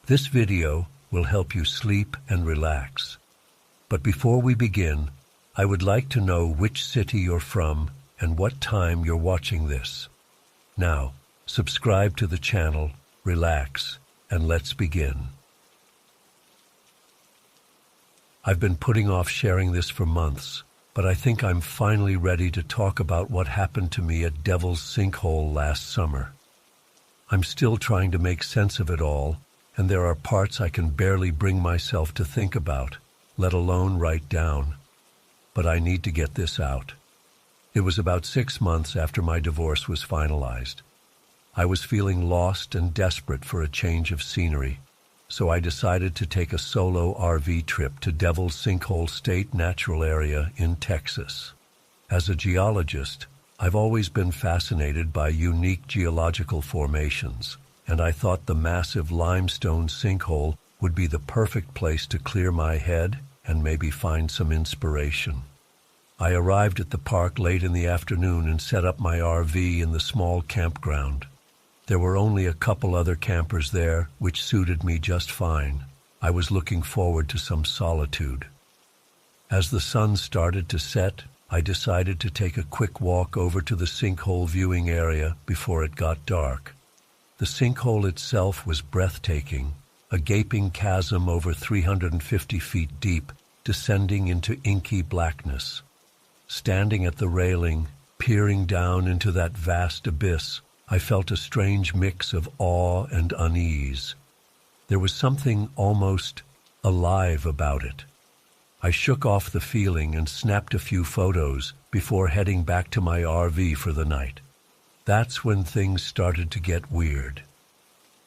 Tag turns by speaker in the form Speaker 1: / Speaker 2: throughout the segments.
Speaker 1: This video will help you sleep and relax. But before we begin, I would like to know which city you're from and what time you're watching this. Now, subscribe to the channel, relax, and let's begin. I've been putting off sharing this for months, but I think I'm finally ready to talk about what happened to me at Devil's Sinkhole last summer. I'm still trying to make sense of it all, and there are parts I can barely bring myself to think about, let alone write down. But I need to get this out. It was about 6 months after my divorce was finalized. I was feeling lost and desperate for a change of scenery, so I decided to take a solo RV trip to Devil's Sinkhole State Natural Area in Texas. As a geologist, I've always been fascinated by unique geological formations, and I thought the massive limestone sinkhole would be the perfect place to clear my head and maybe find some inspiration. I arrived at the park late in the afternoon and set up my RV in the small campground. There were only a couple other campers there, which suited me just fine. I was looking forward to some solitude. As the sun started to set, I decided to take a quick walk over to the sinkhole viewing area before it got dark. The sinkhole itself was breathtaking, a gaping chasm over 350 feet deep, descending into inky blackness. Standing at the railing, peering down into that vast abyss, I felt a strange mix of awe and unease. There was something almost alive about it. I shook off the feeling and snapped a few photos before heading back to my RV for the night. That's when things started to get weird.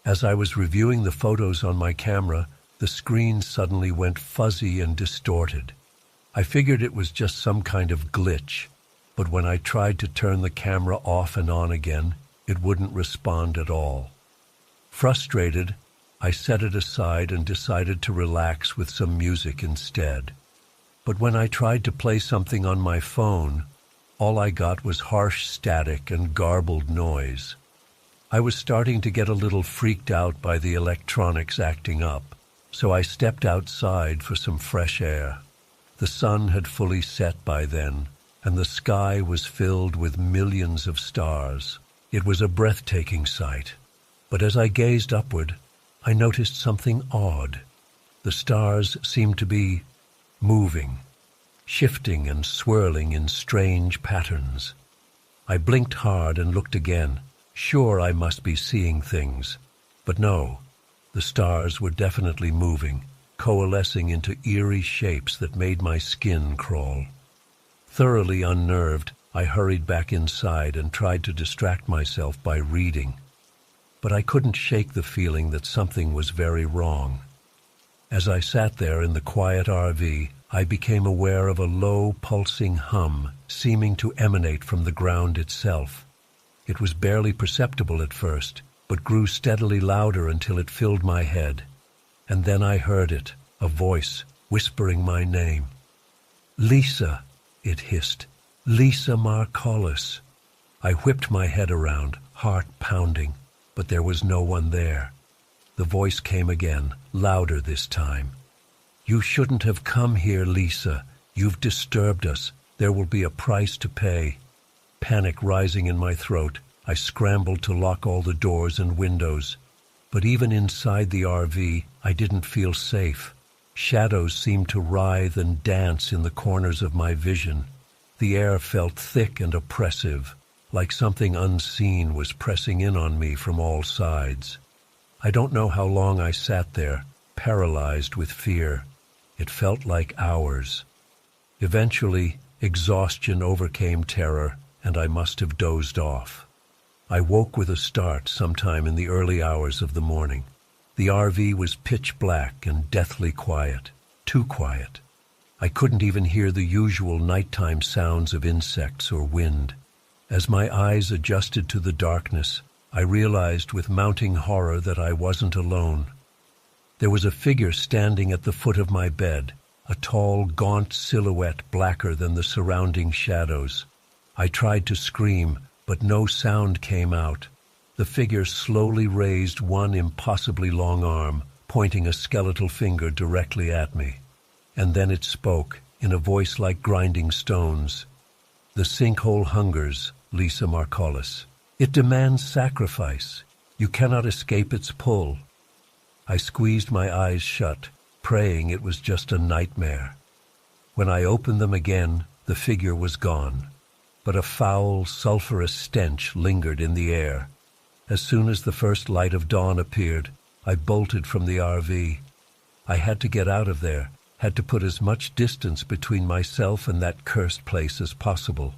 Speaker 1: As I was reviewing the photos on my camera, the screen suddenly went fuzzy and distorted. I figured it was just some kind of glitch, but when I tried to turn the camera off and on again, it wouldn't respond at all. Frustrated, I set it aside and decided to relax with some music instead. But when I tried to play something on my phone, all I got was harsh static and garbled noise. I was starting to get a little freaked out by the electronics acting up, so I stepped outside for some fresh air. The sun had fully set by then, and the sky was filled with millions of stars. It was a breathtaking sight, but as I gazed upward, I noticed something odd. The stars seemed to be moving, shifting and swirling in strange patterns. I blinked hard and looked again, sure I must be seeing things. But no, the stars were definitely moving, coalescing into eerie shapes that made my skin crawl. Thoroughly unnerved, I hurried back inside and tried to distract myself by reading. But I couldn't shake the feeling that something was very wrong. As I sat there in the quiet RV, I became aware of a low, pulsing hum seeming to emanate from the ground itself. It was barely perceptible at first, but grew steadily louder until it filled my head. And then I heard it, a voice whispering my name. "Lisa," it hissed. "Lisa Marcolis." I whipped my head around, heart pounding, but there was no one there. The voice came again, louder this time. "You shouldn't have come here, Lisa. You've disturbed us. There will be a price to pay." Panic rising in my throat, I scrambled to lock all the doors and windows. But even inside the RV, I didn't feel safe. Shadows seemed to writhe and dance in the corners of my vision. The air felt thick and oppressive, like something unseen was pressing in on me from all sides. I don't know how long I sat there, paralyzed with fear. It felt like hours. Eventually, exhaustion overcame terror, and I must have dozed off. I woke with a start sometime in the early hours of the morning. The RV was pitch black and deathly quiet, too quiet. I couldn't even hear the usual nighttime sounds of insects or wind. As my eyes adjusted to the darkness, I realized with mounting horror that I wasn't alone. There was a figure standing at the foot of my bed, a tall, gaunt silhouette blacker than the surrounding shadows. I tried to scream, but no sound came out. The figure slowly raised one impossibly long arm, pointing a skeletal finger directly at me. And then it spoke, in a voice like grinding stones. "The sinkhole hungers, Lisa Marcolis. It demands sacrifice. You cannot escape its pull." I squeezed my eyes shut, praying it was just a nightmare. When I opened them again, the figure was gone, but a foul, sulphurous stench lingered in the air. As soon as the first light of dawn appeared, I bolted from the RV. I had to get out of there, had to put as much distance between myself and that cursed place as possible.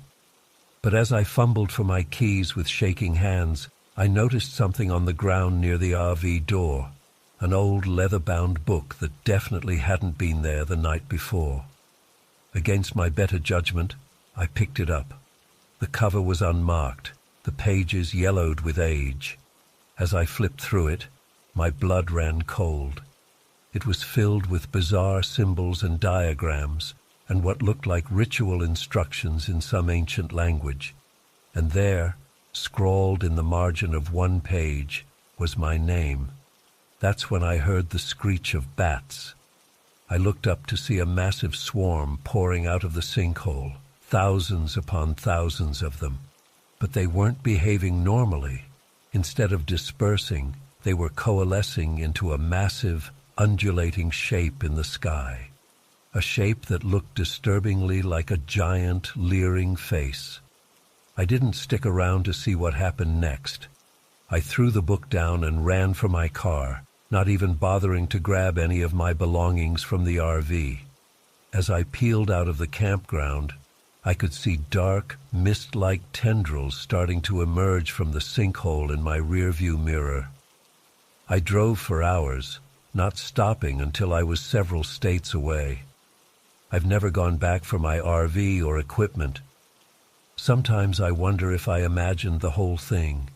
Speaker 1: But as I fumbled for my keys with shaking hands, I noticed something on the ground near the RV door, an old leather-bound book that definitely hadn't been there the night before. Against my better judgment, I picked it up. The cover was unmarked, the pages yellowed with age. As I flipped through it, my blood ran cold. It was filled with bizarre symbols and diagrams, and what looked like ritual instructions in some ancient language. And there, scrawled in the margin of one page, was my name. That's when I heard the screech of bats. I looked up to see a massive swarm pouring out of the sinkhole, thousands upon thousands of them. But they weren't behaving normally. Instead of dispersing, they were coalescing into a massive, undulating shape in the sky. A shape that looked disturbingly like a giant, leering face. I didn't stick around to see what happened next. I threw the book down and ran for my car, not even bothering to grab any of my belongings from the RV. As I peeled out of the campground, I could see dark, mist-like tendrils starting to emerge from the sinkhole in my rearview mirror. I drove for hours, not stopping until I was several states away. I've never gone back for my RV or equipment. Sometimes I wonder if I imagined the whole thing,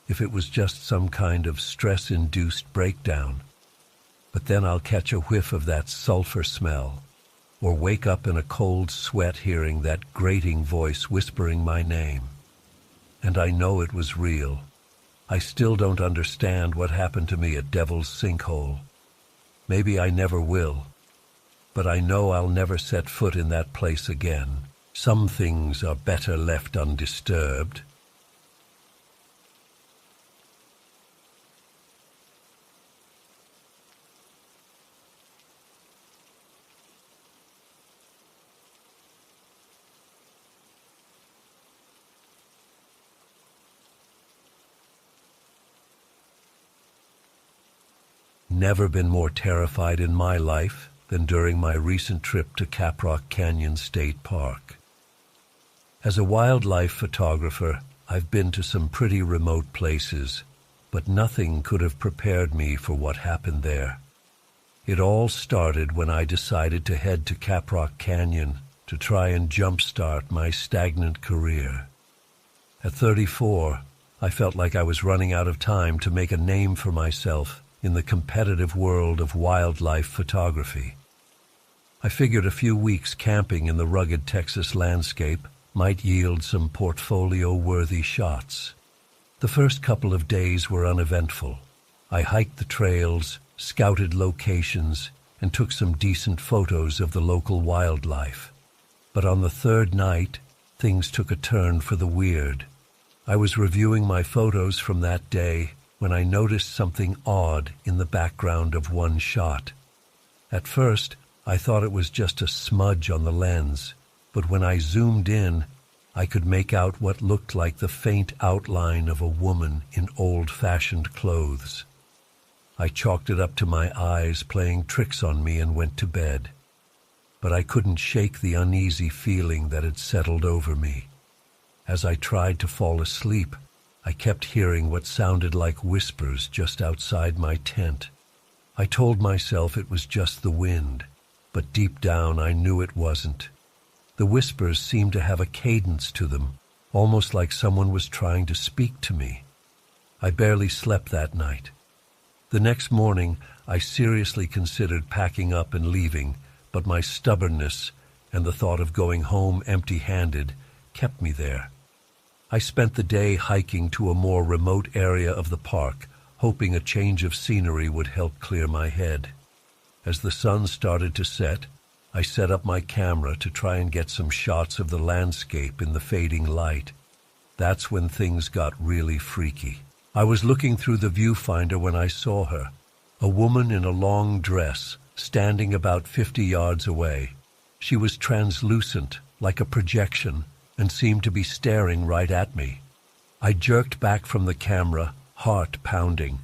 Speaker 1: if it was just some kind of stress-induced breakdown. But then I'll catch a whiff of that sulfur smell, or wake up in a cold sweat hearing that grating voice whispering my name. And I know it was real. I still don't understand what happened to me at Devil's Sinkhole. Maybe I never will. But I know I'll never set foot in that place again. Some things are better left undisturbed. Never been more terrified in my life than during my recent trip to Caprock Canyon State Park. As a wildlife photographer, I've been to some pretty remote places, but nothing could have prepared me for what happened there. It all started when I decided to head to Caprock Canyon to try and jumpstart my stagnant career. At 34, I felt like I was running out of time to make a name for myself in the competitive world of wildlife photography. I figured a few weeks camping in the rugged Texas landscape might yield some portfolio-worthy shots. The first couple of days were uneventful. I hiked the trails, scouted locations, and took some decent photos of the local wildlife. But on the third night, things took a turn for the weird. I was reviewing my photos from that day when I noticed something odd in the background of one shot. At first, I thought it was just a smudge on the lens, but when I zoomed in, I could make out what looked like the faint outline of a woman in old-fashioned clothes. I chalked it up to my eyes playing tricks on me and went to bed. But I couldn't shake the uneasy feeling that had settled over me. As I tried to fall asleep, I kept hearing what sounded like whispers just outside my tent. I told myself it was just the wind, but deep down I knew it wasn't. The whispers seemed to have a cadence to them, almost like someone was trying to speak to me. I barely slept that night. The next morning, I seriously considered packing up and leaving, but my stubbornness and the thought of going home empty-handed kept me there. I spent the day hiking to a more remote area of the park, hoping a change of scenery would help clear my head. As the sun started to set, I set up my camera to try and get some shots of the landscape in the fading light. That's when things got really freaky. I was looking through the viewfinder when I saw her, a woman in a long dress, standing about 50 yards away. She was translucent, like a projection, and seemed to be staring right at me. I jerked back from the camera, heart pounding.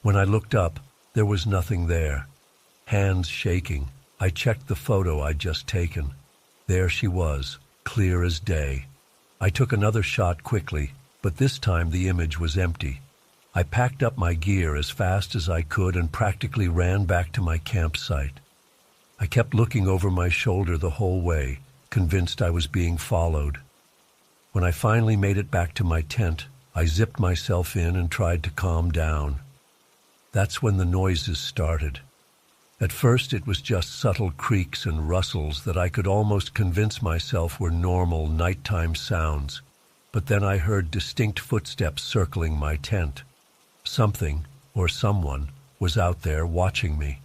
Speaker 1: When I looked up, there was nothing there. Hands shaking, I checked the photo I'd just taken. There she was, clear as day. I took another shot quickly, but this time the image was empty. I packed up my gear as fast as I could and practically ran back to my campsite. I kept looking over my shoulder the whole way, convinced I was being followed. When I finally made it back to my tent, I zipped myself in and tried to calm down. That's when the noises started. At first it was just subtle creaks and rustles that I could almost convince myself were normal nighttime sounds, but then I heard distinct footsteps circling my tent. Something, or someone, was out there watching me.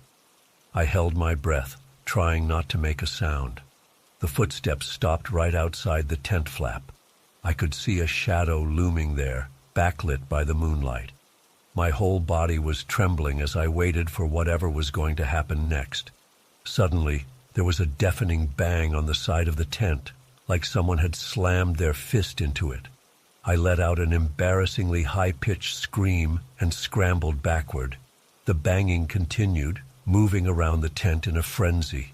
Speaker 1: I held my breath, trying not to make a sound. The footsteps stopped right outside the tent flap. I could see a shadow looming there, backlit by the moonlight. My whole body was trembling as I waited for whatever was going to happen next. Suddenly, there was a deafening bang on the side of the tent, like someone had slammed their fist into it. I let out an embarrassingly high-pitched scream and scrambled backward. The banging continued, moving around the tent in a frenzy.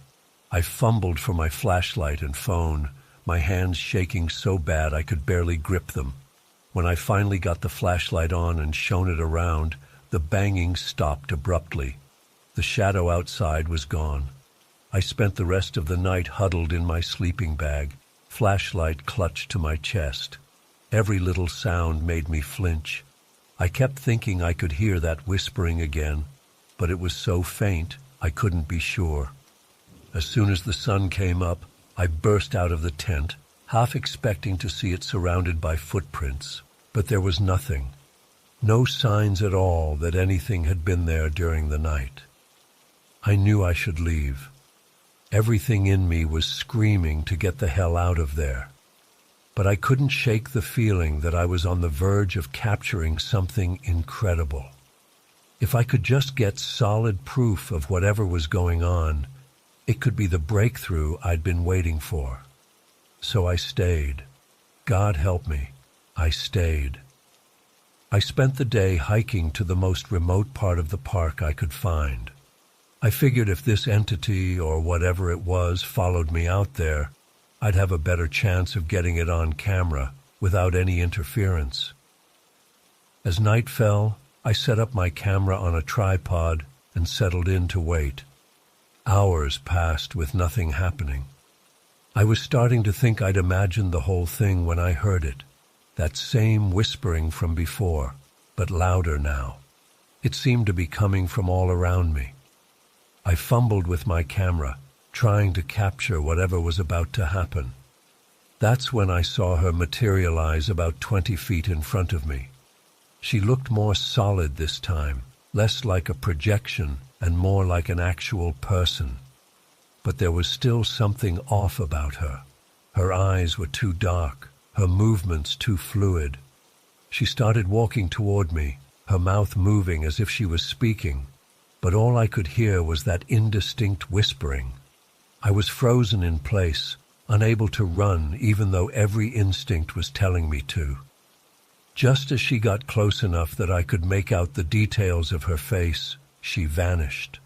Speaker 1: I fumbled for my flashlight and phone, my hands shaking so bad I could barely grip them. When I finally got the flashlight on and shone it around, the banging stopped abruptly. The shadow outside was gone. I spent the rest of the night huddled in my sleeping bag, flashlight clutched to my chest. Every little sound made me flinch. I kept thinking I could hear that whispering again, but it was so faint I couldn't be sure. As soon as the sun came up, I burst out of the tent, half expecting to see it surrounded by footprints, but there was nothing. No signs at all that anything had been there during the night. I knew I should leave. Everything in me was screaming to get the hell out of there. But I couldn't shake the feeling that I was on the verge of capturing something incredible. If I could just get solid proof of whatever was going on, it could be the breakthrough I'd been waiting for. So I stayed. God help me, I stayed. I spent the day hiking to the most remote part of the park I could find. I figured if this entity, or whatever it was, followed me out there, I'd have a better chance of getting it on camera without any interference. As night fell, I set up my camera on a tripod and settled in to wait. Hours passed with nothing happening. I was starting to think I'd imagined the whole thing when I heard it, that same whispering from before, but louder now. It seemed to be coming from all around me. I fumbled with my camera, trying to capture whatever was about to happen. That's when I saw her materialize about 20 feet in front of me. She looked more solid this time, less like a projection and more like an actual person. But there was still something off about her. Her eyes were too dark, her movements too fluid. She started walking toward me, her mouth moving as if she was speaking, but all I could hear was that indistinct whispering. I was frozen in place, unable to run even though every instinct was telling me to. Just as she got close enough that I could make out the details of her face, she vanished.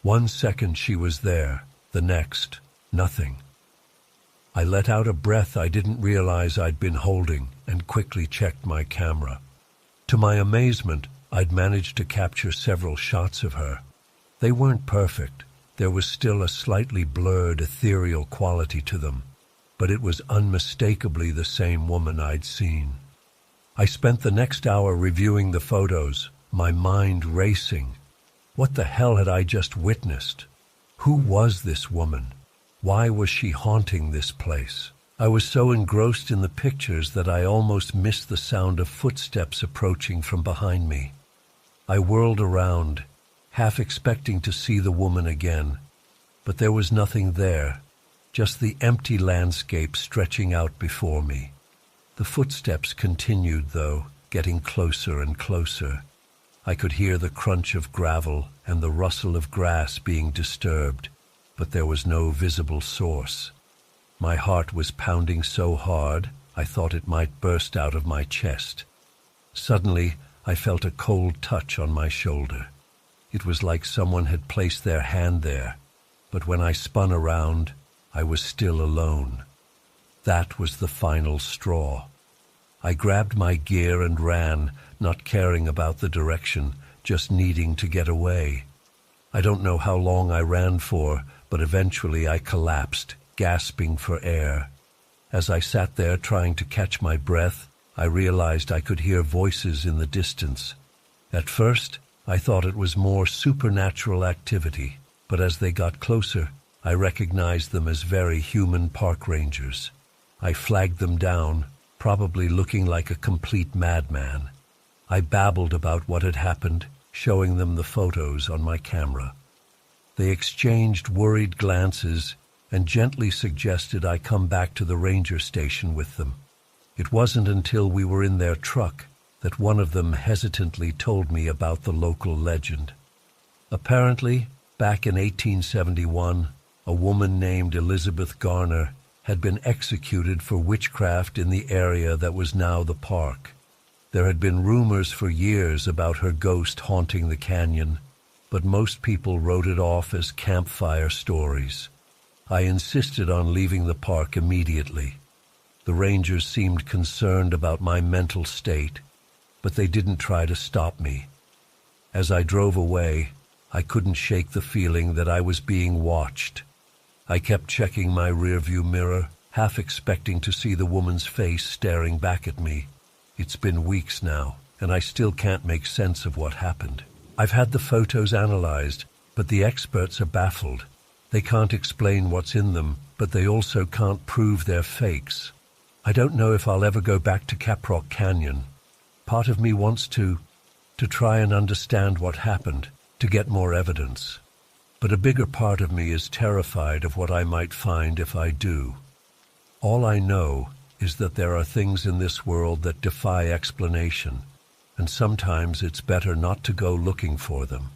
Speaker 1: 1 second she was there, the next, nothing. I let out a breath I didn't realize I'd been holding and quickly checked my camera. To my amazement, I'd managed to capture several shots of her. They weren't perfect. There was still a slightly blurred, ethereal quality to them, but it was unmistakably the same woman I'd seen. I spent the next hour reviewing the photos, my mind racing. What the hell had I just witnessed? Who was this woman? Why was she haunting this place? I was so engrossed in the pictures that I almost missed the sound of footsteps approaching from behind me. I whirled around, half expecting to see the woman again, but there was nothing there, just the empty landscape stretching out before me. The footsteps continued, though, getting closer and closer. I could hear the crunch of gravel and the rustle of grass being disturbed, but there was no visible source. My heart was pounding so hard, I thought it might burst out of my chest. Suddenly, I felt a cold touch on my shoulder. It was like someone had placed their hand there, but when I spun around, I was still alone. That was the final straw. I grabbed my gear and ran, not caring about the direction, just needing to get away. I don't know how long I ran for, but eventually I collapsed, gasping for air. As I sat there trying to catch my breath, I realized I could hear voices in the distance. At first, I thought it was more supernatural activity, but as they got closer, I recognized them as very human park rangers. I flagged them down, probably looking like a complete madman. I babbled about what had happened, showing them the photos on my camera. They exchanged worried glances and gently suggested I come back to the ranger station with them. It wasn't until we were in their truck that one of them hesitantly told me about the local legend. Apparently, back in 1871, a woman named Elizabeth Garner had been executed for witchcraft in the area that was now the park. There had been rumors for years about her ghost haunting the canyon, but most people wrote it off as campfire stories. I insisted on leaving the park immediately. The rangers seemed concerned about my mental state, but they didn't try to stop me. As I drove away, I couldn't shake the feeling that I was being watched. I kept checking my rearview mirror, half expecting to see the woman's face staring back at me. It's been weeks now, and I still can't make sense of what happened. I've had the photos analyzed, but the experts are baffled. They can't explain what's in them, but they also can't prove they're fakes. I don't know if I'll ever go back to Caprock Canyon. Part of me wants to try and understand what happened, to get more evidence. But a bigger part of me is terrified of what I might find if I do. All I know is that there are things in this world that defy explanation, and sometimes it's better not to go looking for them.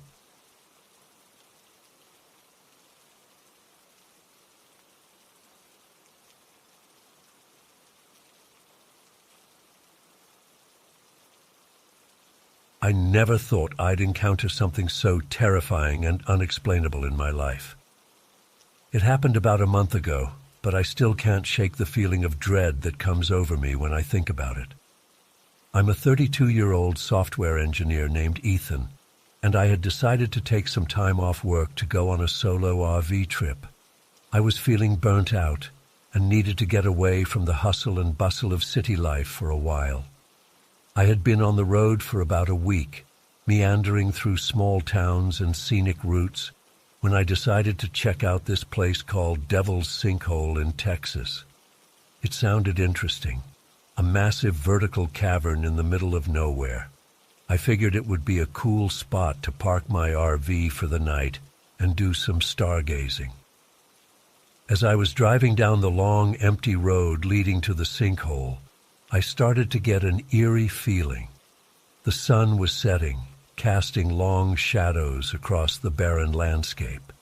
Speaker 1: I never thought I'd encounter something so terrifying and unexplainable in my life. It happened about a month ago, but I still can't shake the feeling of dread that comes over me when I think about it. I'm a 32-year-old software engineer named Ethan, and I had decided to take some time off work to go on a solo RV trip. I was feeling burnt out and needed to get away from the hustle and bustle of city life for a while. I had been on the road for about a week, meandering through small towns and scenic routes, when I decided to check out this place called Devil's Sinkhole in Texas. It sounded interesting, a massive vertical cavern in the middle of nowhere. I figured it would be a cool spot to park my RV for the night and do some stargazing. As I was driving down the long, empty road leading to the sinkhole, I started to get an eerie feeling. The sun was setting, casting long shadows across the barren landscape.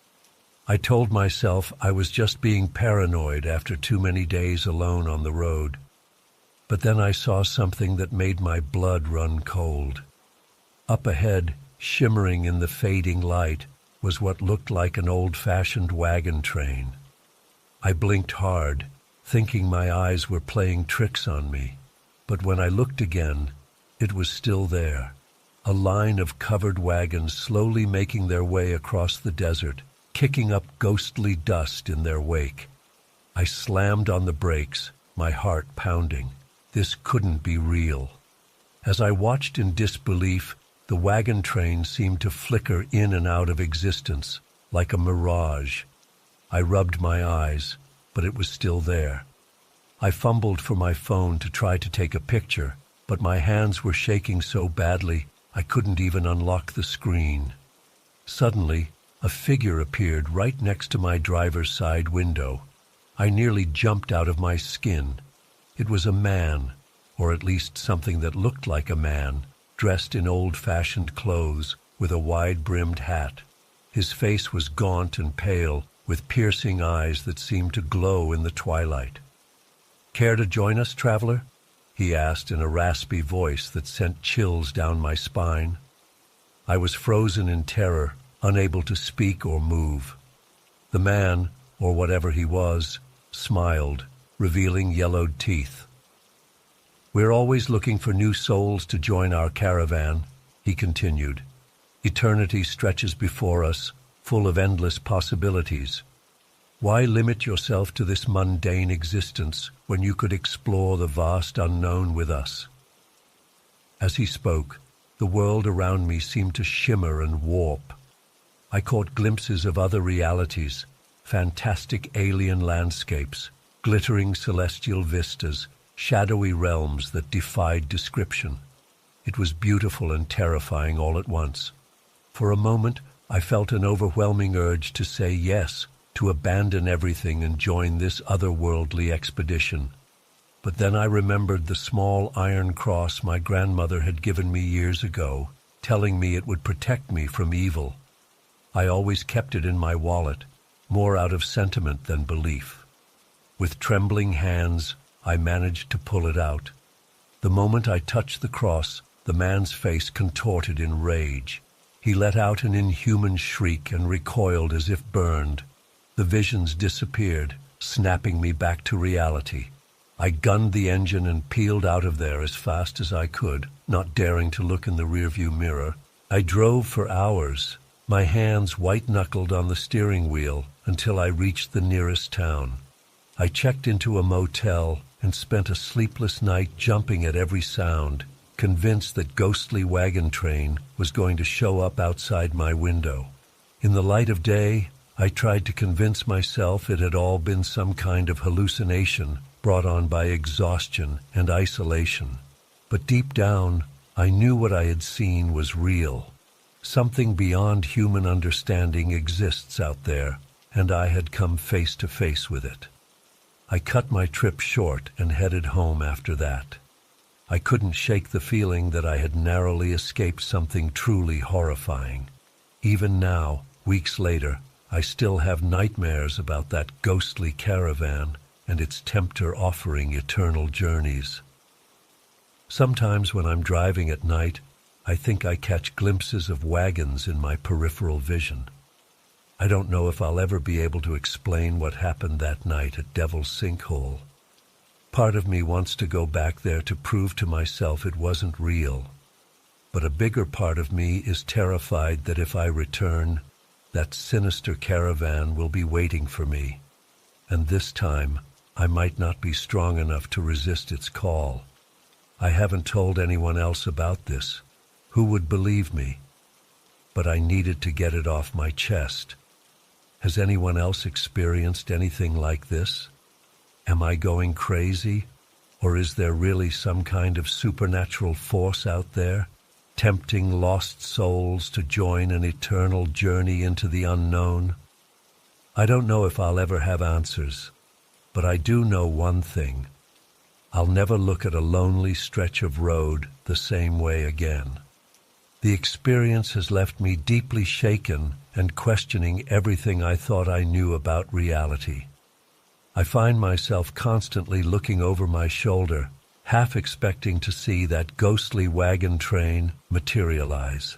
Speaker 1: I told myself I was just being paranoid after too many days alone on the road. But then I saw something that made my blood run cold. Up ahead, shimmering in the fading light, was what looked like an old-fashioned wagon train. I blinked hard, thinking my eyes were playing tricks on me. But when I looked again, it was still there, a line of covered wagons slowly making their way across the desert, kicking up ghostly dust in their wake. I slammed on the brakes, my heart pounding. This couldn't be real. As I watched in disbelief, the wagon train seemed to flicker in and out of existence, like a mirage. I rubbed my eyes, but it was still there. I fumbled for my phone to try to take a picture, but my hands were shaking so badly I couldn't even unlock the screen. Suddenly, a figure appeared right next to my driver's side window. I nearly jumped out of my skin. It was a man, or at least something that looked like a man, dressed in old-fashioned clothes with a wide-brimmed hat. His face was gaunt and pale, with piercing eyes that seemed to glow in the twilight. "Care to join us, traveler?" he asked in a raspy voice that sent chills down my spine. I was frozen in terror, unable to speak or move. The man, or whatever he was, smiled, revealing yellowed teeth. "We're always looking for new souls to join our caravan," he continued. "Eternity stretches before us, full of endless possibilities. Why limit yourself to this mundane existence when you could explore the vast unknown with us?" As he spoke, the world around me seemed to shimmer and warp. I caught glimpses of other realities, fantastic alien landscapes, glittering celestial vistas, shadowy realms that defied description. It was beautiful and terrifying all at once. For a moment, I felt an overwhelming urge to say yes, to abandon everything and join this otherworldly expedition. But then I remembered the small iron cross my grandmother had given me years ago, telling me it would protect me from evil. I always kept it in my wallet, more out of sentiment than belief. With trembling hands, I managed to pull it out. The moment I touched the cross, the man's face contorted in rage. He let out an inhuman shriek and recoiled as if burned. The visions disappeared, snapping me back to reality. I gunned the engine and peeled out of there as fast as I could, not daring to look in the rearview mirror. I drove for hours, my hands white-knuckled on the steering wheel, until I reached the nearest town. I checked into a motel and spent a sleepless night jumping at every sound, convinced that ghostly wagon train was going to show up outside my window. In the light of day, I tried to convince myself it had all been some kind of hallucination brought on by exhaustion and isolation. But deep down, I knew what I had seen was real. Something beyond human understanding exists out there, and I had come face to face with it. I cut my trip short and headed home after that. I couldn't shake the feeling that I had narrowly escaped something truly horrifying. Even now, weeks later, I still have nightmares about that ghostly caravan and its tempter offering eternal journeys. Sometimes when I'm driving at night, I think I catch glimpses of wagons in my peripheral vision. I don't know if I'll ever be able to explain what happened that night at Devil's Sinkhole. Part of me wants to go back there to prove to myself it wasn't real. But a bigger part of me is terrified that if I return, that sinister caravan will be waiting for me. And this time, I might not be strong enough to resist its call. I haven't told anyone else about this. Who would believe me? But I needed to get it off my chest. Has anyone else experienced anything like this? Am I going crazy? Or is there really some kind of supernatural force out there, tempting lost souls to join an eternal journey into the unknown? I don't know if I'll ever have answers, but I do know one thing. I'll never look at a lonely stretch of road the same way again. The experience has left me deeply shaken and questioning everything I thought I knew about reality. I find myself constantly looking over my shoulder, half expecting to see that ghostly wagon train materialize.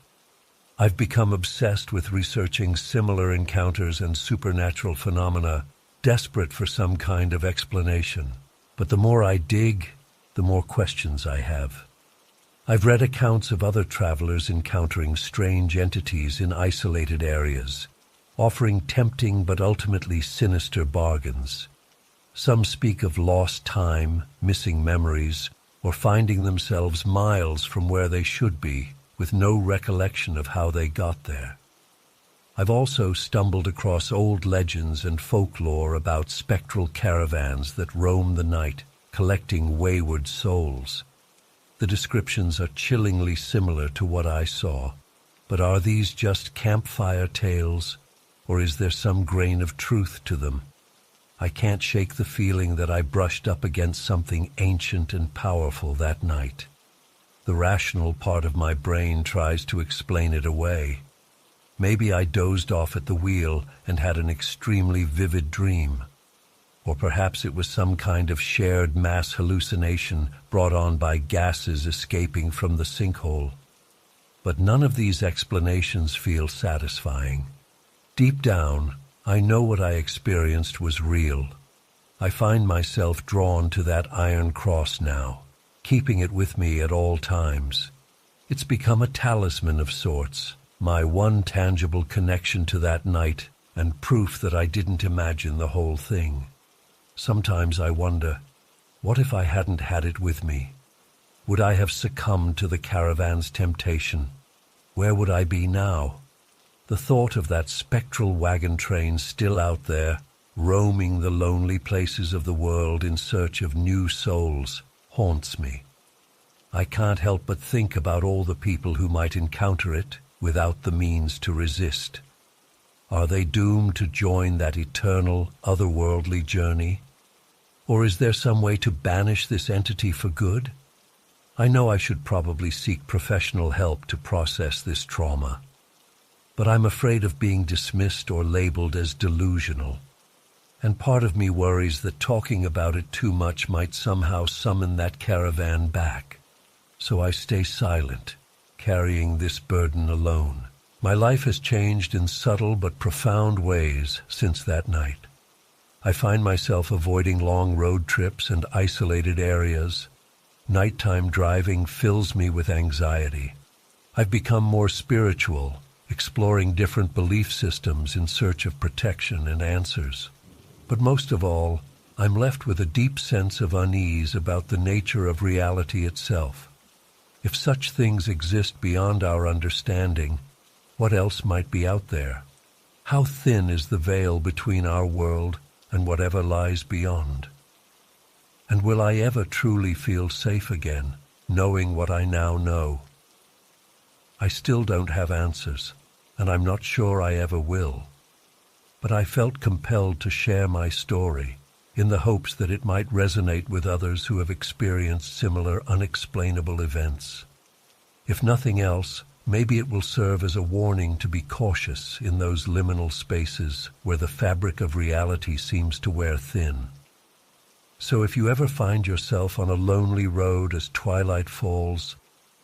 Speaker 1: I've become obsessed with researching similar encounters and supernatural phenomena, desperate for some kind of explanation. But the more I dig, the more questions I have. I've read accounts of other travelers encountering strange entities in isolated areas, offering tempting but ultimately sinister bargains. Some speak of lost time, missing memories, or finding themselves miles from where they should be, with no recollection of how they got there. I've also stumbled across old legends and folklore about spectral caravans that roam the night, collecting wayward souls. The The descriptions are chillingly similar to what I saw. But are these just campfire tales, or is there some grain of truth to them? I can't shake the feeling that I brushed up against something ancient and powerful that night. The rational part of my brain tries to explain it away. Maybe I dozed off at the wheel and had an extremely vivid dream. Or perhaps it was some kind of shared mass hallucination brought on by gases escaping from the sinkhole. But none of these explanations feel satisfying. Deep down, I know what I experienced was real. I find myself drawn to that iron cross now, keeping it with me at all times. It's become a talisman of sorts, my one tangible connection to that night and proof that I didn't imagine the whole thing. Sometimes I wonder, what if I hadn't had it with me? Would I have succumbed to the caravan's temptation? Where would I be now? The thought of that spectral wagon train still out there, roaming the lonely places of the world in search of new souls, haunts me. I can't help but think about all the people who might encounter it without the means to resist. Are they doomed to join that eternal, otherworldly journey? Or is there some way to banish this entity for good? I know I should probably seek professional help to process this trauma. But I'm afraid of being dismissed or labeled as delusional. And part of me worries that talking about it too much might somehow summon that caravan back. So I stay silent, carrying this burden alone. My life has changed in subtle but profound ways since that night. I find myself avoiding long road trips and isolated areas. Nighttime driving fills me with anxiety. I've become more spiritual, exploring different belief systems in search of protection and answers. But most of all, I'm left with a deep sense of unease about the nature of reality itself. If such things exist beyond our understanding, what else might be out there? How thin is the veil between our world and whatever lies beyond? And will I ever truly feel safe again, knowing what I now know? I still don't have answers, and I'm not sure I ever will. But I felt compelled to share my story, in the hopes that it might resonate with others who have experienced similar unexplainable events. If nothing else, maybe it will serve as a warning to be cautious in those liminal spaces where the fabric of reality seems to wear thin. So if you ever find yourself on a lonely road as twilight falls,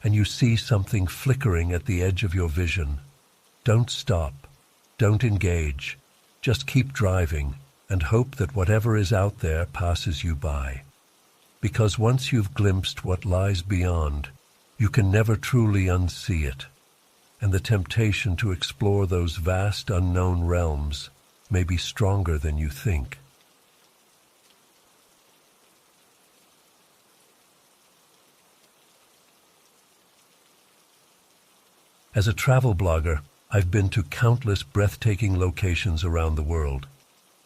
Speaker 1: and you see something flickering at the edge of your vision, don't stop, don't engage, just keep driving and hope that whatever is out there passes you by. Because once you've glimpsed what lies beyond, you can never truly unsee it, and the temptation to explore those vast unknown realms may be stronger than you think. As a travel blogger, I've been to countless breathtaking locations around the world,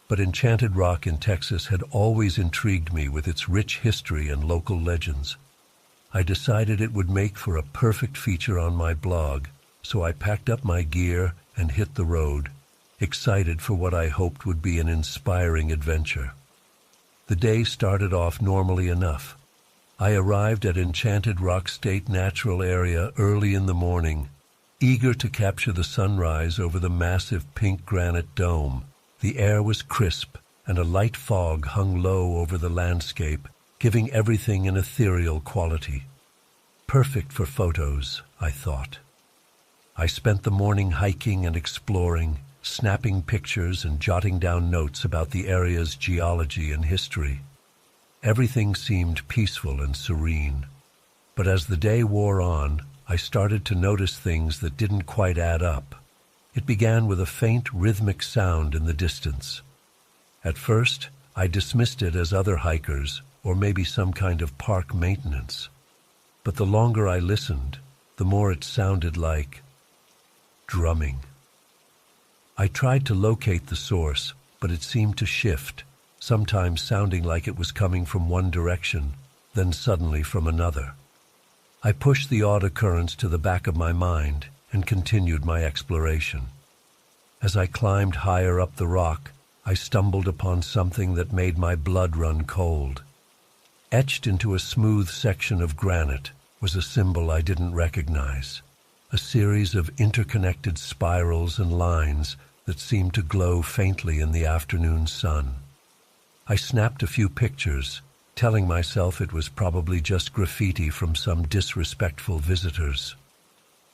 Speaker 1: but Enchanted Rock in Texas had always intrigued me with its rich history and local legends. I decided it would make for a perfect feature on my blog, so I packed up my gear and hit the road, excited for what I hoped would be an inspiring adventure. The day started off normally enough. I arrived at Enchanted Rock State Natural Area early in the morning, eager to capture the sunrise over the massive pink granite dome. The air was crisp, and a light fog hung low over the landscape, giving everything an ethereal quality. Perfect for photos, I thought. I spent the morning hiking and exploring, snapping pictures and jotting down notes about the area's geology and history. Everything seemed peaceful and serene. But as the day wore on, I started to notice things that didn't quite add up. It began with a faint rhythmic sound in the distance. At first, I dismissed it as other hikers, or maybe some kind of park maintenance. But the longer I listened, the more it sounded like drumming. I tried to locate the source, but it seemed to shift, sometimes sounding like it was coming from one direction, then suddenly from another. I pushed the odd occurrence to the back of my mind and continued my exploration. As I climbed higher up the rock, I stumbled upon something that made my blood run cold. Etched into a smooth section of granite was a symbol I didn't recognize, a series of interconnected spirals and lines that seemed to glow faintly in the afternoon sun. I snapped a few pictures, telling myself it was probably just graffiti from some disrespectful visitors.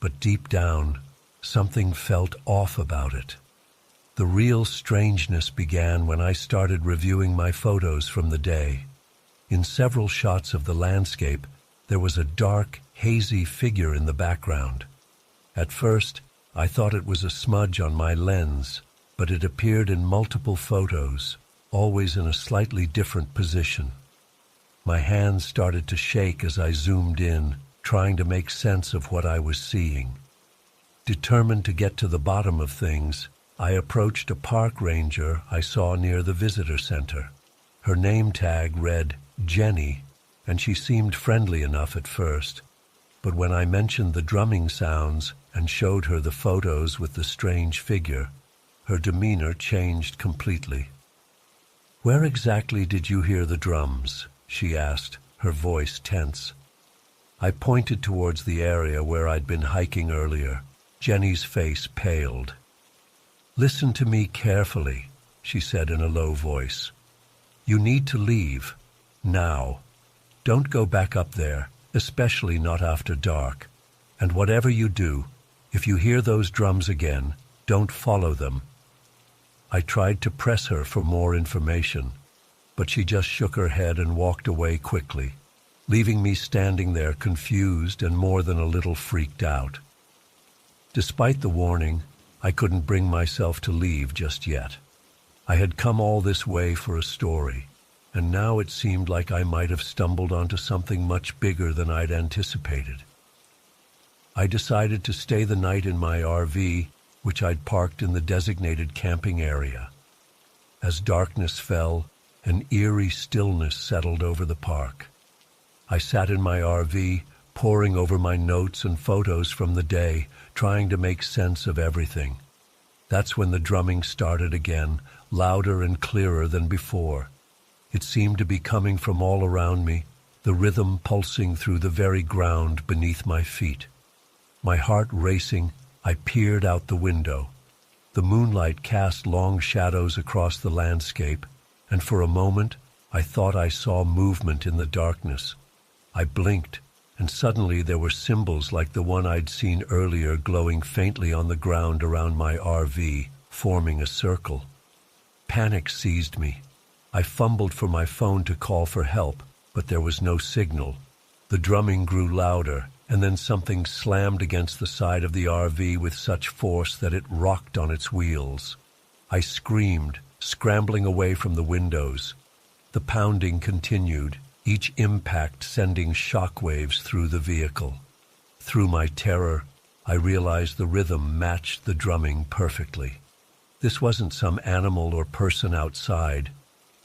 Speaker 1: But deep down, something felt off about it. The real strangeness began when I started reviewing my photos from the day. In several shots of the landscape, there was a dark, hazy figure in the background. At first, I thought it was a smudge on my lens, but it appeared in multiple photos, always in a slightly different position. My hands started to shake as I zoomed in, trying to make sense of what I was seeing. Determined to get to the bottom of things, I approached a park ranger I saw near the visitor center. Her name tag read Jenny, and she seemed friendly enough at first. But when I mentioned the drumming sounds and showed her the photos with the strange figure, her demeanor changed completely. "Where exactly did you hear the drums?" she asked, her voice tense. I pointed towards the area where I'd been hiking earlier. Jenny's face paled. "Listen to me carefully," she said in a low voice. "You need to leave. Now. Don't go back up there, especially not after dark. And whatever you do, if you hear those drums again, don't follow them." I tried to press her for more information, but she just shook her head and walked away quickly, leaving me standing there confused and more than a little freaked out. Despite the warning, I couldn't bring myself to leave just yet. I had come all this way for a story, and now it seemed like I might have stumbled onto something much bigger than I'd anticipated. I decided to stay the night in my RV, which I'd parked in the designated camping area. As darkness fell, an eerie stillness settled over the park. I sat in my RV, poring over my notes and photos from the day, trying to make sense of everything. That's when the drumming started again, louder and clearer than before. It seemed to be coming from all around me, the rhythm pulsing through the very ground beneath my feet. My heart racing, I peered out the window. The moonlight cast long shadows across the landscape, and for a moment I thought I saw movement in the darkness. I blinked, and suddenly there were symbols like the one I'd seen earlier glowing faintly on the ground around my RV, forming a circle. Panic seized me. I fumbled for my phone to call for help, but there was no signal. The drumming grew louder, and then something slammed against the side of the RV with such force that it rocked on its wheels. I screamed, scrambling away from the windows. The pounding continued, each impact sending shockwaves through the vehicle. Through my terror, I realized the rhythm matched the drumming perfectly. This wasn't some animal or person outside.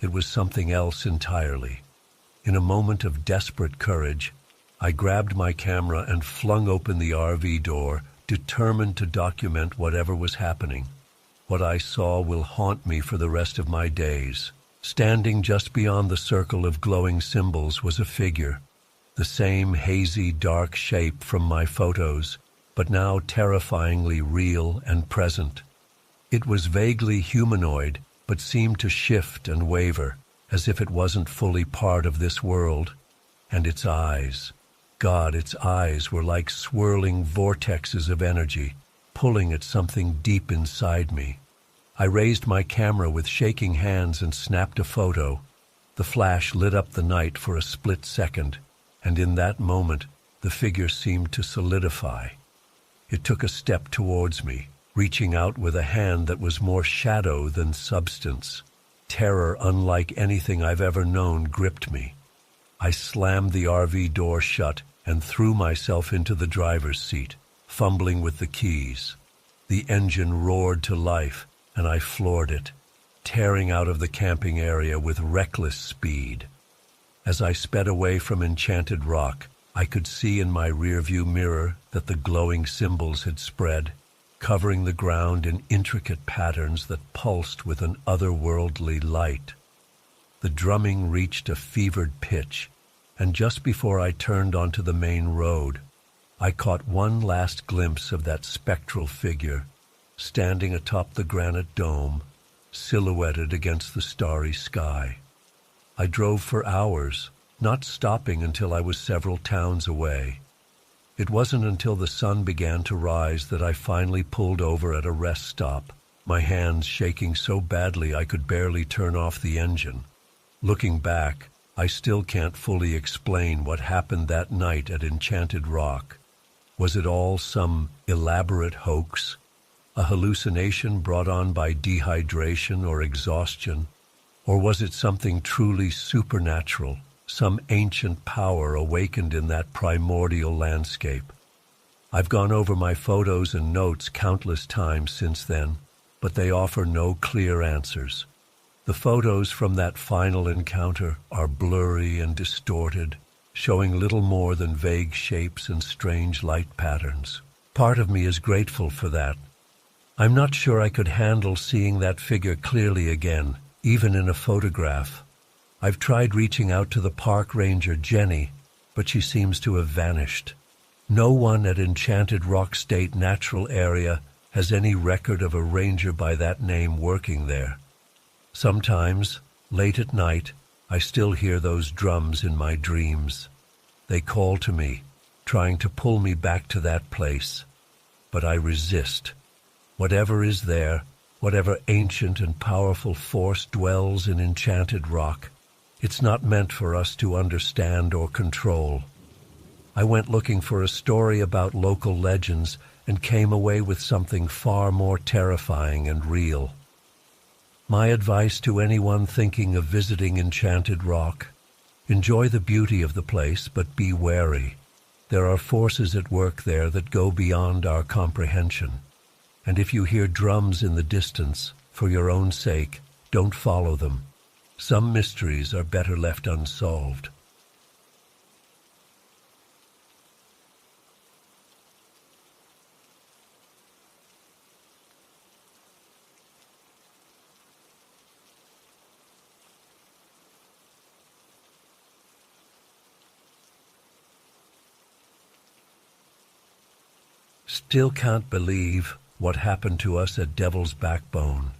Speaker 1: It was something else entirely. In a moment of desperate courage, I grabbed my camera and flung open the RV door, determined to document whatever was happening. What I saw will haunt me for the rest of my days. Standing just beyond the circle of glowing symbols was a figure, the same hazy, dark shape from my photos, but now terrifyingly real and present. It was vaguely humanoid, but seemed to shift and waver, as if it wasn't fully part of this world. And its eyes, God, its eyes were like swirling vortexes of energy, pulling at something deep inside me. I raised my camera with shaking hands and snapped a photo. The flash lit up the night for a split second, and in that moment, the figure seemed to solidify. It took a step towards me, reaching out with a hand that was more shadow than substance. Terror unlike anything I've ever known gripped me. I slammed the RV door shut and threw myself into the driver's seat, fumbling with the keys. The engine roared to life, and I floored it, tearing out of the camping area with reckless speed. As I sped away from Enchanted Rock, I could see in my rearview mirror that the glowing symbols had spread, covering the ground in intricate patterns that pulsed with an otherworldly light. The drumming reached a fevered pitch, and just before I turned onto the main road, I caught one last glimpse of that spectral figure, standing atop the granite dome, silhouetted against the starry sky. I drove for hours, not stopping until I was several towns away. It wasn't until the sun began to rise that I finally pulled over at a rest stop, my hands shaking so badly I could barely turn off the engine. Looking back, I still can't fully explain what happened that night at Enchanted Rock. Was it all some elaborate hoax? A hallucination brought on by dehydration or exhaustion? Or was it something truly supernatural, some ancient power awakened in that primordial landscape? I've gone over my photos and notes countless times since then, but they offer no clear answers. The photos from that final encounter are blurry and distorted, showing little more than vague shapes and strange light patterns. Part of me is grateful for that. I'm not sure I could handle seeing that figure clearly again, even in a photograph. I've tried reaching out to the park ranger, Jenny, but she seems to have vanished. No one at Enchanted Rock State Natural Area has any record of a ranger by that name working there. Sometimes, late at night, I still hear those drums in my dreams. They call to me, trying to pull me back to that place. But I resist. Whatever is there, whatever ancient and powerful force dwells in Enchanted Rock, it's not meant for us to understand or control. I went looking for a story about local legends and came away with something far more terrifying and real. My advice to anyone thinking of visiting Enchanted Rock: enjoy the beauty of the place, but be wary. There are forces at work there that go beyond our comprehension. And if you hear drums in the distance, for your own sake, don't follow them. Some mysteries are better left unsolved. Still can't believe what happened to us at Devil's Backbone.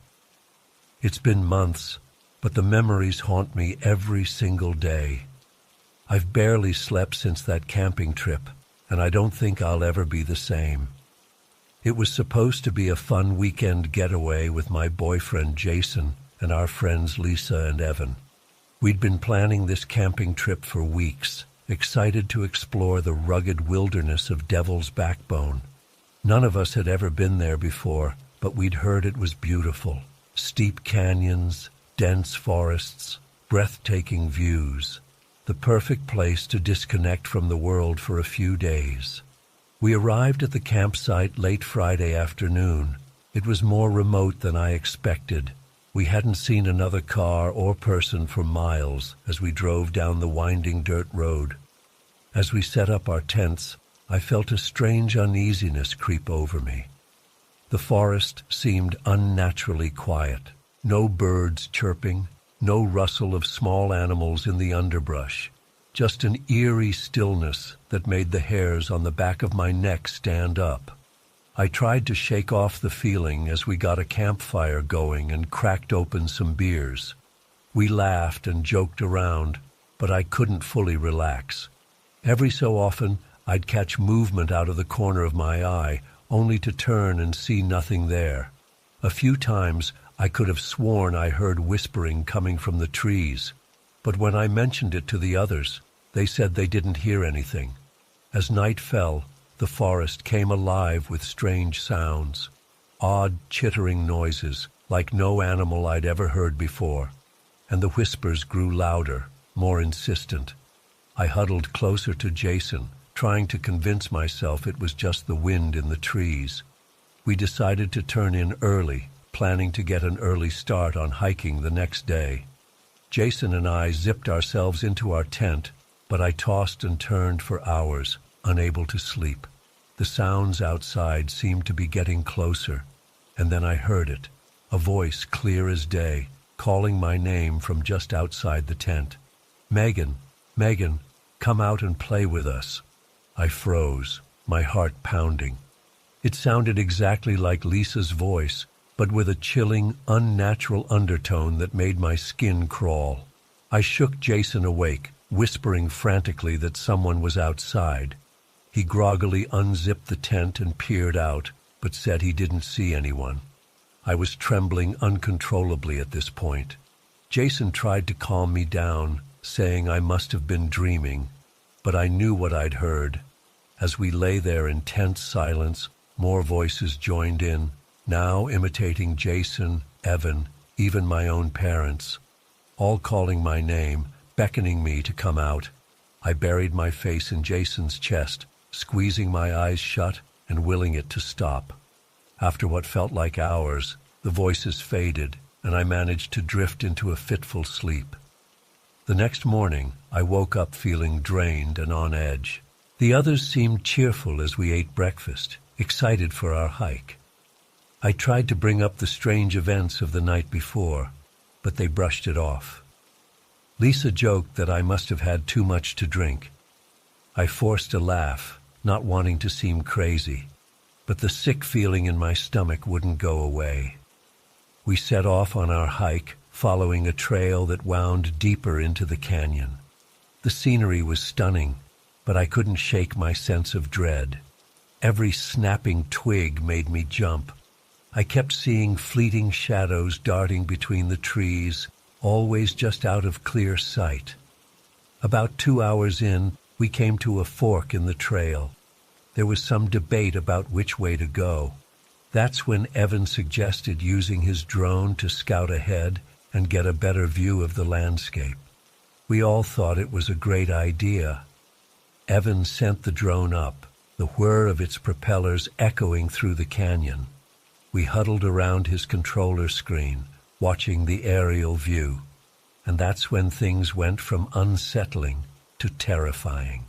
Speaker 1: It's been months, but the memories haunt me every single day. I've barely slept since that camping trip, and I don't think I'll ever be the same. It was supposed to be a fun weekend getaway with my boyfriend Jason and our friends Lisa and Evan. We'd been planning this camping trip for weeks, excited to explore the rugged wilderness of Devil's Backbone. None of us had ever been there before, but we'd heard it was beautiful. Steep canyons, dense forests, breathtaking views. The perfect place to disconnect from the world for a few days. We arrived at the campsite late Friday afternoon. It was more remote than I expected. We hadn't seen another car or person for miles as we drove down the winding dirt road. As we set up our tents, I felt a strange uneasiness creep over me. The forest seemed unnaturally quiet. No birds chirping, no rustle of small animals in the underbrush. Just an eerie stillness that made the hairs on the back of my neck stand up. I tried to shake off the feeling as we got a campfire going and cracked open some beers. We laughed and joked around, but I couldn't fully relax. Every so often, I'd catch movement out of the corner of my eye, only to turn and see nothing there. A few times, I could have sworn I heard whispering coming from the trees, but when I mentioned it to the others, they said they didn't hear anything. As night fell, the forest came alive with strange sounds, odd chittering noises like no animal I'd ever heard before, and the whispers grew louder, more insistent. I huddled closer to Jason, trying to convince myself it was just the wind in the trees. We decided to turn in early, planning to get an early start on hiking the next day. Jason and I zipped ourselves into our tent, but I tossed and turned for hours, unable to sleep. The sounds outside seemed to be getting closer, and then I heard it, a voice clear as day, calling my name from just outside the tent. "Megan, Megan, come out and play with us." I froze, my heart pounding. It sounded exactly like Lisa's voice, but with a chilling, unnatural undertone that made my skin crawl. I shook Jason awake, whispering frantically that someone was outside. He groggily unzipped the tent and peered out, but said he didn't see anyone. I was trembling uncontrollably at this point. Jason tried to calm me down, saying I must have been dreaming, but I knew what I'd heard. As we lay there in tense silence, more voices joined in, now imitating Jason, Evan, even my own parents, all calling my name, beckoning me to come out. I buried my face in Jason's chest, squeezing my eyes shut and willing it to stop. After what felt like hours, the voices faded, and I managed to drift into a fitful sleep. The next morning, I woke up feeling drained and on edge. The others seemed cheerful as we ate breakfast, excited for our hike. I tried to bring up the strange events of the night before, but they brushed it off. Lisa joked that I must have had too much to drink. I forced a laugh, not wanting to seem crazy, but the sick feeling in my stomach wouldn't go away. We set off on our hike, following a trail that wound deeper into the canyon. The scenery was stunning, but I couldn't shake my sense of dread. Every snapping twig made me jump. I kept seeing fleeting shadows darting between the trees, always just out of clear sight. About 2 hours in, we came to a fork in the trail. There was some debate about which way to go. That's when Evan suggested using his drone to scout ahead and get a better view of the landscape. We all thought it was a great idea. Evan sent the drone up, the whir of its propellers echoing through the canyon. We huddled around his controller screen, watching the aerial view, and that's when things went from unsettling to terrifying.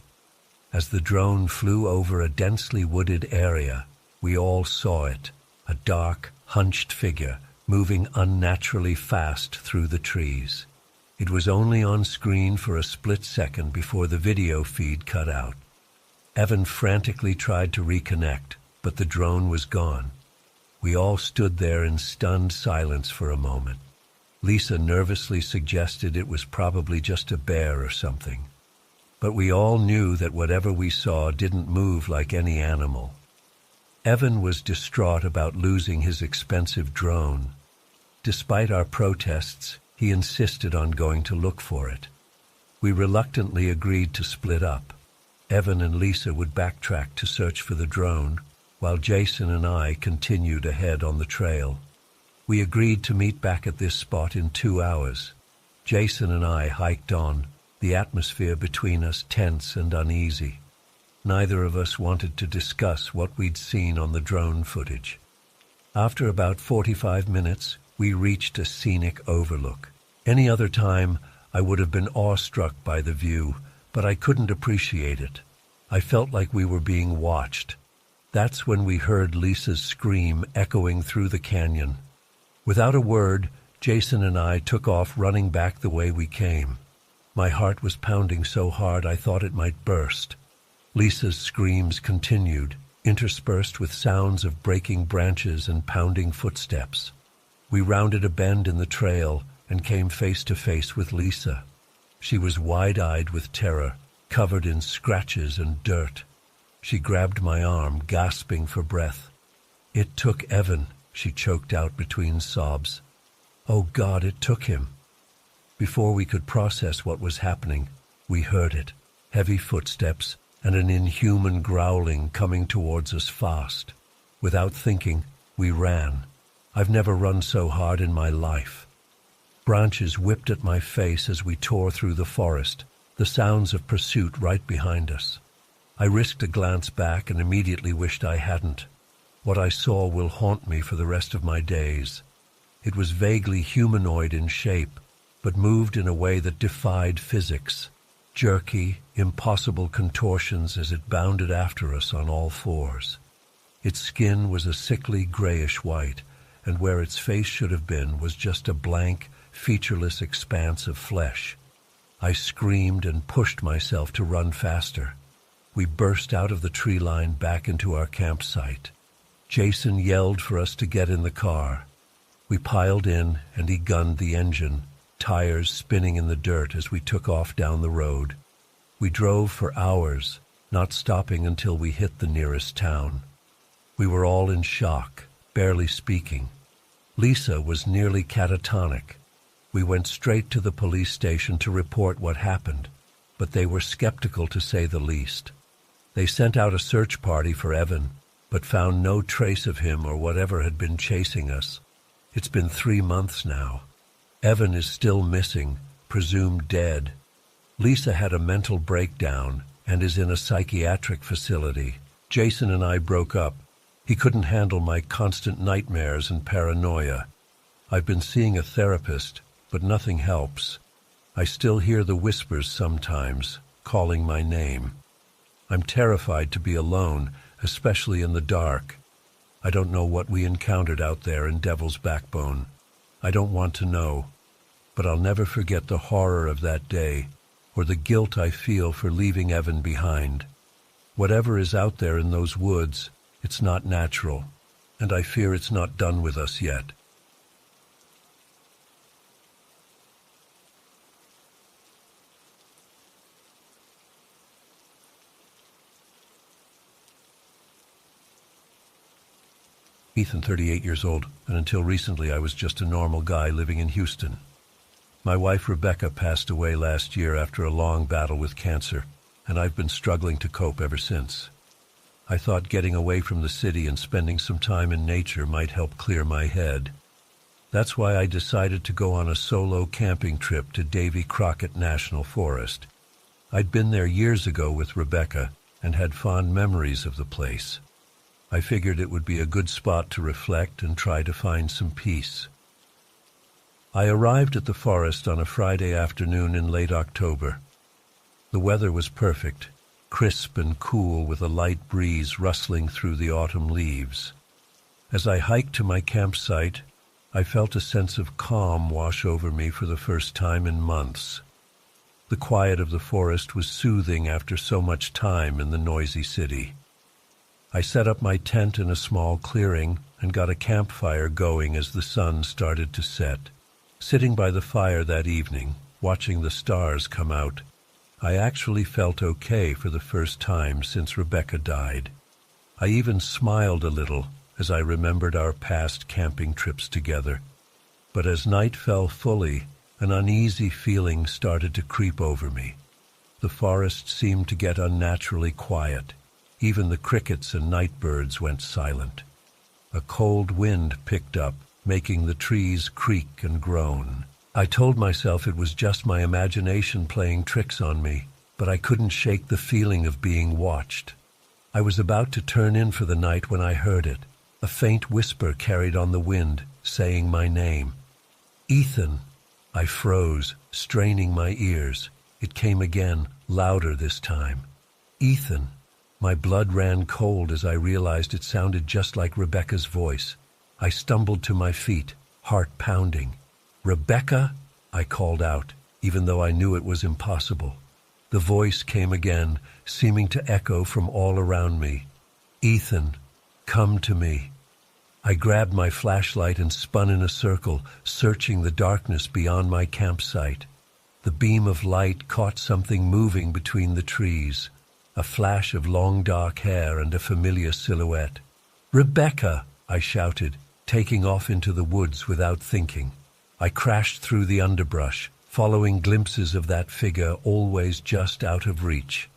Speaker 1: As the drone flew over a densely wooded area, we all saw it, a dark, hunched figure moving unnaturally fast through the trees. It was only on screen for a split second before the video feed cut out. Evan frantically tried to reconnect, but the drone was gone. We all stood there in stunned silence for a moment. Lisa nervously suggested it was probably just a bear or something. But we all knew that whatever we saw didn't move like any animal. Evan was distraught about losing his expensive drone. Despite our protests, he insisted on going to look for it. We reluctantly agreed to split up. Evan and Lisa would backtrack to search for the drone, while Jason and I continued ahead on the trail. We agreed to meet back at this spot in 2 hours. Jason and I hiked on, the atmosphere between us tense and uneasy. Neither of us wanted to discuss what we'd seen on the drone footage. After about 45 minutes, we reached a scenic overlook. Any other time, I would have been awestruck by the view, but I couldn't appreciate it. I felt like we were being watched. That's when we heard Lisa's scream echoing through the canyon. Without a word, Jason and I took off running back the way we came. My heart was pounding so hard I thought it might burst. Lisa's screams continued, interspersed with sounds of breaking branches and pounding footsteps. We rounded a bend in the trail and came face to face with Lisa. She was wide-eyed with terror, covered in scratches and dirt. She grabbed my arm, gasping for breath. "It took Evan," she choked out between sobs. "Oh God, it took him." Before we could process what was happening, we heard it, heavy footsteps and an inhuman growling coming towards us fast. Without thinking, we ran. I've never run so hard in my life. Branches whipped at my face as we tore through the forest, the sounds of pursuit right behind us. I risked a glance back and immediately wished I hadn't. What I saw will haunt me for the rest of my days. It was vaguely humanoid in shape, but moved in a way that defied physics. jerky, impossible contortions as it bounded after us on all fours. Its skin was a sickly grayish white, and where its face should have been was just a blank, featureless expanse of flesh. I screamed and pushed myself to run faster. We burst out of the tree line back into our campsite. Jason yelled for us to get in the car. We piled in, and he gunned the engine, tires spinning in the dirt as we took off down the road. We drove for hours, not stopping until we hit the nearest town. We were all in shock, barely speaking. Lisa was nearly catatonic. We went straight to the police station to report what happened, but they were skeptical to say the least. They sent out a search party for Evan, but found no trace of him or whatever had been chasing us. It's been 3 months now. Evan is still missing, presumed dead. Lisa had a mental breakdown and is in a psychiatric facility. Jason and I broke up. He couldn't handle my constant nightmares and paranoia. I've been seeing a therapist, but nothing helps. I still hear the whispers sometimes, calling my name. I'm terrified to be alone, especially in the dark. I don't know what we encountered out there in Devil's Backbone. I don't want to know, but I'll never forget the horror of that day, or the guilt I feel for leaving Evan behind. Whatever is out there in those woods, it's not natural, and I fear it's not done with us yet. Ethan, 38 years old, and until recently I was just a normal guy living in Houston. My wife Rebecca passed away last year after a long battle with cancer, and I've been struggling to cope ever since. I thought getting away from the city and spending some time in nature might help clear my head. That's why I decided to go on a solo camping trip to Davy Crockett National Forest. I'd been there years ago with Rebecca and had fond memories of the place. I figured it would be a good spot to reflect and try to find some peace. I arrived at the forest on a Friday afternoon in late October. The weather was perfect, crisp and cool with a light breeze rustling through the autumn leaves. As I hiked to my campsite, I felt a sense of calm wash over me for the first time in months. The quiet of the forest was soothing after so much time in the noisy city. I set up my tent in a small clearing and got a campfire going as the sun started to set. Sitting by the fire that evening, watching the stars come out, I actually felt okay for the first time since Rebecca died. I even smiled a little as I remembered our past camping trips together. But as night fell fully, an uneasy feeling started to creep over me. The forest seemed to get unnaturally quiet. Even the crickets and night birds went silent. A cold wind picked up, making the trees creak and groan. I told myself it was just my imagination playing tricks on me, but I couldn't shake the feeling of being watched. I was about to turn in for the night when I heard it. A faint whisper carried on the wind, saying my name. Ethan! I froze, straining my ears. It came again, louder this time. Ethan! My blood ran cold as I realized it sounded just like Rebecca's voice. I stumbled to my feet, heart pounding. "Rebecca!" I called out, even though I knew it was impossible. The voice came again, seeming to echo from all around me. "Ethan, come to me." I grabbed my flashlight and spun in a circle, searching the darkness beyond my campsite. The beam of light caught something moving between the trees. A flash of long dark hair and a familiar silhouette. "Rebecca!" I shouted, taking off into the woods without thinking. I crashed through the underbrush, following glimpses of that figure always just out of reach.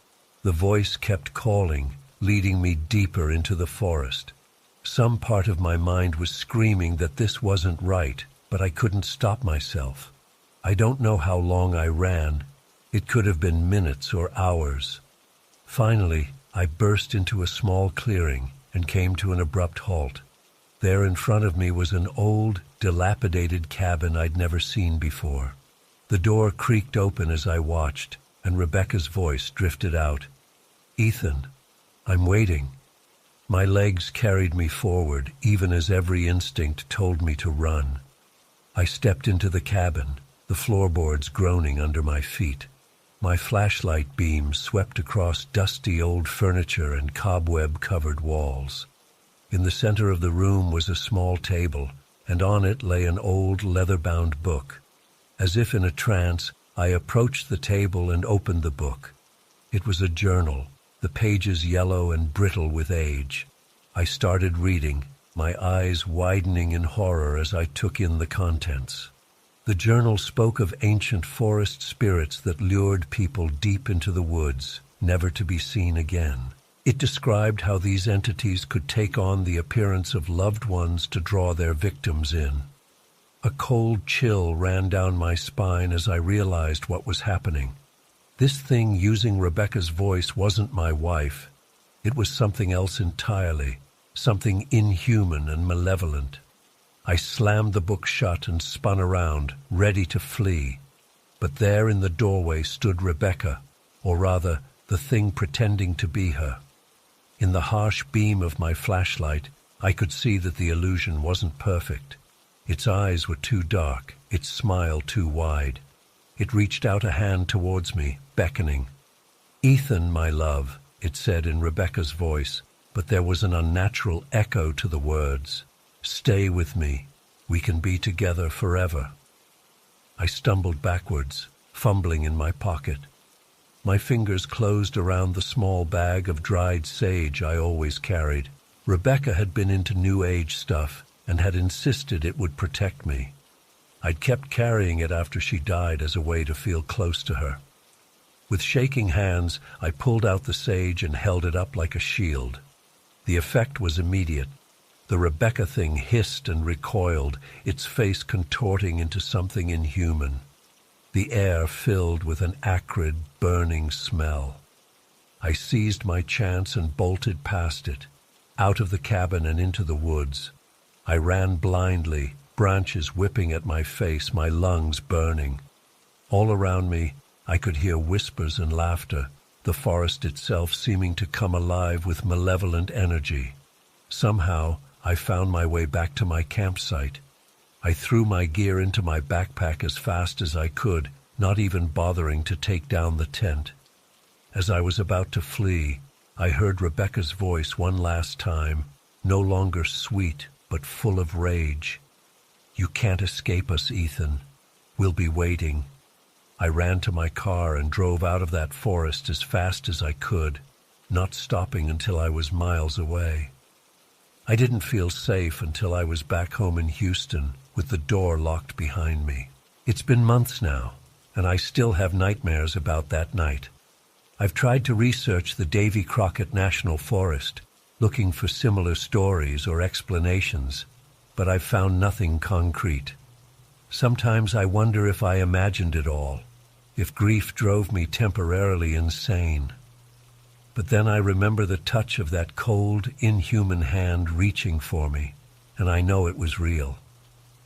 Speaker 1: The voice kept calling, leading me deeper into the forest. Some part of my mind was screaming that this wasn't right, but I couldn't stop myself. I don't know how long I ran. It could have been minutes or hours. Finally, I burst into a small clearing and came to an abrupt halt. There in front of me was an old, dilapidated cabin I'd never seen before. The door creaked open as I watched, and Rebecca's voice drifted out. "Ethan, I'm waiting." My legs carried me forward, even as every instinct told me to run. I stepped into the cabin, the floorboards groaning under my feet. My flashlight beam swept across dusty old furniture and cobweb-covered walls. In the center of the room was a small table, and on it lay an old leather-bound book. As if in a trance, I approached the table and opened the book. It was a journal, the pages yellow and brittle with age. I started reading, my eyes widening in horror as I took in the contents. The journal spoke of ancient forest spirits that lured people deep into the woods, never to be seen again. It described how these entities could take on the appearance of loved ones to draw their victims in. A cold chill ran down my spine as I realized what was happening. This thing using Rebecca's voice wasn't my wife. It was something else entirely, something inhuman and malevolent. I slammed the book shut and spun around, ready to flee. But there in the doorway stood Rebecca, or rather, the thing pretending to be her. In the harsh beam of my flashlight, I could see that the illusion wasn't perfect. Its eyes were too dark, its smile too wide. It reached out a hand towards me, beckoning. "Ethan, my love," it said in Rebecca's voice, but there was an unnatural echo to the words. "Stay with me. We can be together forever." I stumbled backwards, fumbling in my pocket. My fingers closed around the small bag of dried sage I always carried. Rebecca had been into New Age stuff and had insisted it would protect me. I'd kept carrying it after she died as a way to feel close to her. With shaking hands, I pulled out the sage and held it up like a shield. The effect was immediate. The Rebecca thing hissed and recoiled, its face contorting into something inhuman. The air filled with an acrid, burning smell. I seized my chance and bolted past it, out of the cabin and into the woods. I ran blindly, branches whipping at my face, my lungs burning. All around me, I could hear whispers and laughter, the forest itself seeming to come alive with malevolent energy. Somehow, I found my way back to my campsite. I threw my gear into my backpack as fast as I could, not even bothering to take down the tent. As I was about to flee, I heard Rebecca's voice one last time, no longer sweet, but full of rage. "You can't escape us, Ethan. We'll be waiting." I ran to my car and drove out of that forest as fast as I could, not stopping until I was miles away. I didn't feel safe until I was back home in Houston, with the door locked behind me. It's been months now, and I still have nightmares about that night. I've tried to research the Davy Crockett National Forest, looking for similar stories or explanations, but I've found nothing concrete. Sometimes I wonder if I imagined it all, if grief drove me temporarily insane. But then I remember the touch of that cold, inhuman hand reaching for me, and I know it was real.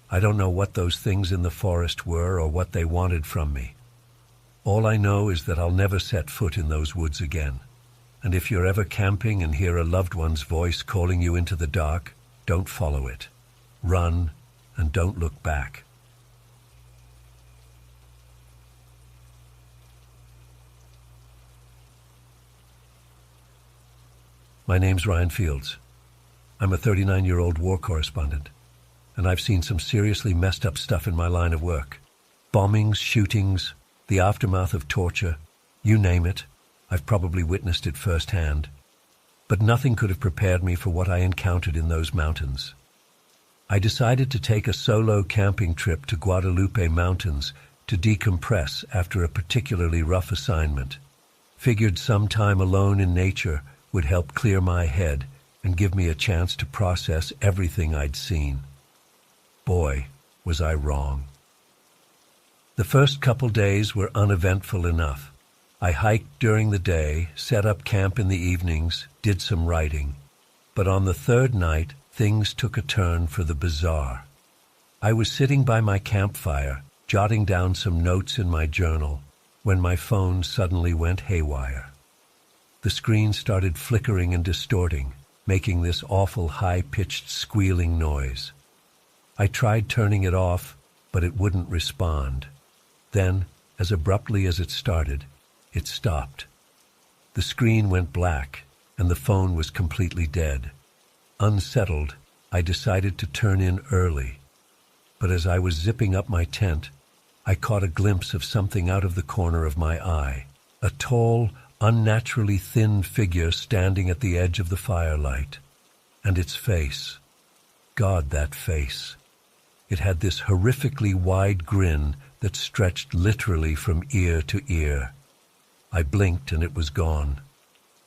Speaker 1: I don't know what those things in the forest were or what they wanted from me. All I know is that I'll never set foot in those woods again. And if you're ever camping and hear a loved one's voice calling you into the dark, don't follow it. Run, and don't look back. My name's Ryan Fields. I'm a 39-year-old war correspondent, and I've seen some seriously messed up stuff in my line of work. Bombings, shootings, the aftermath of torture, you name it, I've probably witnessed it firsthand. But nothing could have prepared me for what I encountered in those mountains. I decided to take a solo camping trip to Guadalupe Mountains to decompress after a particularly rough assignment. Figured some time alone in nature would help clear my head and give me a chance to process everything I'd seen. Boy, was I wrong. The first couple days were uneventful enough. I hiked during the day, set up camp in the evenings, did some writing. But on the third night, things took a turn for the bizarre. I was sitting by my campfire, jotting down some notes in my journal, when my phone suddenly went haywire. The screen started flickering and distorting, making this awful high-pitched squealing noise. I tried turning it off, but it wouldn't respond. Then, as abruptly as it started, it stopped. The screen went black, and the phone was completely dead. Unsettled, I decided to turn in early. But as I was zipping up my tent, I caught a glimpse of something out of the corner of my eye. A tall, unnaturally thin figure standing at the edge of the firelight. And its face. God, that face. It had this horrifically wide grin that stretched literally from ear to ear. I blinked and it was gone.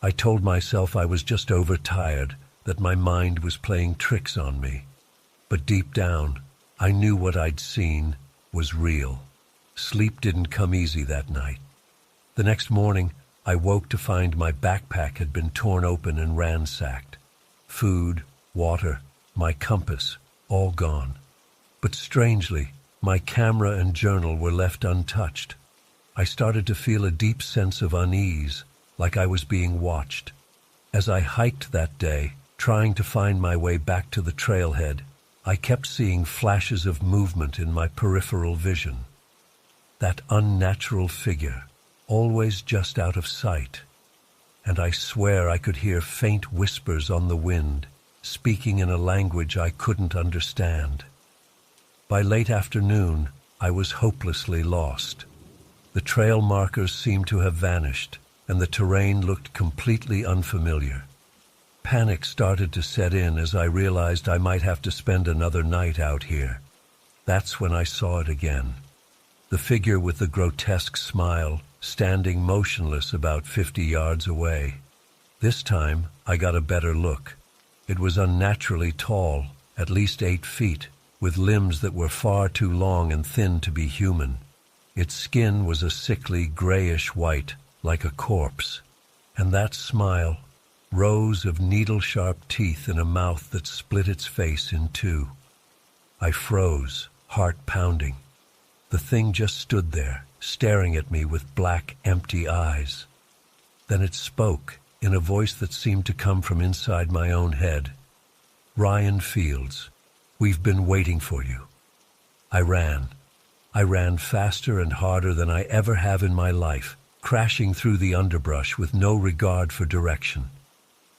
Speaker 1: I told myself I was just overtired, that my mind was playing tricks on me. But deep down, I knew what I'd seen was real. Sleep didn't come easy that night. The next morning, I woke to find my backpack had been torn open and ransacked. Food, water, my compass, all gone. But strangely, my camera and journal were left untouched. I started to feel a deep sense of unease, like I was being watched. As I hiked that day, trying to find my way back to the trailhead, I kept seeing flashes of movement in my peripheral vision. That unnatural figure, always just out of sight. And I swear I could hear faint whispers on the wind, speaking in a language I couldn't understand. By late afternoon, I was hopelessly lost. The trail markers seemed to have vanished, and the terrain looked completely unfamiliar. Panic started to set in as I realized I might have to spend another night out here. That's when I saw it again. The figure with the grotesque smile, standing motionless about 50 yards away. This time, I got a better look. It was unnaturally tall, at least 8 feet, with limbs that were far too long and thin to be human. Its skin was a sickly grayish white, like a corpse. And that smile, rows of needle-sharp teeth in a mouth that split its face in two. I froze, heart pounding. The thing just stood there, staring at me with black, empty eyes. Then it spoke, in a voice that seemed to come from inside my own head. "Ryan Fields, we've been waiting for you." I ran. I ran faster and harder than I ever have in my life, crashing through the underbrush with no regard for direction.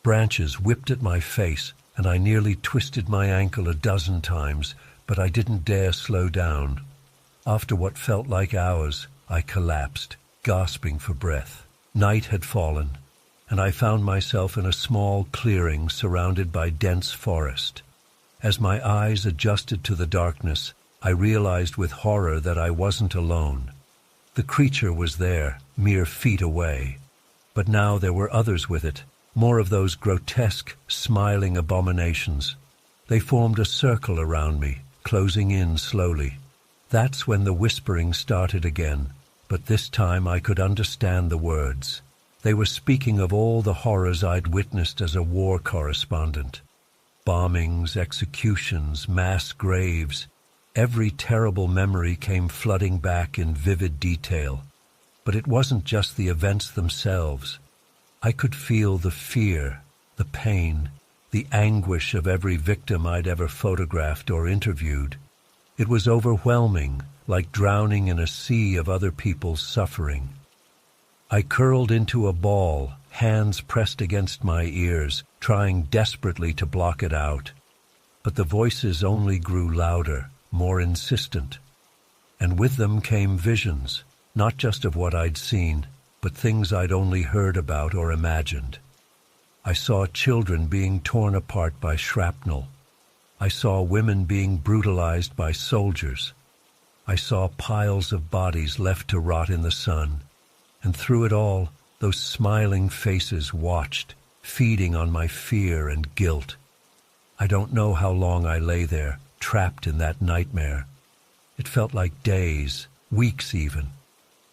Speaker 1: Branches whipped at my face, and I nearly twisted my ankle a dozen times, but I didn't dare slow down. After what felt like hours, I collapsed, gasping for breath. Night had fallen, and I found myself in a small clearing surrounded by dense forest. As my eyes adjusted to the darkness, I realized with horror that I wasn't alone. The creature was there, mere feet away. But now there were others with it, more of those grotesque, smiling abominations. They formed a circle around me, closing in slowly. That's when the whispering started again, but this time I could understand the words. They were speaking of all the horrors I'd witnessed as a war correspondent. Bombings, executions, mass graves. Every terrible memory came flooding back in vivid detail. But it wasn't just the events themselves. I could feel the fear, the pain, the anguish of every victim I'd ever photographed or interviewed. It was overwhelming, like drowning in a sea of other people's suffering. I curled into a ball, hands pressed against my ears, trying desperately to block it out. But the voices only grew louder, more insistent. And with them came visions, not just of what I'd seen, but things I'd only heard about or imagined. I saw children being torn apart by shrapnel. I saw women being brutalized by soldiers. I saw piles of bodies left to rot in the sun. And through it all, those smiling faces watched, feeding on my fear and guilt. I don't know how long I lay there, trapped in that nightmare. It felt like days, weeks even.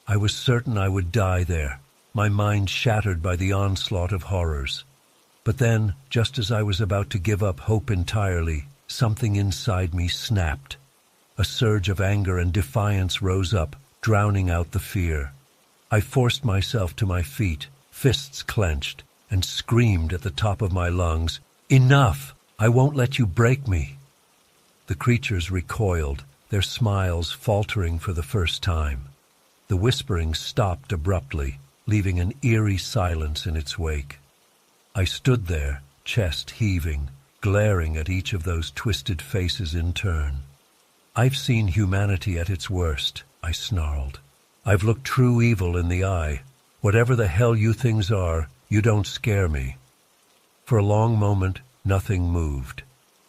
Speaker 1: I was certain I would die there, my mind shattered by the onslaught of horrors. But then, just as I was about to give up hope entirely, something inside me snapped. A surge of anger and defiance rose up, drowning out the fear. I forced myself to my feet, fists clenched, and screamed at the top of my lungs, "Enough! I won't let you break me!" The creatures recoiled, their smiles faltering for the first time. The whispering stopped abruptly, leaving an eerie silence in its wake. I stood there, chest heaving, glaring at each of those twisted faces in turn. "I've seen humanity at its worst," I snarled. "I've looked true evil in the eye. Whatever the hell you things are, you don't scare me." For a long moment, nothing moved.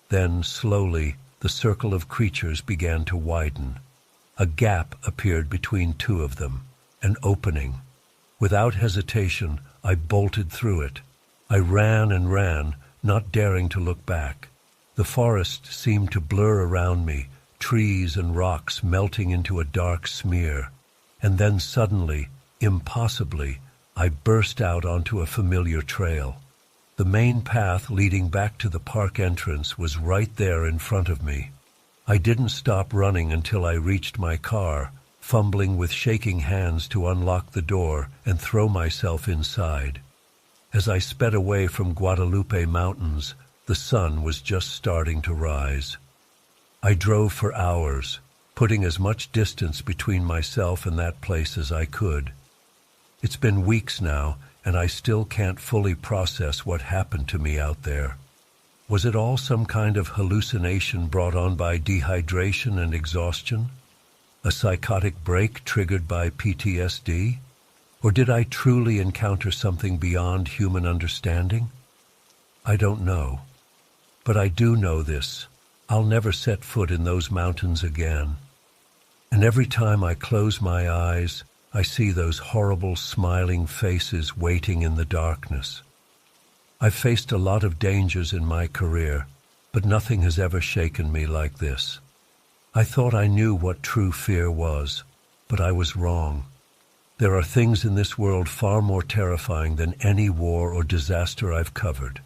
Speaker 1: Then, slowly, the circle of creatures began to widen. A gap appeared between two of them, an opening. Without hesitation, I bolted through it. I ran and ran, not daring to look back. The forest seemed to blur around me, trees and rocks melting into a dark smear. And then suddenly, impossibly, I burst out onto a familiar trail. The main path leading back to the park entrance was right there in front of me. I didn't stop running until I reached my car, fumbling with shaking hands to unlock the door and throw myself inside. As I sped away from Guadalupe Mountains, the sun was just starting to rise. I drove for hours, putting as much distance between myself and that place as I could. It's been weeks now, and I still can't fully process what happened to me out there. Was it all some kind of hallucination brought on by dehydration and exhaustion? A psychotic break triggered by PTSD? Or did I truly encounter something beyond human understanding? I don't know. But I do know this. I'll never set foot in those mountains again. And every time I close my eyes, I see those horrible smiling faces waiting in the darkness. I've faced a lot of dangers in my career, but nothing has ever shaken me like this. I thought I knew what true fear was, but I was wrong. There are things in this world far more terrifying than any war or disaster I've covered.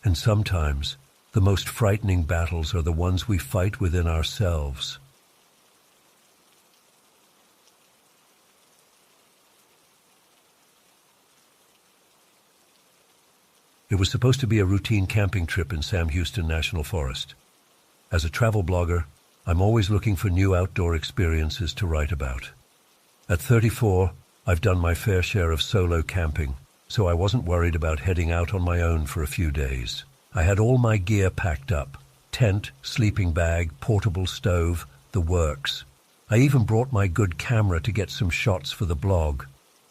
Speaker 1: And sometimes, the most frightening battles are the ones we fight within ourselves. It was supposed to be a routine camping trip in Sam Houston National Forest. As a travel blogger, I'm always looking for new outdoor experiences to write about. At 34, I've done my fair share of solo camping, so I wasn't worried about heading out on my own for a few days. I had all my gear packed up: tent, sleeping bag, portable stove, the works. I even brought my good camera to get some shots for the blog.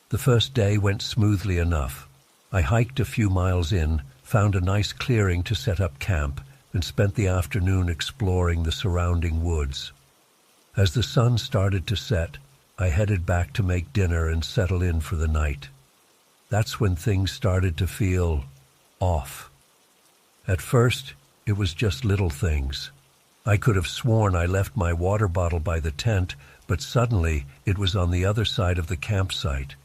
Speaker 1: The first day went smoothly enough. I hiked a few miles in, found a nice clearing to set up camp, and spent the afternoon exploring the surrounding woods. As the sun started to set, I headed back to make dinner and settle in for the night. That's when things started to feel off. At first, it was just little things. I could have sworn I left my water bottle by the tent, but suddenly it was on the other side of the campsite.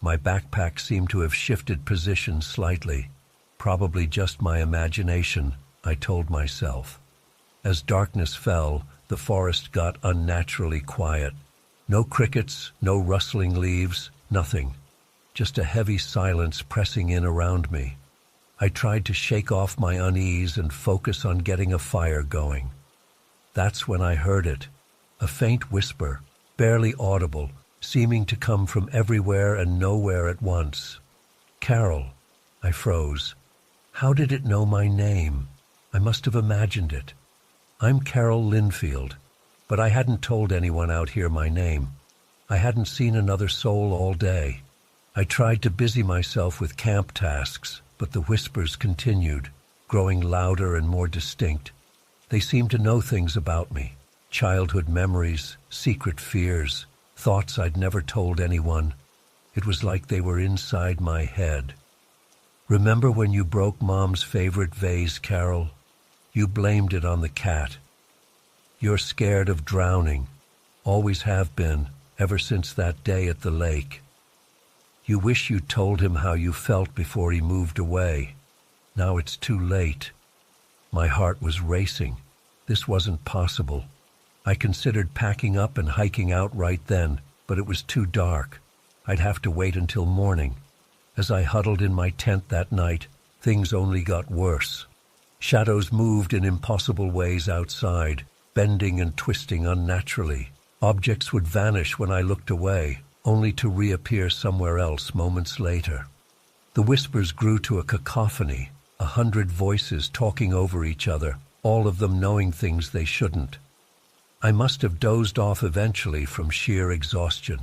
Speaker 1: My backpack seemed to have shifted position slightly. Probably just my imagination, I told myself. As darkness fell, the forest got unnaturally quiet. No crickets, no rustling leaves, nothing. Just a heavy silence pressing in around me. I tried to shake off my unease and focus on getting a fire going. That's when I heard it. A faint whisper, barely audible, seeming to come from everywhere and nowhere at once. "Carol." I froze. How did it know my name? I must have imagined it. I'm Carol Linfield, but I hadn't told anyone out here my name. I hadn't seen another soul all day. I tried to busy myself with camp tasks, but the whispers continued, growing louder and more distinct. They seemed to know things about me: childhood memories, secret fears, thoughts I'd never told anyone. It was like they were inside my head. "Remember when you broke Mom's favorite vase, Carol? You blamed it on the cat. You're scared of drowning. Always have been, ever since that day at the lake. You wish you'd told him how you felt before he moved away. Now it's too late." My heart was racing. This wasn't possible. I considered packing up and hiking out right then, but it was too dark. I'd have to wait until morning. As I huddled in my tent that night, things only got worse. Shadows moved in impossible ways outside, bending and twisting unnaturally. Objects would vanish when I looked away, only to reappear somewhere else moments later. The whispers grew to a cacophony, 100 voices talking over each other, all of them knowing things they shouldn't. I must have dozed off eventually from sheer exhaustion.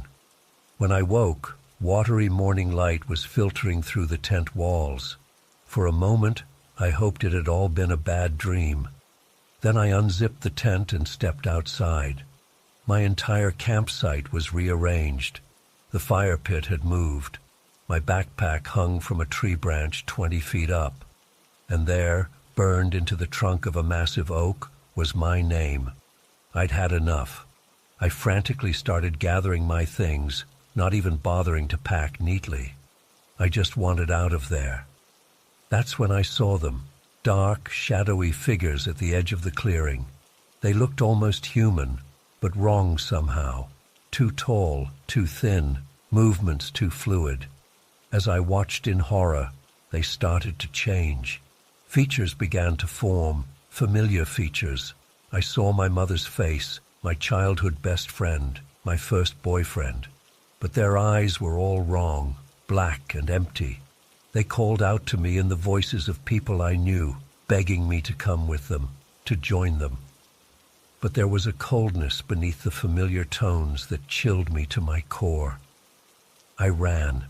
Speaker 1: When I woke, watery morning light was filtering through the tent walls. For a moment, I hoped it had all been a bad dream. Then I unzipped the tent and stepped outside. My entire campsite was rearranged. The fire pit had moved. My backpack hung from a tree branch 20 feet up. And there, burned into the trunk of a massive oak, was my name. I'd had enough. I frantically started gathering my things, not even bothering to pack neatly. I just wanted out of there. That's when I saw them, dark, shadowy figures at the edge of the clearing. They looked almost human, but wrong somehow. Too tall, too thin, movements too fluid. As I watched in horror, they started to change. Features began to form, familiar features. I saw my mother's face, my childhood best friend, my first boyfriend. But their eyes were all wrong, black and empty. They called out to me in the voices of people I knew, begging me to come with them, to join them. But there was a coldness beneath the familiar tones that chilled me to my core. I ran.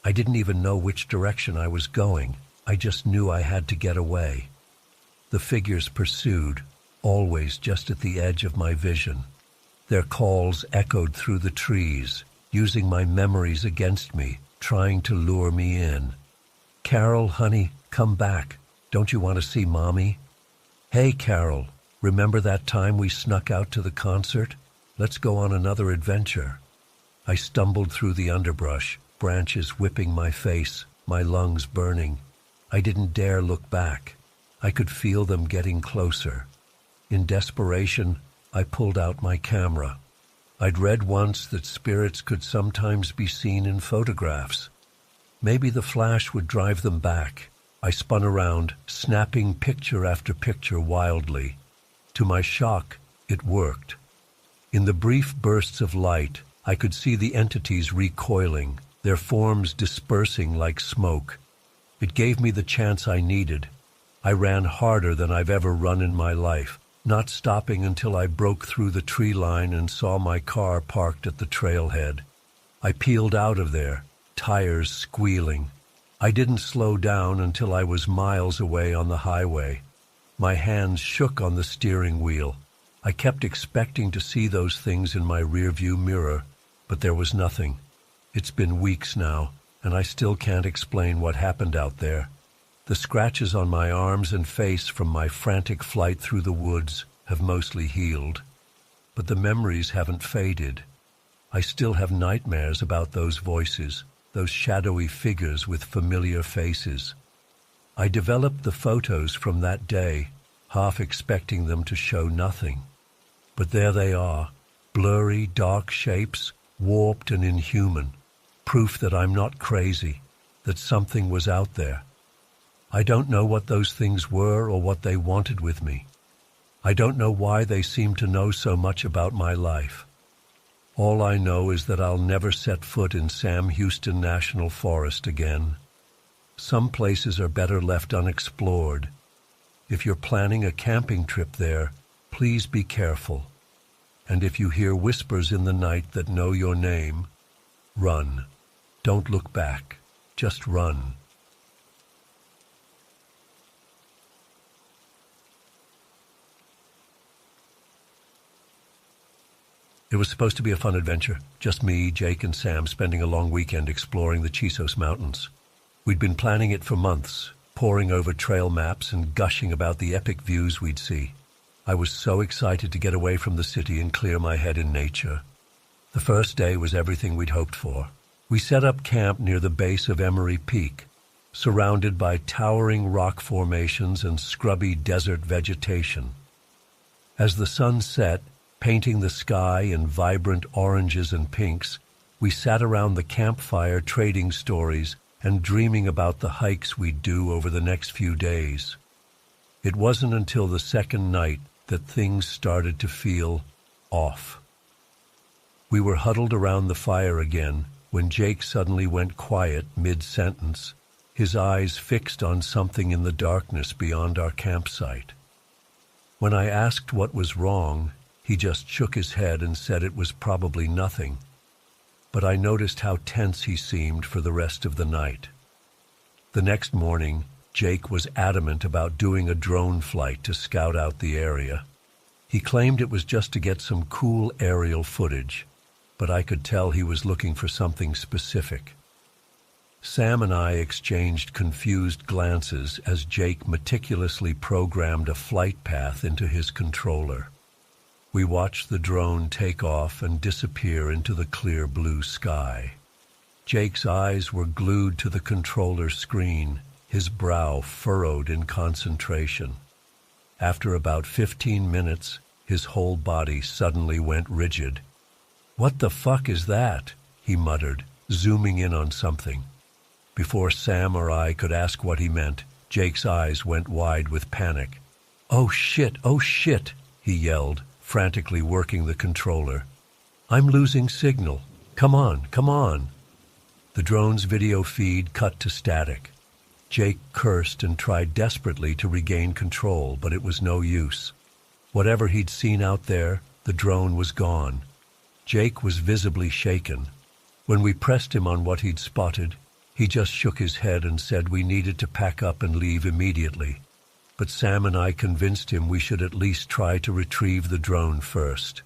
Speaker 1: I didn't even know which direction I was going. I just knew I had to get away. The figures pursued, always just at the edge of my vision. Their calls echoed through the trees, using my memories against me, trying to lure me in. "Carol, honey, come back. Don't you want to see Mommy? Hey, Carol, remember that time we snuck out to the concert? Let's go on another adventure." I stumbled through the underbrush, branches whipping my face, my lungs burning. I didn't dare look back. I could feel them getting closer. In desperation, I pulled out my camera. I'd read once that spirits could sometimes be seen in photographs. Maybe the flash would drive them back. I spun around, snapping picture after picture wildly. To my shock, it worked. In the brief bursts of light, I could see the entities recoiling, their forms dispersing like smoke. It gave me the chance I needed. I ran harder than I've ever run in my life, not stopping until I broke through the tree line and saw my car parked at the trailhead. I peeled out of there, tires squealing. I didn't slow down until I was miles away on the highway. My hands shook on the steering wheel. I kept expecting to see those things in my rearview mirror, but there was nothing. It's been weeks now, and I still can't explain what happened out there. The scratches on my arms and face from my frantic flight through the woods have mostly healed, but the memories haven't faded. I still have nightmares about those voices, those shadowy figures with familiar faces. I developed the photos from that day, half expecting them to show nothing. But there they are, blurry, dark shapes, warped and inhuman. Proof that I'm not crazy, that something was out there. I don't know what those things were or what they wanted with me. I don't know why they seem to know so much about my life. All I know is that I'll never set foot in Sam Houston National Forest again. Some places are better left unexplored. If you're planning a camping trip there, please be careful. And if you hear whispers in the night that know your name, run. Don't look back. Just run. It was supposed to be a fun adventure. Just me, Jake, and Sam spending a long weekend exploring the Chisos Mountains. We'd been planning it for months, poring over trail maps and gushing about the epic views we'd see. I was so excited to get away from the city and clear my head in nature. The first day was everything we'd hoped for. We set up camp near the base of Emery Peak, surrounded by towering rock formations and scrubby desert vegetation. As the sun set, painting the sky in vibrant oranges and pinks, We sat around the campfire trading stories and dreaming about the hikes we'd do over the next few days. It wasn't until the second night that things started to feel off. We were huddled around the fire again when Jake suddenly went quiet mid-sentence, his eyes fixed on something in the darkness beyond our campsite. When I asked what was wrong, he just shook his head and said it was probably nothing. But I noticed how tense he seemed for the rest of the night. The next morning, Jake was adamant about doing a drone flight to scout out the area. He claimed it was just to get some cool aerial footage, but I could tell he was looking for something specific. Sam and I exchanged confused glances as Jake meticulously programmed a flight path into his controller. We watched the drone take off and disappear into the clear blue sky. Jake's eyes were glued to the controller screen, his brow furrowed in concentration. After about 15 minutes, his whole body suddenly went rigid. "What the fuck is that?" he muttered, zooming in on something. Before Sam or I could ask what he meant, Jake's eyes went wide with panic. Oh shit, he yelled, frantically working the controller. "I'm losing signal. Come on. The drone's video feed cut to static. Jake cursed and tried desperately to regain control, but it was no use. Whatever he'd seen out there, the drone was gone. Jake was visibly shaken. When we pressed him on what he'd spotted, he just shook his head and said we needed to pack up and leave immediately. But Sam and I convinced him we should at least try to retrieve the drone first.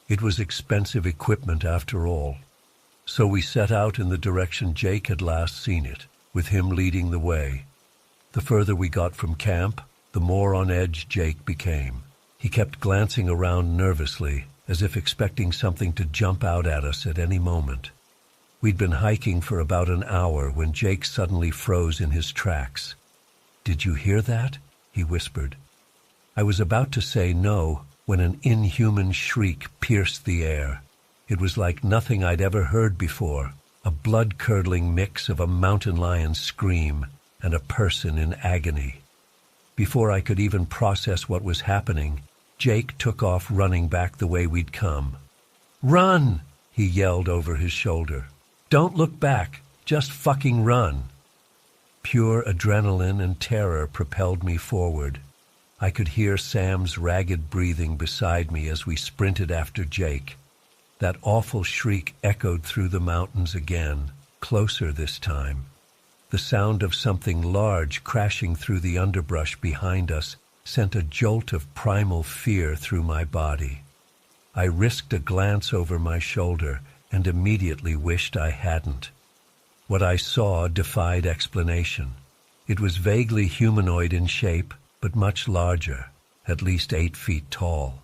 Speaker 1: It was expensive equipment after all. So we set out in the direction Jake had last seen it, with him leading the way. The further we got from camp, the more on edge Jake became. He kept glancing around nervously, as if expecting something to jump out at us at any moment. We'd been hiking for about an hour when Jake suddenly froze in his tracks. "Did you hear that?" he whispered. I was about to say no when an inhuman shriek pierced the air. It was like nothing I'd ever heard before, a blood-curdling mix of a mountain lion's scream and a person in agony. Before I could even process what was happening, Jake took off running back the way we'd come. "Run!" he yelled over his shoulder. "Don't look back, just fucking run." Pure adrenaline and terror propelled me forward. I could hear Sam's ragged breathing beside me as we sprinted after Jake. That awful shriek echoed through the mountains again, closer this time. The sound of something large crashing through the underbrush behind us sent a jolt of primal fear through my body. I risked a glance over my shoulder and immediately wished I hadn't. What I saw defied explanation. It was vaguely humanoid in shape, but much larger, at least 8 feet tall.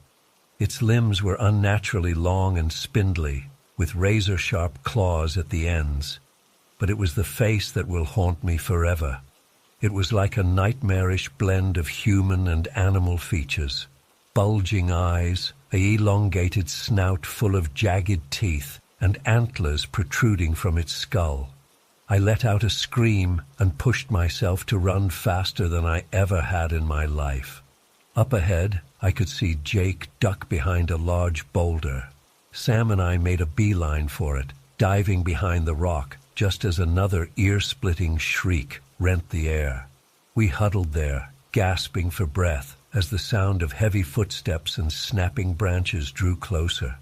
Speaker 1: Its limbs were unnaturally long and spindly, with razor-sharp claws at the ends. But it was the face that will haunt me forever. It was like a nightmarish blend of human and animal features. Bulging eyes, an elongated snout full of jagged teeth, and antlers protruding from its skull. I let out a scream and pushed myself to run faster than I ever had in my life. Up ahead, I could see Jake duck behind a large boulder. Sam and I made a beeline for it, diving behind the rock, just as another ear-splitting shriek rent the air. We huddled there, gasping for breath, as the sound of heavy footsteps and snapping branches drew closer.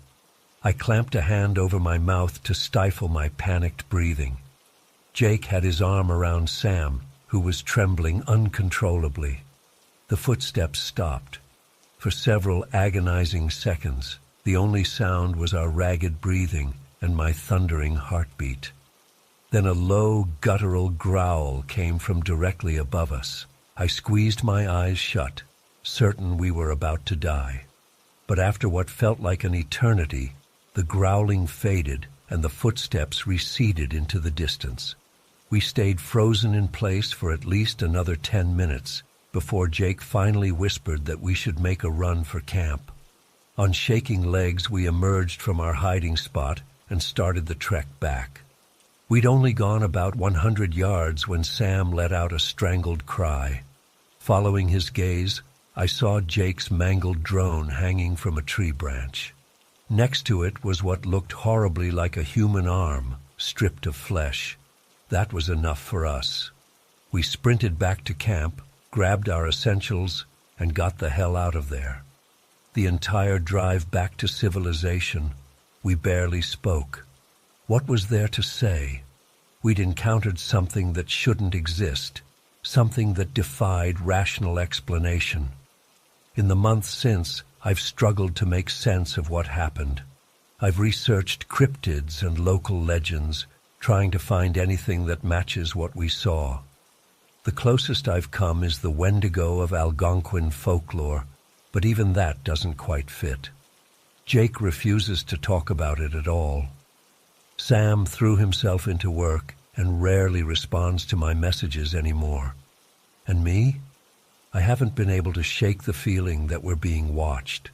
Speaker 1: I clamped a hand over my mouth to stifle my panicked breathing. Jake had his arm around Sam, who was trembling uncontrollably. The footsteps stopped. For several agonizing seconds, the only sound was our ragged breathing and my thundering heartbeat. Then a low, guttural growl came from directly above us. I squeezed my eyes shut, certain we were about to die. But after what felt like an eternity, the growling faded and the footsteps receded into the distance. We stayed frozen in place for at least another 10 minutes before Jake finally whispered that we should make a run for camp. On shaking legs, we emerged from our hiding spot and started the trek back. We'd only gone about 100 yards when Sam let out a strangled cry. Following his gaze, I saw Jake's mangled drone hanging from a tree branch. Next to it was what looked horribly like a human arm, stripped of flesh. That was enough for us. We sprinted back to camp, grabbed our essentials, and got the hell out of there. The entire drive back to civilization, we barely spoke. What was there to say? We'd encountered something that shouldn't exist, something that defied rational explanation. In the months since, I've struggled to make sense of what happened. I've researched cryptids and local legends, trying to find anything that matches what we saw. The closest I've come is the Wendigo of Algonquin folklore, but even that doesn't quite fit. Jake refuses to talk about it at all. Sam threw himself into work and rarely responds to my messages anymore. And me? I haven't been able to shake the feeling that we're being watched.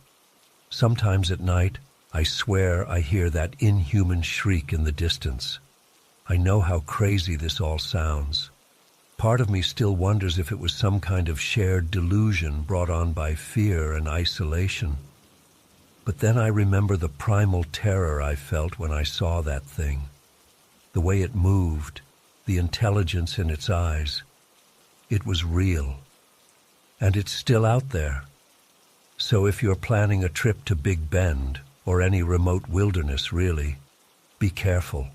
Speaker 1: Sometimes at night, I swear I hear that inhuman shriek in the distance. I know how crazy this all sounds. Part of me still wonders if it was some kind of shared delusion brought on by fear and isolation. But then I remember the primal terror I felt when I saw that thing. The way it moved, the intelligence in its eyes. It was real. And it's still out there. So if you're planning a trip to Big Bend, or any remote wilderness really, be careful.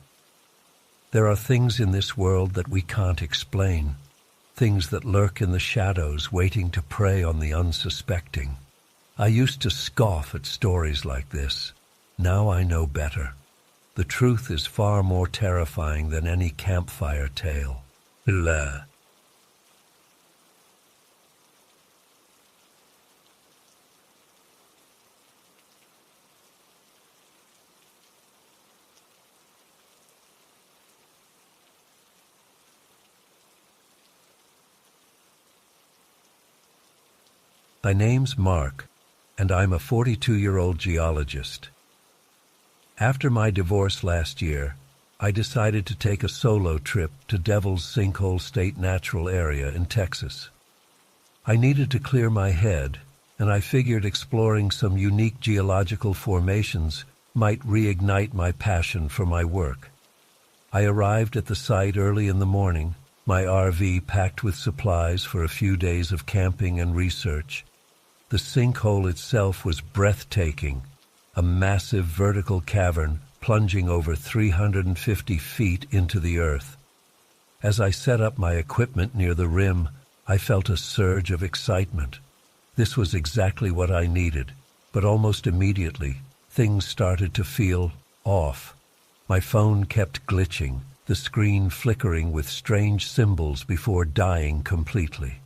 Speaker 1: There are things in this world that we can't explain, things that lurk in the shadows waiting to prey on the unsuspecting. I used to scoff at stories like this. Now I know better. The truth is far more terrifying than any campfire tale. Blah. My name's Mark, and I'm a 42-year-old geologist. After my divorce last year, I decided to take a solo trip to Devil's Sinkhole State Natural Area in Texas. I needed to clear my head, and I figured exploring some unique geological formations might reignite my passion for my work. I arrived at the site early in the morning, my RV packed with supplies for a few days of camping and research. The sinkhole itself was breathtaking, a massive vertical cavern plunging over 350 feet into the earth. As I set up my equipment near the rim, I felt a surge of excitement. This was exactly what I needed, but almost immediately, things started to feel off. My phone kept glitching, the screen flickering with strange symbols before dying completely.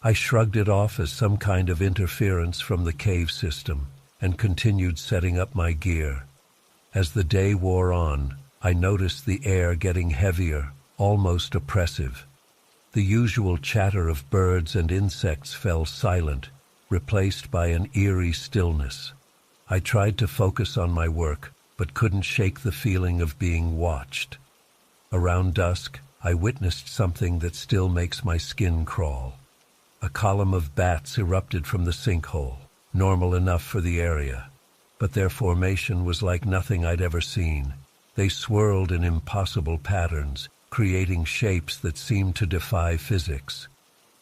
Speaker 1: I shrugged it off as some kind of interference from the cave system and continued setting up my gear. As the day wore on, I noticed the air getting heavier, almost oppressive. The usual chatter of birds and insects fell silent, replaced by an eerie stillness. I tried to focus on my work, but couldn't shake the feeling of being watched. Around dusk, I witnessed something that still makes my skin crawl. A column of bats erupted from the sinkhole, normal enough for the area. But their formation was like nothing I'd ever seen. They swirled in impossible patterns, creating shapes that seemed to defy physics.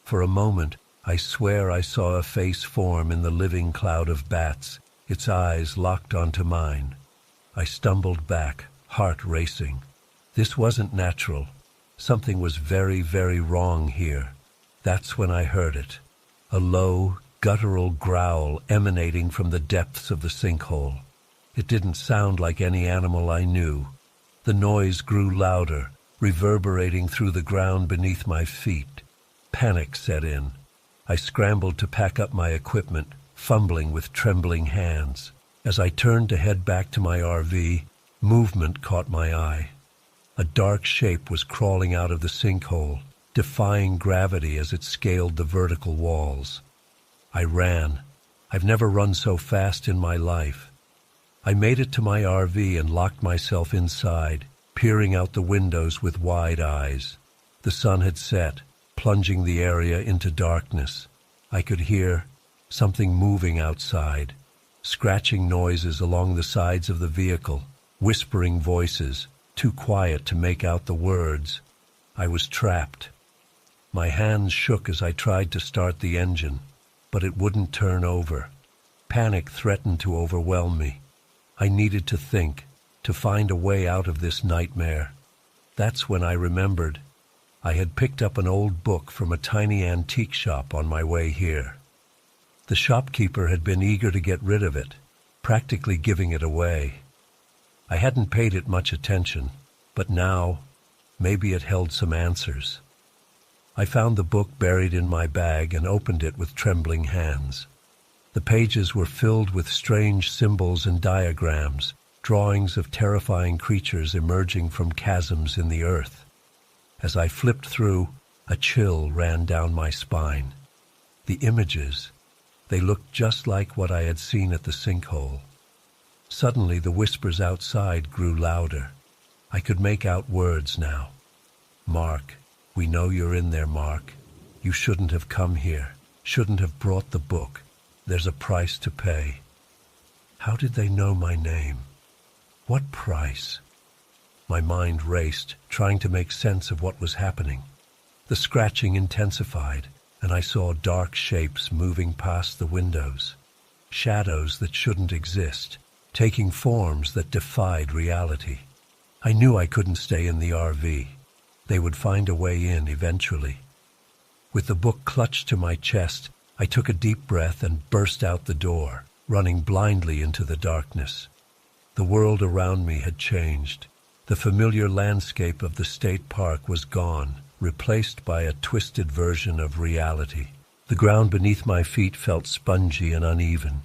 Speaker 1: For a moment, I swear I saw a face form in the living cloud of bats, its eyes locked onto mine. I stumbled back, heart racing. This wasn't natural. Something was very, very wrong here. That's when I heard it, a low, guttural growl emanating from the depths of the sinkhole. It didn't sound like any animal I knew. The noise grew louder, reverberating through the ground beneath my feet. Panic set in. I scrambled to pack up my equipment, fumbling with trembling hands. As I turned to head back to my RV, movement caught my eye. A dark shape was crawling out of the sinkhole, defying gravity as it scaled the vertical walls. I ran. I've never run so fast in my life. I made it to my RV and locked myself inside, peering out the windows with wide eyes. The sun had set, plunging the area into darkness. I could hear something moving outside, scratching noises along the sides of the vehicle, whispering voices, too quiet to make out the words. I was trapped. My hands shook as I tried to start the engine, but it wouldn't turn over. Panic threatened to overwhelm me. I needed to think, to find a way out of this nightmare. That's when I remembered. I had picked up an old book from a tiny antique shop on my way here. The shopkeeper had been eager to get rid of it, practically giving it away. I hadn't paid it much attention, but now, maybe it held some answers. I found the book buried in my bag and opened it with trembling hands. The pages were filled with strange symbols and diagrams, drawings of terrifying creatures emerging from chasms in the earth. As I flipped through, a chill ran down my spine. The images, they looked just like what I had seen at the sinkhole. Suddenly, the whispers outside grew louder. I could make out words now. "Mark, we know you're in there, Mark. You shouldn't have come here, shouldn't have brought the book. There's a price to pay." How did they know my name? What price? My mind raced, trying to make sense of what was happening. The scratching intensified, and I saw dark shapes moving past the windows. Shadows that shouldn't exist, taking forms that defied reality. I knew I couldn't stay in the RV. They would find a way in eventually. With the book clutched to my chest, I took a deep breath and burst out the door, running blindly into the darkness. The world around me had changed. The familiar landscape of the state park was gone, replaced by a twisted version of reality. The ground beneath my feet felt spongy and uneven.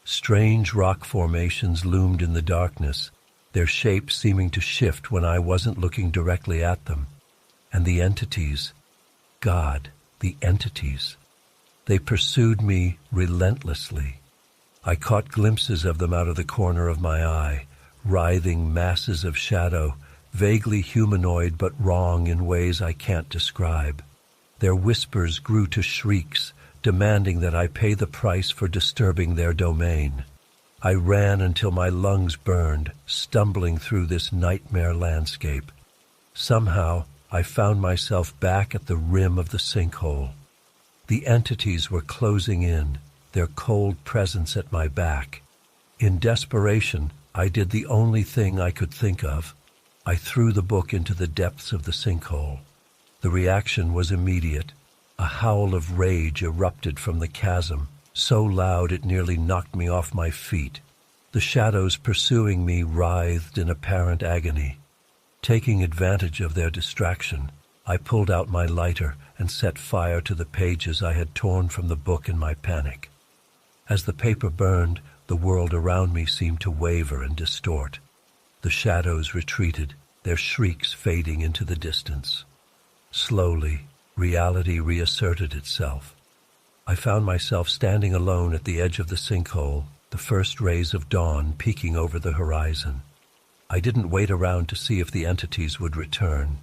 Speaker 1: Strange rock formations loomed in the darkness, their shapes seeming to shift when I wasn't looking directly at them. And the entities, God, the entities, they pursued me relentlessly. I caught glimpses of them out of the corner of my eye, writhing masses of shadow, vaguely humanoid but wrong in ways I can't describe. Their whispers grew to shrieks, demanding that I pay the price for disturbing their domain. I ran until my lungs burned, stumbling through this nightmare landscape. Somehow, I found myself back at the rim of the sinkhole. The entities were closing in, their cold presence at my back. In desperation, I did the only thing I could think of. I threw the book into the depths of the sinkhole. The reaction was immediate. A howl of rage erupted from the chasm, so loud it nearly knocked me off my feet. The shadows pursuing me writhed in apparent agony. Taking advantage of their distraction, I pulled out my lighter and set fire to the pages I had torn from the book in my panic. As the paper burned, the world around me seemed to waver and distort. The shadows retreated, their shrieks fading into the distance. Slowly, reality reasserted itself. I found myself standing alone at the edge of the sinkhole, the first rays of dawn peeking over the horizon. I didn't wait around to see if the entities would return.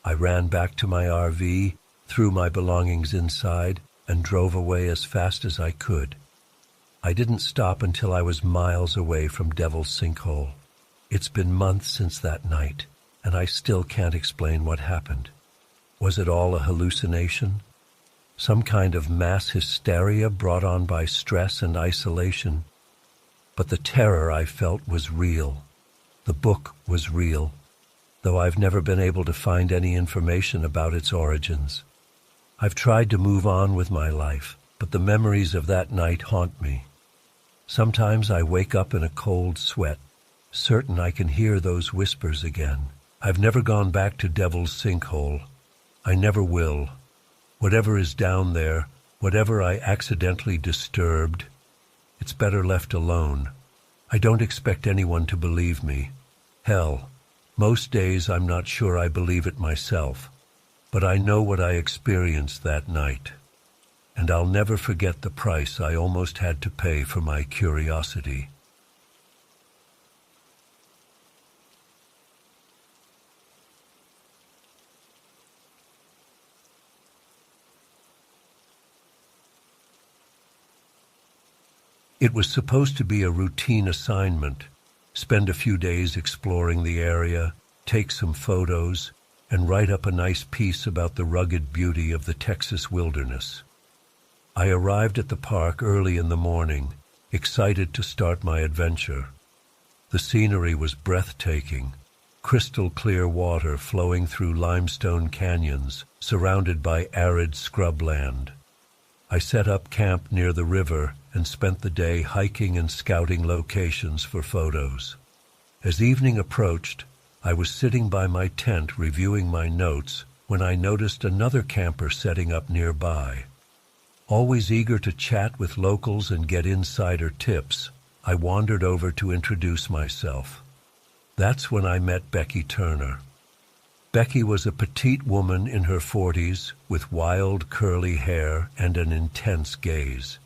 Speaker 1: I ran back to my RV, threw my belongings inside, and drove away as fast as I could. I didn't stop until I was miles away from Devil's Sinkhole. It's been months since that night, and I still can't explain what happened. Was it all a hallucination? Some kind of mass hysteria brought on by stress and isolation? But the terror I felt was real. The book was real, though I've never been able to find any information about its origins. I've tried to move on with my life, but the memories of that night haunt me. Sometimes I wake up in a cold sweat, certain I can hear those whispers again. I've never gone back to Devil's Sinkhole. I never will. Whatever is down there, whatever I accidentally disturbed, it's better left alone. I don't expect anyone to believe me. Hell, most days I'm not sure I believe it myself. But I know what I experienced that night. And I'll never forget the price I almost had to pay for my curiosity. It was supposed to be a routine assignment, spend a few days exploring the area, take some photos, and write up a nice piece about the rugged beauty of the Texas wilderness. I arrived at the park early in the morning, excited to start my adventure. The scenery was breathtaking, crystal clear water flowing through limestone canyons, surrounded by arid scrubland. I set up camp near the river and spent the day hiking and scouting locations for photos. As evening approached, I was sitting by my tent reviewing my notes when I noticed another camper setting up nearby. Always eager to chat with locals and get insider tips, I wandered over to introduce myself. That's when I met Becky Turner. Becky was a petite woman in her 40s with wild curly hair and an intense gaze.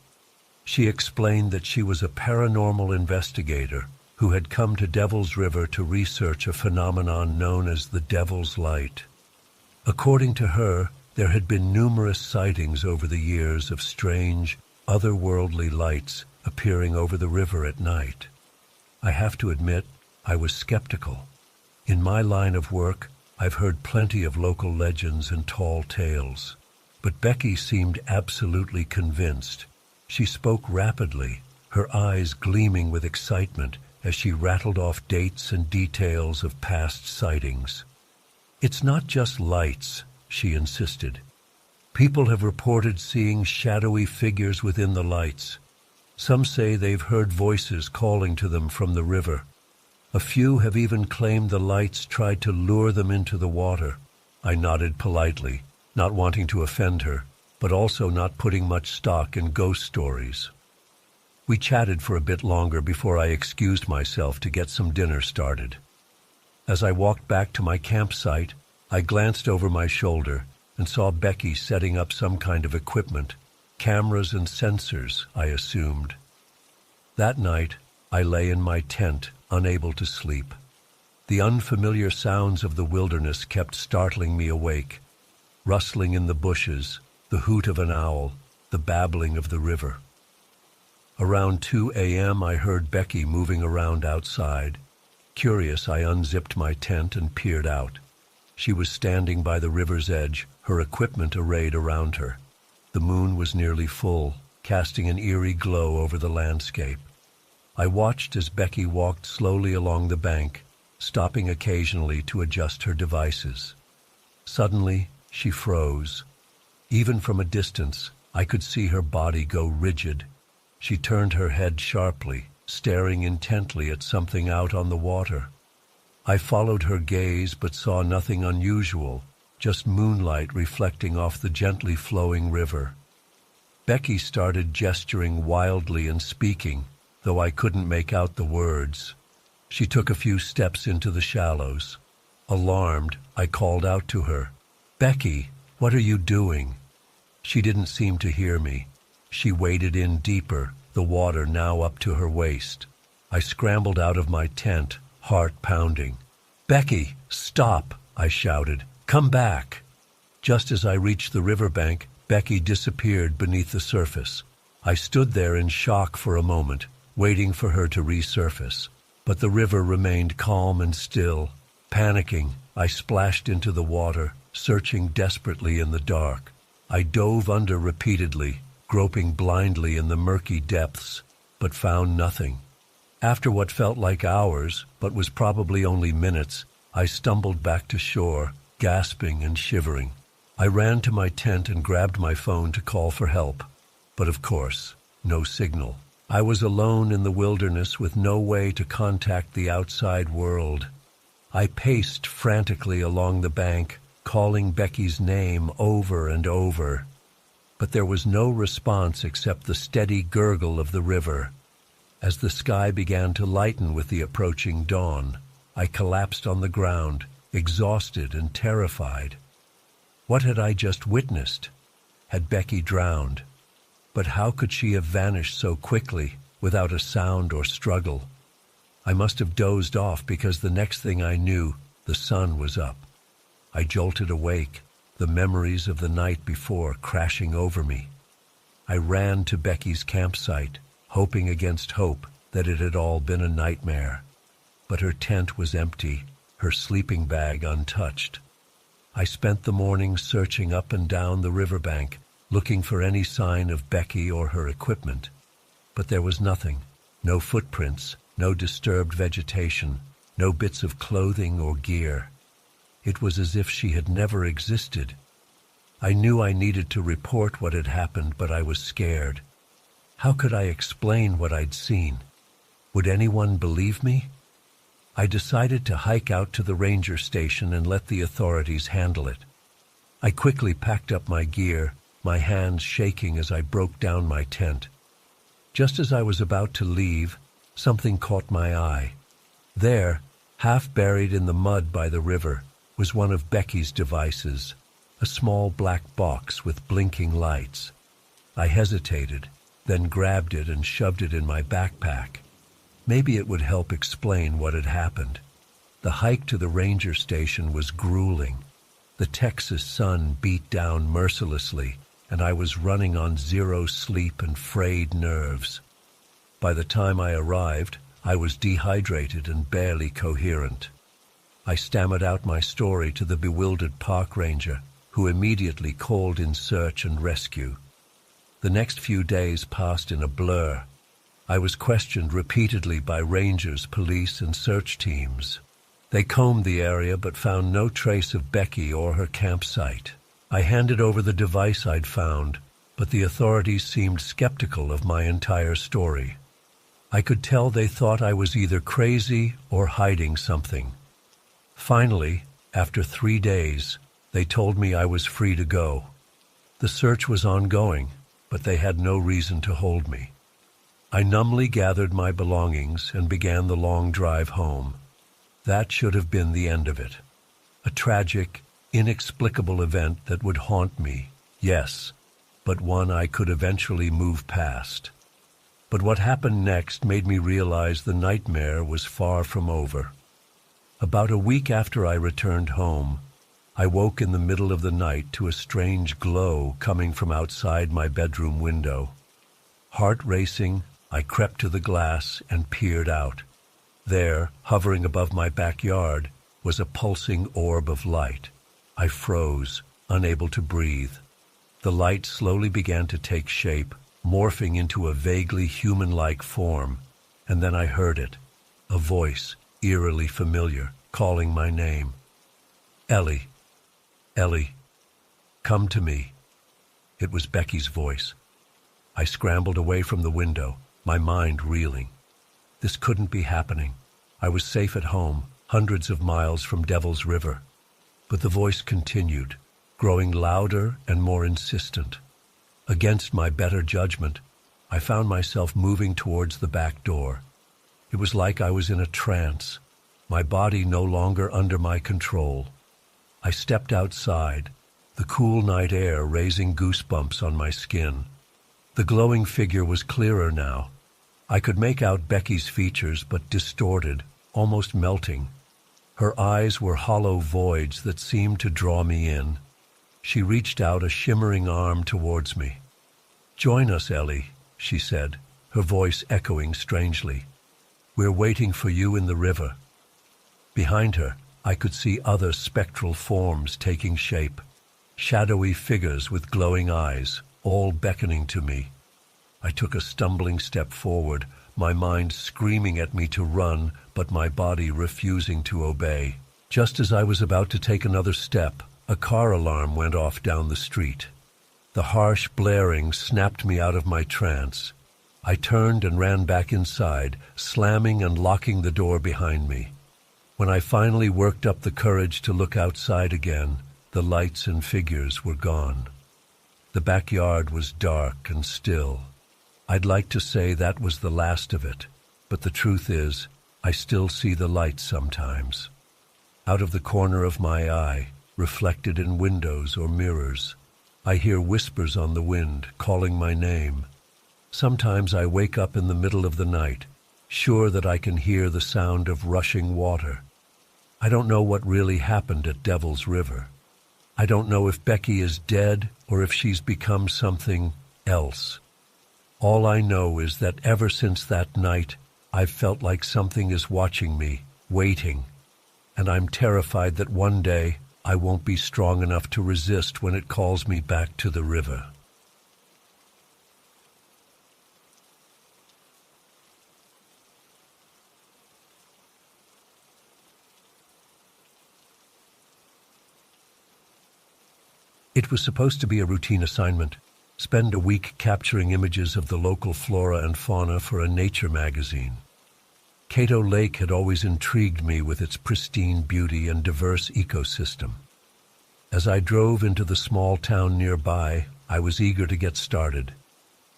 Speaker 1: She explained that she was a paranormal investigator who had come to Devil's River to research a phenomenon known as the Devil's Light. According to her, there had been numerous sightings over the years of strange, otherworldly lights appearing over the river at night. I have to admit, I was skeptical. In my line of work, I've heard plenty of local legends and tall tales. But Becky seemed absolutely convinced. She spoke rapidly, her eyes gleaming with excitement as she rattled off dates and details of past sightings. "It's not just lights," she insisted. "People have reported seeing shadowy figures within the lights. Some say they've heard voices calling to them from the river. A few have even claimed the lights tried to lure them into the water." I nodded politely, not wanting to offend her, but also not putting much stock in ghost stories. We chatted for a bit longer before I excused myself to get some dinner started. As I walked back to my campsite, I glanced over my shoulder and saw Becky setting up some kind of equipment, cameras and sensors, I assumed. That night, I lay in my tent, unable to sleep. The unfamiliar sounds of the wilderness kept startling me awake. Rustling in the bushes, the hoot of an owl, the babbling of the river. Around 2 a.m. I heard Becky moving around outside. Curious, I unzipped my tent and peered out. She was standing by the river's edge, her equipment arrayed around her. The moon was nearly full, casting an eerie glow over the landscape. I watched as Becky walked slowly along the bank, stopping occasionally to adjust her devices. Suddenly, she froze. Even from a distance, I could see her body go rigid. She turned her head sharply, staring intently at something out on the water. I followed her gaze but saw nothing unusual, just moonlight reflecting off the gently flowing river. Becky started gesturing wildly and speaking, though I couldn't make out the words. She took a few steps into the shallows. Alarmed, I called out to her, "Becky, what are you doing?" She didn't seem to hear me. She waded in deeper, the water now up to her waist. I scrambled out of my tent, heart pounding. "Becky, stop!" I shouted. "Come back!" Just as I reached the riverbank, Becky disappeared beneath the surface. I stood there in shock for a moment, waiting for her to resurface. But the river remained calm and still. Panicking, I splashed into the water, searching desperately in the dark. I dove under repeatedly, groping blindly in the murky depths, but found nothing. After what felt like hours, but was probably only minutes, I stumbled back to shore, gasping and shivering. I ran to my tent and grabbed my phone to call for help. But of course, no signal. I was alone in the wilderness with no way to contact the outside world. I paced frantically along the bank, calling Becky's name over and over. But there was no response except the steady gurgle of the river. As the sky began to lighten with the approaching dawn, I collapsed on the ground, exhausted and terrified. What had I just witnessed? Had Becky drowned? But how could she have vanished so quickly, without a sound or struggle? I must have dozed off because the next thing I knew, the sun was up. I jolted awake, the memories of the night before crashing over me. I ran to Becky's campsite, hoping against hope that it had all been a nightmare. But her tent was empty, her sleeping bag untouched. I spent the morning searching up and down the riverbank, looking for any sign of Becky or her equipment. But there was nothing. No footprints, no disturbed vegetation, no bits of clothing or gear. It was as if she had never existed. I knew I needed to report what had happened, but I was scared. How could I explain what I'd seen? Would anyone believe me? I decided to hike out to the ranger station and let the authorities handle it. I quickly packed up my gear, my hands shaking as I broke down my tent. Just as I was about to leave, something caught my eye. There, half buried in the mud by the river, was one of Becky's devices, a small black box with blinking lights. I hesitated, then grabbed it and shoved it in my backpack. Maybe it would help explain what had happened. The hike to the ranger station was grueling. The Texas sun beat down mercilessly, and I was running on zero sleep and frayed nerves. By the time I arrived, I was dehydrated and barely coherent. I stammered out my story to the bewildered park ranger, who immediately called in search and rescue. The next few days passed in a blur. I was questioned repeatedly by rangers, police, and search teams. They combed the area but found no trace of Becky or her campsite. I handed over the device I'd found, but the authorities seemed skeptical of my entire story. I could tell they thought I was either crazy or hiding something. Finally, after 3 days, they told me I was free to go. The search was ongoing, but they had no reason to hold me. I numbly gathered my belongings and began the long drive home. That should have been the end of it. A tragic, inexplicable event that would haunt me, yes, but one I could eventually move past. But what happened next made me realize the nightmare was far from over. About a week after I returned home, I woke in the middle of the night to a strange glow coming from outside my bedroom window. Heart racing, I crept to the glass and peered out. There, hovering above my backyard, was a pulsing orb of light. I froze, unable to breathe. The light slowly began to take shape, morphing into a vaguely human-like form, and then I heard it, a voice, eerily familiar, calling my name. Ellie, Ellie, come to me. It was Becky's voice. I scrambled away from the window, my mind reeling. This couldn't be happening. I was safe at home, hundreds of miles from Devil's River. But the voice continued, growing louder and more insistent. Against my better judgment, I found myself moving towards the back door. It was like I was in a trance, my body no longer under my control. I stepped outside, the cool night air raising goosebumps on my skin. The glowing figure was clearer now. I could make out Becky's features, but distorted, almost melting. Her eyes were hollow voids that seemed to draw me in. She reached out a shimmering arm towards me. "Join us, Ellie," she said, her voice echoing strangely. "We're waiting for you in the river." Behind her, I could see other spectral forms taking shape, shadowy figures with glowing eyes, all beckoning to me. I took a stumbling step forward, my mind screaming at me to run, but my body refusing to obey. Just as I was about to take another step, a car alarm went off down the street. The harsh blaring snapped me out of my trance. I turned and ran back inside, slamming and locking the door behind me. When I finally worked up the courage to look outside again, the lights and figures were gone. The backyard was dark and still. I'd like to say that was the last of it, but the truth is, I still see the lights sometimes. Out of the corner of my eye, reflected in windows or mirrors, I hear whispers on the wind calling my name. Sometimes I wake up in the middle of the night, sure that I can hear the sound of rushing water. I don't know what really happened at Devil's River. I don't know if Becky is dead or if she's become something else. All I know is that ever since that night, I've felt like something is watching me, waiting, and I'm terrified that one day I won't be strong enough to resist when it calls me back to the river. It was supposed to be a routine assignment. Spend a week capturing images of the local flora and fauna for a nature magazine. Cato Lake had always intrigued me with its pristine beauty and diverse ecosystem. As I drove into the small town nearby, I was eager to get started.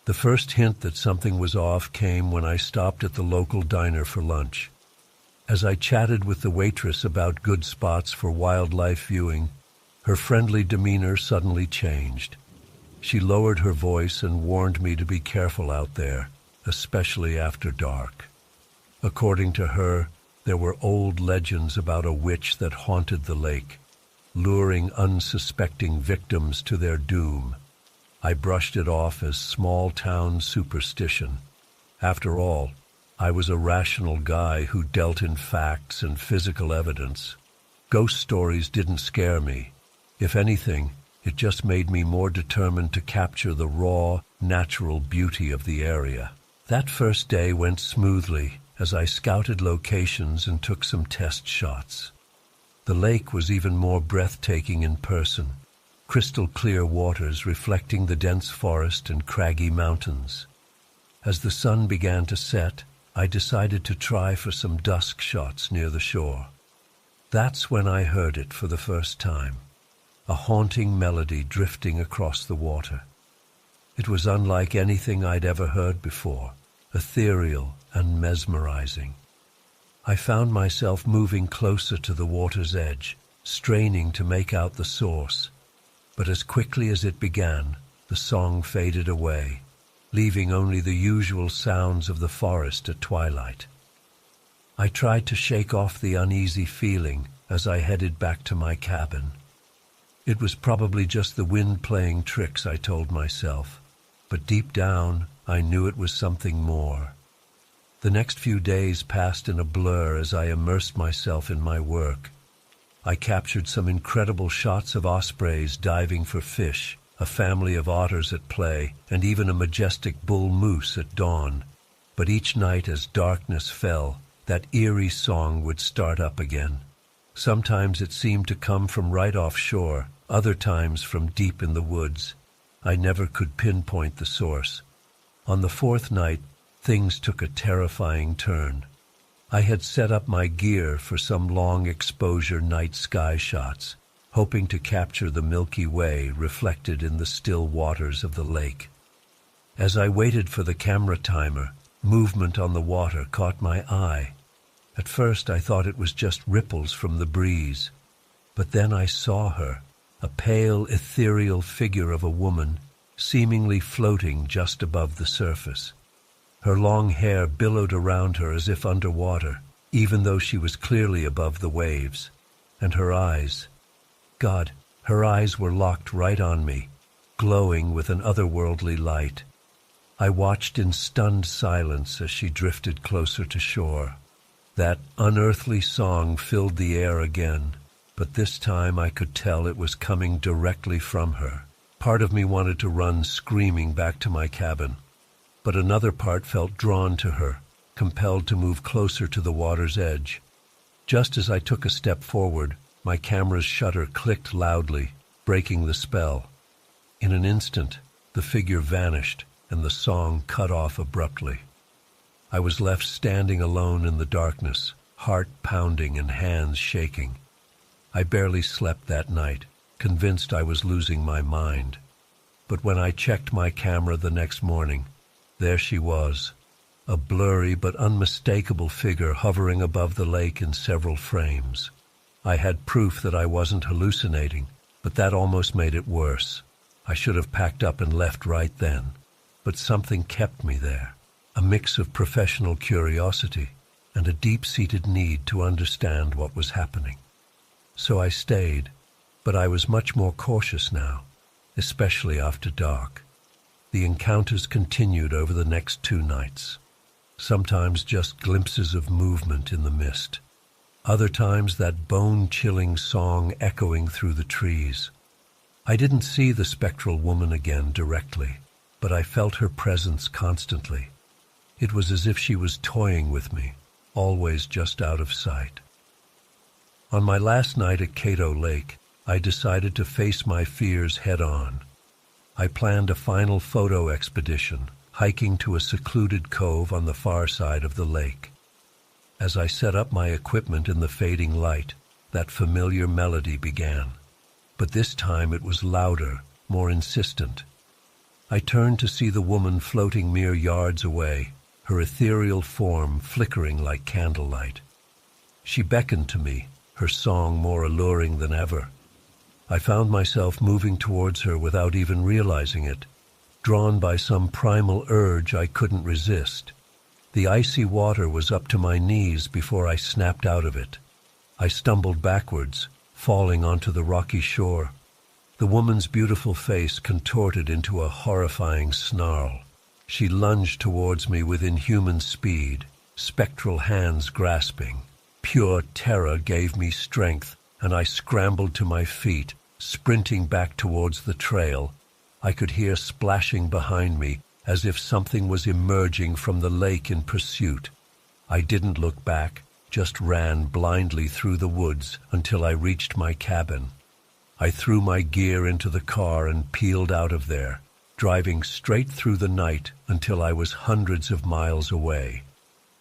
Speaker 1: The first hint that something was off came when I stopped at the local diner for lunch. As I chatted with the waitress about good spots for wildlife viewing, her friendly demeanor suddenly changed. She lowered her voice and warned me to be careful out there, especially after dark. According to her, there were old legends about a witch that haunted the lake, luring unsuspecting victims to their doom. I brushed it off as small-town superstition. After all, I was a rational guy who dealt in facts and physical evidence. Ghost stories didn't scare me. If anything, it just made me more determined to capture the raw, natural beauty of the area. That first day went smoothly as I scouted locations and took some test shots. The lake was even more breathtaking in person, crystal clear waters reflecting the dense forest and craggy mountains. As the sun began to set, I decided to try for some dusk shots near the shore. That's when I heard it for the first time, a haunting melody drifting across the water. It was unlike anything I'd ever heard before, ethereal and mesmerizing. I found myself moving closer to the water's edge, straining to make out the source. But as quickly as it began, the song faded away, leaving only the usual sounds of the forest at twilight. I tried to shake off the uneasy feeling as I headed back to my cabin. It was probably just the wind playing tricks, I told myself, but deep down, I knew it was something more. The next few days passed in a blur as I immersed myself in my work. I captured some incredible shots of ospreys diving for fish, a family of otters at play, and even a majestic bull moose at dawn. But each night as darkness fell, that eerie song would start up again. Sometimes it seemed to come from right offshore, other times from deep in the woods. I never could pinpoint the source. On the fourth night, things took a terrifying turn. I had set up my gear for some long-exposure night sky shots, hoping to capture the Milky Way reflected in the still waters of the lake. As I waited for the camera timer, movement on the water caught my eye. At first I thought it was just ripples from the breeze, but then I saw her, a pale, ethereal figure of a woman, seemingly floating just above the surface. Her long hair billowed around her as if underwater, even though she was clearly above the waves. And her eyes, God, her eyes were locked right on me, glowing with an otherworldly light. I watched in stunned silence as she drifted closer to shore. That unearthly song filled the air again, but this time I could tell it was coming directly from her. Part of me wanted to run screaming back to my cabin, but another part felt drawn to her, compelled to move closer to the water's edge. Just as I took a step forward, my camera's shutter clicked loudly, breaking the spell. In an instant, the figure vanished and the song cut off abruptly. I was left standing alone in the darkness, heart pounding and hands shaking. I barely slept that night, convinced I was losing my mind. But when I checked my camera the next morning, there she was, a blurry but unmistakable figure hovering above the lake in several frames. I had proof that I wasn't hallucinating, but that almost made it worse. I should have packed up and left right then, but something kept me there, a mix of professional curiosity and a deep-seated need to understand what was happening. So I stayed, but I was much more cautious now, especially after dark. The encounters continued over the next 2 nights. Sometimes just glimpses of movement in the mist. Other times that bone-chilling song echoing through the trees. I didn't see the spectral woman again directly, but I felt her presence constantly. It was as if she was toying with me, always just out of sight. On my last night at Cato Lake, I decided to face my fears head-on. I planned a final photo expedition, hiking to a secluded cove on the far side of the lake. As I set up my equipment in the fading light, that familiar melody began. But this time it was louder, more insistent. I turned to see the woman floating mere yards away, her ethereal form flickering like candlelight. She beckoned to me, her song more alluring than ever. I found myself moving towards her without even realizing it, drawn by some primal urge I couldn't resist. The icy water was up to my knees before I snapped out of it. I stumbled backwards, falling onto the rocky shore. The woman's beautiful face contorted into a horrifying snarl. She lunged towards me with inhuman speed, spectral hands grasping. Pure terror gave me strength, and I scrambled to my feet, sprinting back towards the trail. I could hear splashing behind me, as if something was emerging from the lake in pursuit. I didn't look back, just ran blindly through the woods until I reached my cabin. I threw my gear into the car and peeled out of there, driving straight through the night until I was hundreds of miles away.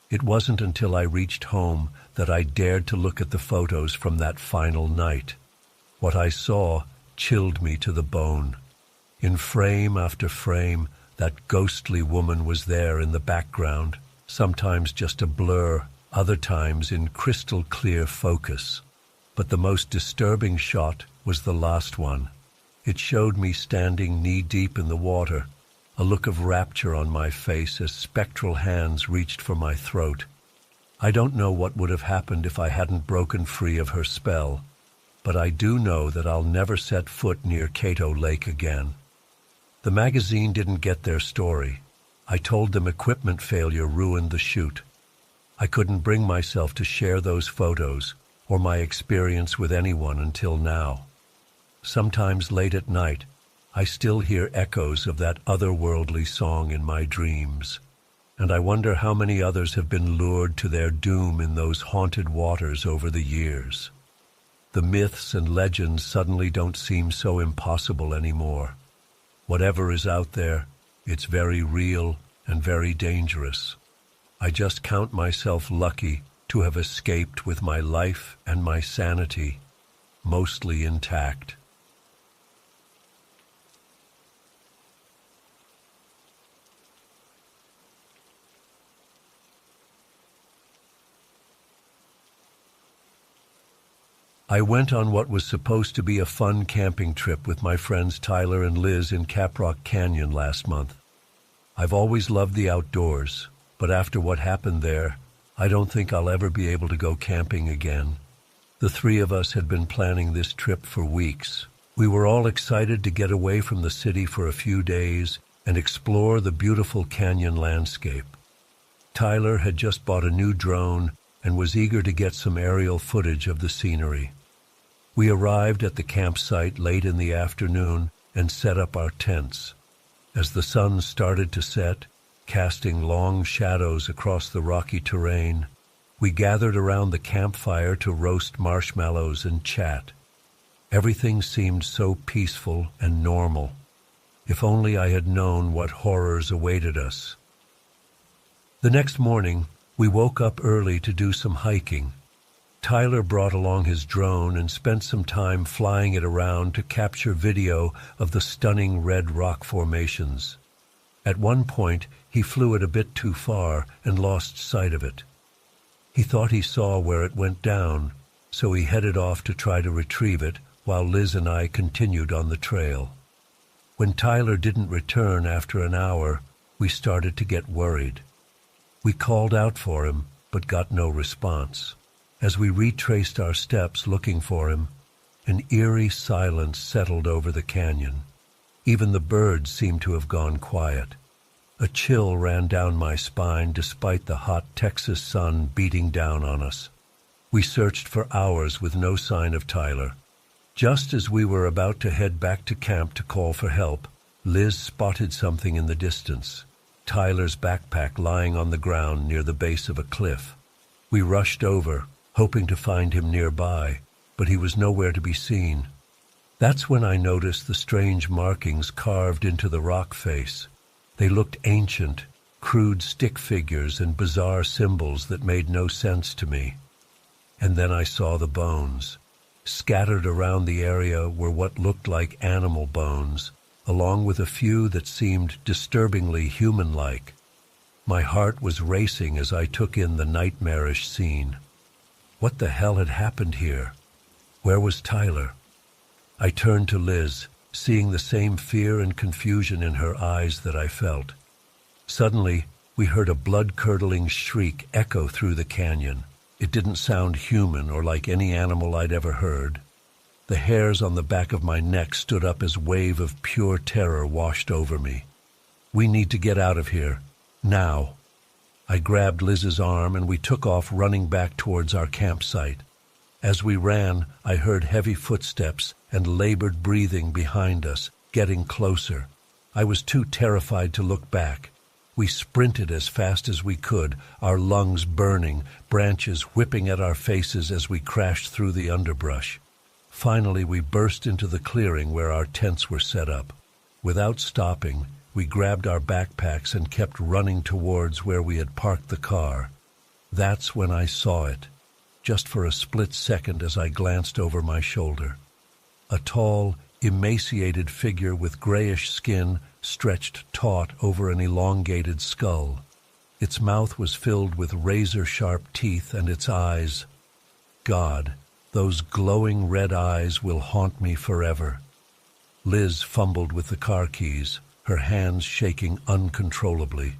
Speaker 1: It wasn't until I reached home that I dared to look at the photos from that final night. What I saw chilled me to the bone. In frame after frame, that ghostly woman was there in the background, sometimes just a blur, other times in crystal clear focus. But the most disturbing shot was the last one. It showed me standing knee-deep in the water, a look of rapture on my face as spectral hands reached for my throat. I don't know what would have happened if I hadn't broken free of her spell, but I do know that I'll never set foot near Cato Lake again. The magazine didn't get their story. I told them equipment failure ruined the shoot. I couldn't bring myself to share those photos or my experience with anyone until now. Sometimes late at night, I still hear echoes of that otherworldly song in my dreams, and I wonder how many others have been lured to their doom in those haunted waters over the years. The myths and legends suddenly don't seem so impossible anymore. Whatever is out there, it's very real and very dangerous. I just count myself lucky to have escaped with my life and my sanity mostly intact. I went on what was supposed to be a fun camping trip with my friends Tyler and Liz in Caprock Canyon last month. I've always loved the outdoors, but after what happened there, I don't think I'll ever be able to go camping again. The 3 of us had been planning this trip for weeks. We were all excited to get away from the city for a few days and explore the beautiful canyon landscape. Tyler had just bought a new drone and was eager to get some aerial footage of the scenery. We arrived at the campsite late in the afternoon and set up our tents. As the sun started to set, casting long shadows across the rocky terrain, we gathered around the campfire to roast marshmallows and chat. Everything seemed so peaceful and normal. If only I had known what horrors awaited us. The next morning, we woke up early to do some hiking. Tyler brought along his drone and spent some time flying it around to capture video of the stunning red rock formations. At one point, he flew it a bit too far and lost sight of it. He thought he saw where it went down, so he headed off to try to retrieve it while Liz and I continued on the trail. When Tyler didn't return after an hour, we started to get worried. We called out for him, but got no response. As we retraced our steps looking for him, an eerie silence settled over the canyon. Even the birds seemed to have gone quiet. A chill ran down my spine despite the hot Texas sun beating down on us. We searched for hours with no sign of Tyler. Just as we were about to head back to camp to call for help, Liz spotted something in the distance. Tyler's backpack lying on the ground near the base of a cliff. We rushed over, hoping to find him nearby, but he was nowhere to be seen. That's when I noticed the strange markings carved into the rock face. They looked ancient, crude stick figures and bizarre symbols that made no sense to me. And then I saw the bones. Scattered around the area were what looked like animal bones, along with a few that seemed disturbingly human-like. My heart was racing as I took in the nightmarish scene. What the hell had happened here? Where was Tyler? I turned to Liz, seeing the same fear and confusion in her eyes that I felt. Suddenly, we heard a blood-curdling shriek echo through the canyon. It didn't sound human or like any animal I'd ever heard. The hairs on the back of my neck stood up as a wave of pure terror washed over me. We need to get out of here. Now. I grabbed Liz's arm and we took off running back towards our campsite. As we ran, I heard heavy footsteps and labored breathing behind us, getting closer. I was too terrified to look back. We sprinted as fast as we could, our lungs burning, branches whipping at our faces as we crashed through the underbrush. Finally, we burst into the clearing where our tents were set up. Without stopping, we grabbed our backpacks and kept running towards where we had parked the car. That's when I saw it, just for a split second as I glanced over my shoulder. A tall, emaciated figure with grayish skin stretched taut over an elongated skull. Its mouth was filled with razor-sharp teeth and its eyes. God, those glowing red eyes will haunt me forever. Liz fumbled with the car keys, her hands shaking uncontrollably.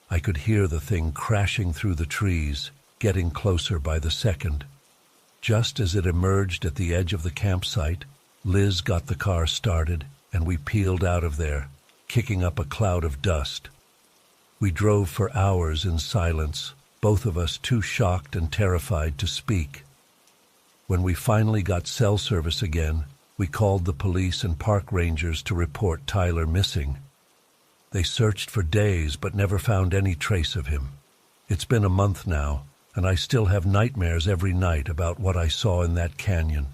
Speaker 1: I could hear the thing crashing through the trees, getting closer by the second. Just as it emerged at the edge of the campsite, Liz got the car started, and we peeled out of there, kicking up a cloud of dust. We drove for hours in silence, both of us too shocked and terrified to speak. When we finally got cell service again, we called the police and park rangers to report Tyler missing. They searched for days but never found any trace of him. It's been a month now, and I still have nightmares every night about what I saw in that canyon.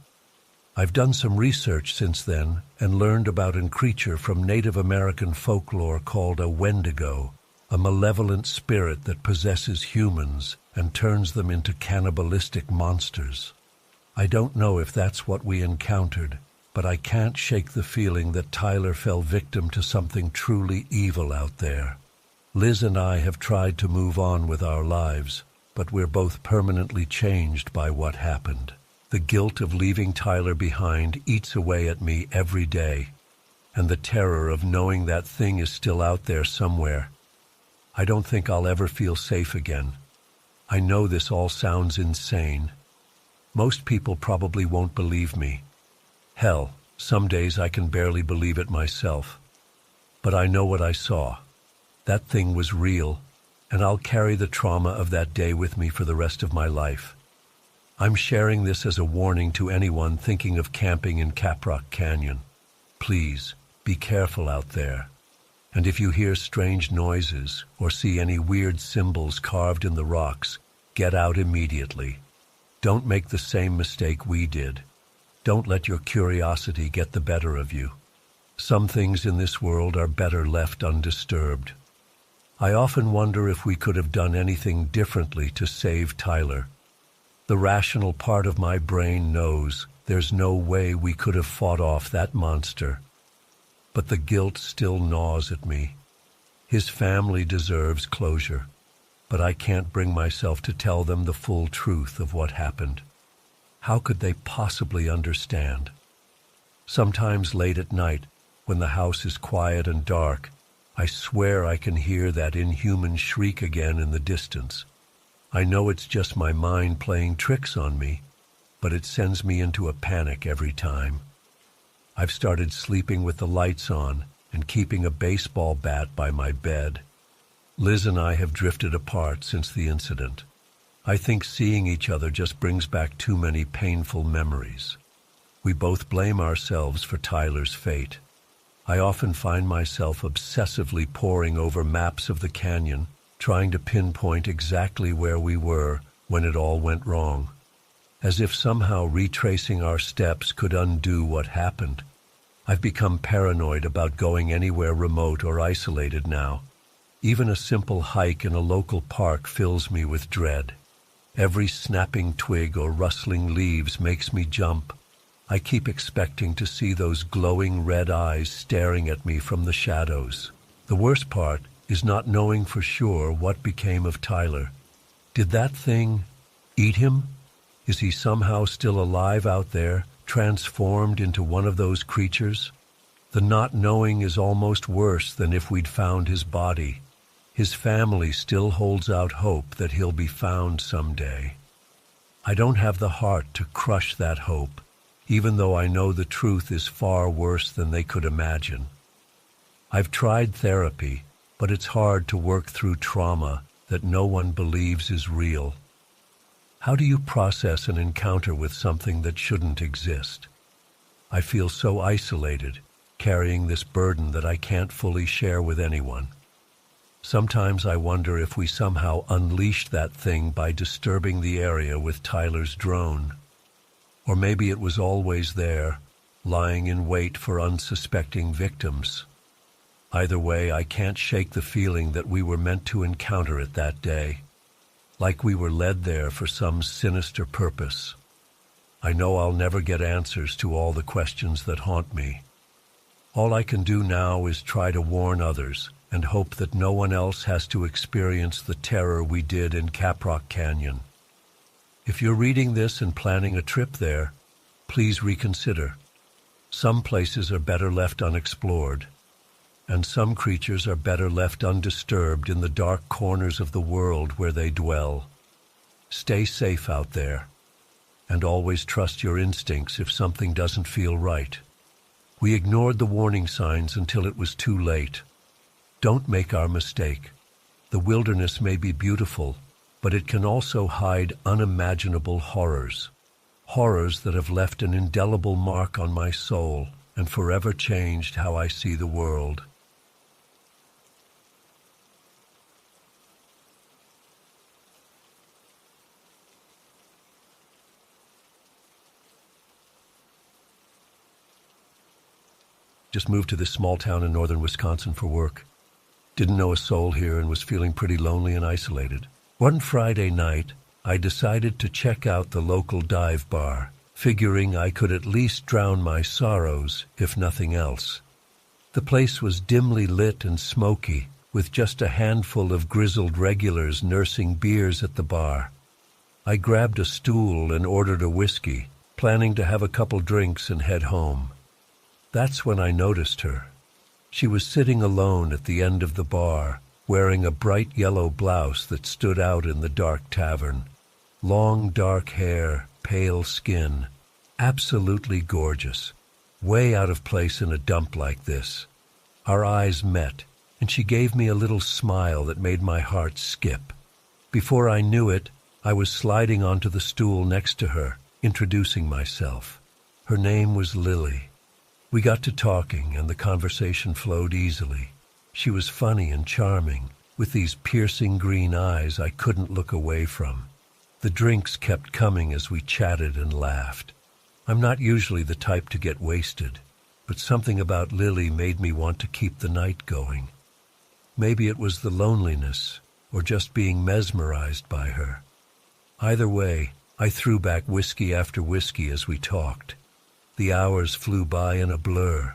Speaker 1: I've done some research since then and learned about a creature from Native American folklore called a Wendigo, a malevolent spirit that possesses humans and turns them into cannibalistic monsters. I don't know if that's what we encountered, but I can't shake the feeling that Tyler fell victim to something truly evil out there. Liz and I have tried to move on with our lives, but we're both permanently changed by what happened. The guilt of leaving Tyler behind eats away at me every day, and the terror of knowing that thing is still out there somewhere. I don't think I'll ever feel safe again. I know this all sounds insane. Most people probably won't believe me. Hell, some days I can barely believe it myself. But I know what I saw. That thing was real, and I'll carry the trauma of that day with me for the rest of my life. I'm sharing this as a warning to anyone thinking of camping in Caprock Canyon. Please, be careful out there. And if you hear strange noises or see any weird symbols carved in the rocks, get out immediately. Don't make the same mistake we did. Don't let your curiosity get the better of you. Some things in this world are better left undisturbed. I often wonder if we could have done anything differently to save Tyler. The rational part of my brain knows there's no way we could have fought off that monster. But the guilt still gnaws at me. His family deserves closure, but I can't bring myself to tell them the full truth of what happened. How could they possibly understand? Sometimes late at night, when the house is quiet and dark, I swear I can hear that inhuman shriek again in the distance. I know it's just my mind playing tricks on me, but it sends me into a panic every time. I've started sleeping with the lights on, and keeping a baseball bat by my bed. Liz and I have drifted apart since the incident. I think seeing each other just brings back too many painful memories. We both blame ourselves for Tyler's fate. I often find myself obsessively poring over maps of the canyon, trying to pinpoint exactly where we were when it all went wrong, as if somehow retracing our steps could undo what happened. I've become paranoid about going anywhere remote or isolated now. Even a simple hike in a local park fills me with dread. Every snapping twig or rustling leaves makes me jump. I keep expecting to see those glowing red eyes staring at me from the shadows. The worst part is not knowing for sure what became of Tyler. Did that thing eat him? Is he somehow still alive out there, transformed into one of those creatures? The not knowing is almost worse than if we'd found his body. His family still holds out hope that he'll be found someday. I don't have the heart to crush that hope, even though I know the truth is far worse than they could imagine. I've tried therapy, but it's hard to work through trauma that no one believes is real. How do you process an encounter with something that shouldn't exist? I feel so isolated, carrying this burden that I can't fully share with anyone. Sometimes I wonder if we somehow unleashed that thing by disturbing the area with Tyler's drone. Or maybe it was always there, lying in wait for unsuspecting victims. Either way, I can't shake the feeling that we were meant to encounter it that day, like we were led there for some sinister purpose. I know I'll never get answers to all the questions that haunt me. All I can do now is try to warn others and hope that no one else has to experience the terror we did in Caprock Canyon. If you're reading this and planning a trip there, please reconsider. Some places are better left unexplored, and some creatures are better left undisturbed in the dark corners of the world where they dwell. Stay safe out there, and always trust your instincts if something doesn't feel right. We ignored the warning signs until it was too late. Don't make our mistake. The wilderness may be beautiful, but it can also hide unimaginable horrors. Horrors that have left an indelible mark on my soul and forever changed how I see the world. Just moved to this small town in northern Wisconsin for work. Didn't know a soul here and was feeling pretty lonely and isolated. One Friday night, I decided to check out the local dive bar, figuring I could at least drown my sorrows, if nothing else. The place was dimly lit and smoky, with just a handful of grizzled regulars nursing beers at the bar. I grabbed a stool and ordered a whiskey, planning to have a couple drinks and head home. That's when I noticed her. She was sitting alone at the end of the bar, wearing a bright yellow blouse that stood out in the dark tavern. Long dark hair, pale skin, absolutely gorgeous. Way out of place in a dump like this. Our eyes met, and she gave me a little smile that made my heart skip. Before I knew it, I was sliding onto the stool next to her, introducing myself. Her name was Lily. We got to talking, and the conversation flowed easily. She was funny and charming, with these piercing green eyes I couldn't look away from. The drinks kept coming as we chatted and laughed. I'm not usually the type to get wasted, but something about Lily made me want to keep the night going. Maybe it was the loneliness, or just being mesmerized by her. Either way, I threw back whiskey after whiskey as we talked. The hours flew by in a blur.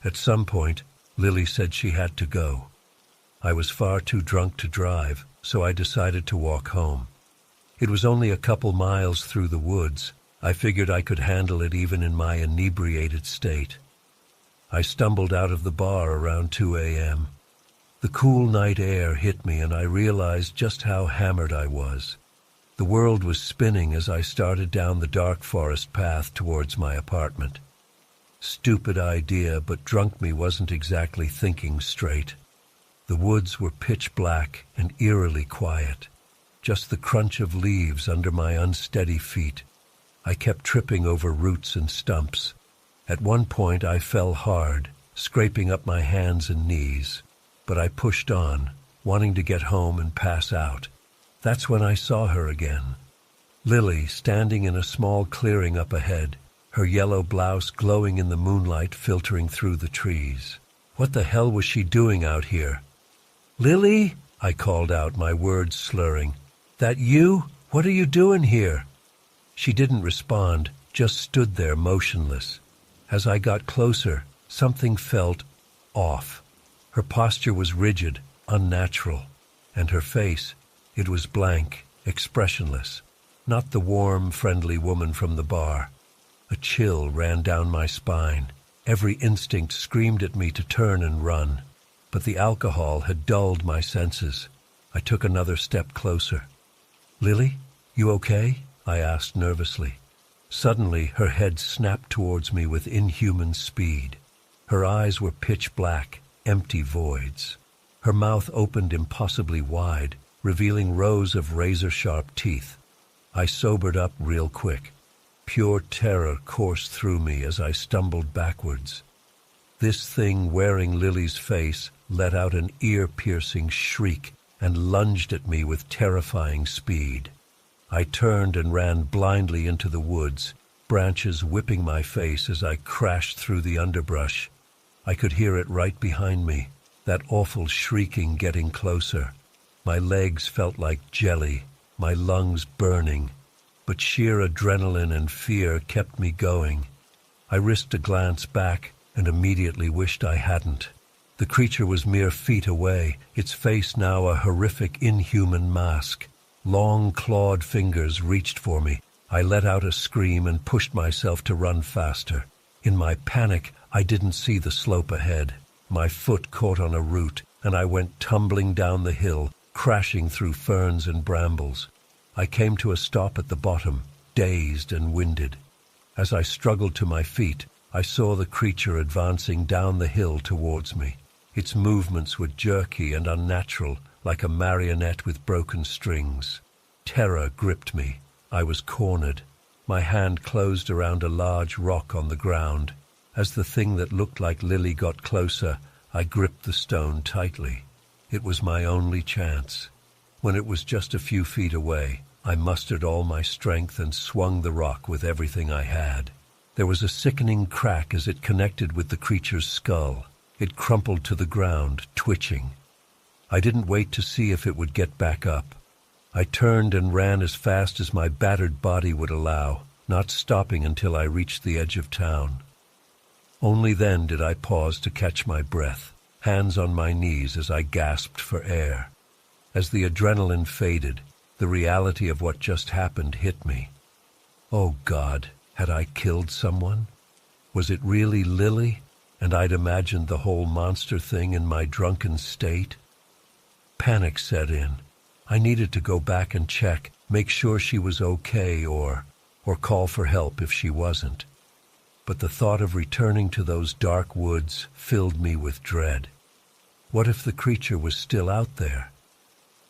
Speaker 1: At some point, Lily said she had to go. I was far too drunk to drive, so I decided to walk home. It was only a couple miles through the woods. I figured I could handle it even in my inebriated state. I stumbled out of the bar around 2 a.m. The cool night air hit me and I realized just how hammered I was. The world was spinning as I started down the dark forest path towards my apartment. Stupid idea, but drunk me wasn't exactly thinking straight. The woods were pitch black and eerily quiet. Just the crunch of leaves under my unsteady feet. I kept tripping over roots and stumps. At one point I fell hard, scraping up my hands and knees. But I pushed on, wanting to get home and pass out. That's when I saw her again. Lily, standing in a small clearing up ahead, her yellow blouse glowing in the moonlight filtering through the trees. What the hell was she doing out here? "Lily," I called out, my words slurring. "That you? What are you doing here?" She didn't respond, just stood there motionless. As I got closer, something felt off. Her posture was rigid, unnatural, and her face, it was blank, expressionless. Not the warm, friendly woman from the bar. A chill ran down my spine. Every instinct screamed at me to turn and run. But the alcohol had dulled my senses. I took another step closer. "Lily, you okay?" I asked nervously. Suddenly, her head snapped towards me with inhuman speed. Her eyes were pitch black, empty voids. Her mouth opened impossibly wide, revealing rows of razor-sharp teeth. I sobered up real quick. Pure terror coursed through me as I stumbled backwards. This thing wearing Lily's face let out an ear-piercing shriek and lunged at me with terrifying speed. I turned and ran blindly into the woods, branches whipping my face as I crashed through the underbrush. I could hear it right behind me, that awful shrieking getting closer. My legs felt like jelly, my lungs burning, but sheer adrenaline and fear kept me going. I risked a glance back and immediately wished I hadn't. The creature was mere feet away, its face now a horrific, inhuman mask. Long, clawed fingers reached for me. I let out a scream and pushed myself to run faster. In my panic, I didn't see the slope ahead. My foot caught on a root, and I went tumbling down the hill, crashing through ferns and brambles. I came to a stop at the bottom, dazed and winded. As I struggled to my feet, I saw the creature advancing down the hill towards me. Its movements were jerky and unnatural, like a marionette with broken strings. Terror gripped me. I was cornered. My hand closed around a large rock on the ground. As the thing that looked like Lily got closer, I gripped the stone tightly. It was my only chance. When it was just a few feet away, I mustered all my strength and swung the rock with everything I had. There was a sickening crack as it connected with the creature's skull. It crumpled to the ground, twitching. I didn't wait to see if it would get back up. I turned and ran as fast as my battered body would allow, not stopping until I reached the edge of town. Only then did I pause to catch my breath, hands on my knees as I gasped for air. As the adrenaline faded, the reality of what just happened hit me. Oh God, had I killed someone? Was it really Lily, and I'd imagined the whole monster thing in my drunken state? Panic set in. I needed to go back and check, make sure she was okay or call for help if she wasn't. But the thought of returning to those dark woods filled me with dread. What if the creature was still out there?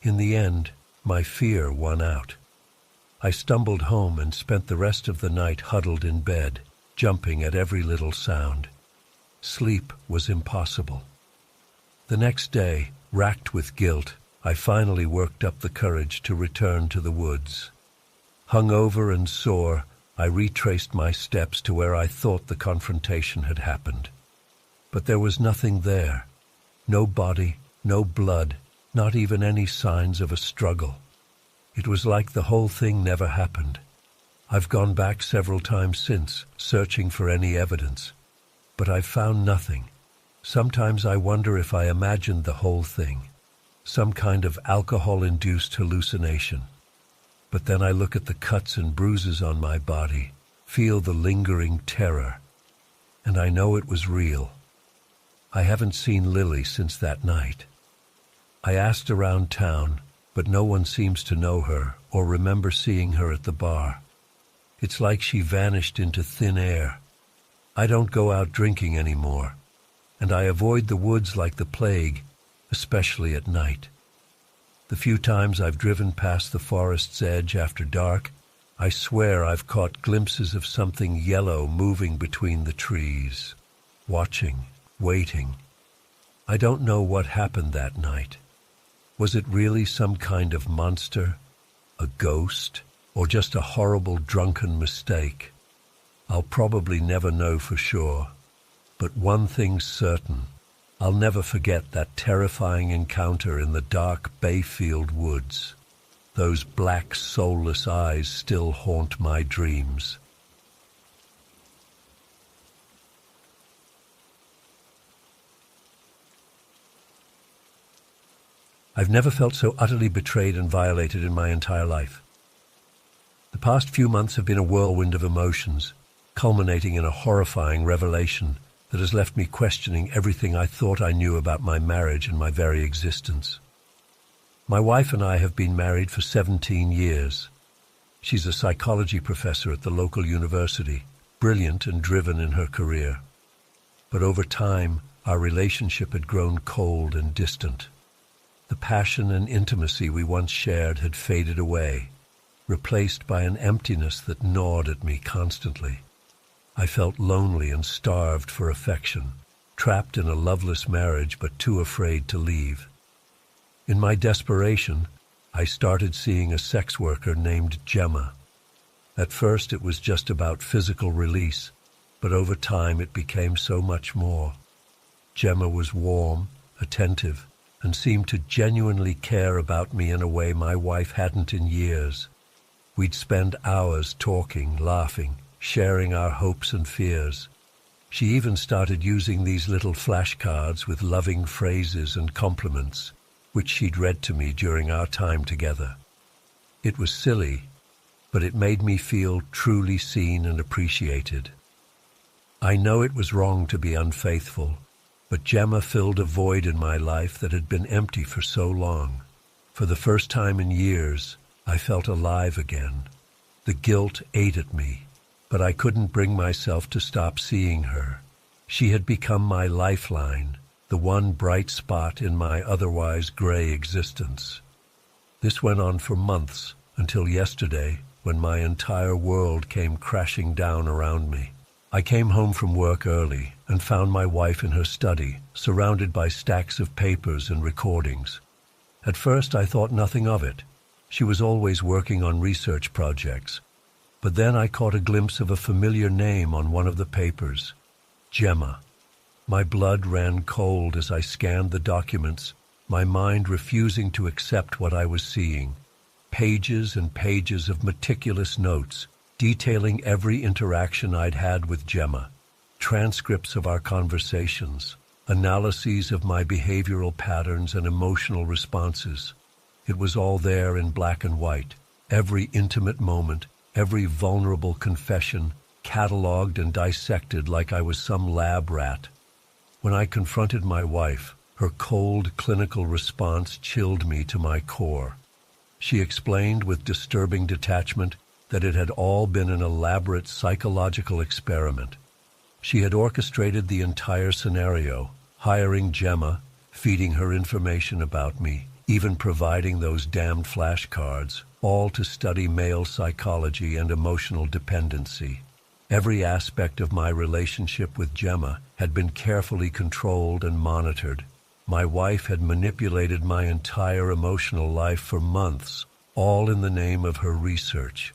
Speaker 1: In the end, my fear won out. I stumbled home and spent the rest of the night huddled in bed, jumping at every little sound. Sleep was impossible. The next day, racked with guilt, I finally worked up the courage to return to the woods. Hungover and sore, I retraced my steps to where I thought the confrontation had happened. But there was nothing there. No body, no blood, not even any signs of a struggle. It was like the whole thing never happened. I've gone back several times since, searching for any evidence. But I've found nothing. Sometimes I wonder if I imagined the whole thing, some kind of alcohol-induced hallucination. But then I look at the cuts and bruises on my body, feel the lingering terror, and I know it was real. I haven't seen Lily since that night. I asked around town, but no one seems to know her or remember seeing her at the bar. It's like she vanished into thin air. I don't go out drinking anymore, and I avoid the woods like the plague, especially at night. The few times I've driven past the forest's edge after dark, I swear I've caught glimpses of something yellow moving between the trees, watching, waiting. I don't know what happened that night. Was it really some kind of monster, a ghost, or just a horrible drunken mistake? I'll probably never know for sure, but one thing's certain. I'll never forget that terrifying encounter in the dark Bayfield woods. Those black, soulless eyes still haunt my dreams. I've never felt so utterly betrayed and violated in my entire life. The past few months have been a whirlwind of emotions, culminating in a horrifying revelation that has left me questioning everything I thought I knew about my marriage and my very existence. My wife and I have been married for 17 years. She's a psychology professor at the local university, brilliant and driven in her career. But over time, our relationship had grown cold and distant. The passion and intimacy we once shared had faded away, replaced by an emptiness that gnawed at me constantly. I felt lonely and starved for affection, trapped in a loveless marriage but too afraid to leave. In my desperation, I started seeing a sex worker named Gemma. At first it was just about physical release, but over time it became so much more. Gemma was warm, attentive, and seemed to genuinely care about me in a way my wife hadn't in years. We'd spend hours talking, laughing, sharing our hopes and fears. She even started using these little flashcards with loving phrases and compliments, which she'd read to me during our time together. It was silly, but it made me feel truly seen and appreciated. I know it was wrong to be unfaithful, but Gemma filled a void in my life that had been empty for so long. For the first time in years, I felt alive again. The guilt ate at me, but I couldn't bring myself to stop seeing her. She had become my lifeline, the one bright spot in my otherwise gray existence. This went on for months, until yesterday, when my entire world came crashing down around me. I came home from work early and found my wife in her study, surrounded by stacks of papers and recordings. At first I thought nothing of it. She was always working on research projects. But then I caught a glimpse of a familiar name on one of the papers, Gemma. My blood ran cold as I scanned the documents, my mind refusing to accept what I was seeing. Pages and pages of meticulous notes, detailing every interaction I'd had with Gemma, transcripts of our conversations, analyses of my behavioral patterns and emotional responses. It was all there in black and white, every intimate moment, every vulnerable confession, cataloged and dissected like I was some lab rat. When I confronted my wife, her cold, clinical response chilled me to my core. She explained with disturbing detachment that it had all been an elaborate psychological experiment. She had orchestrated the entire scenario, hiring Gemma, feeding her information about me, even providing those damned flashcards, all to study male psychology and emotional dependency. Every aspect of my relationship with Gemma had been carefully controlled and monitored. My wife had manipulated my entire emotional life for months, all in the name of her research.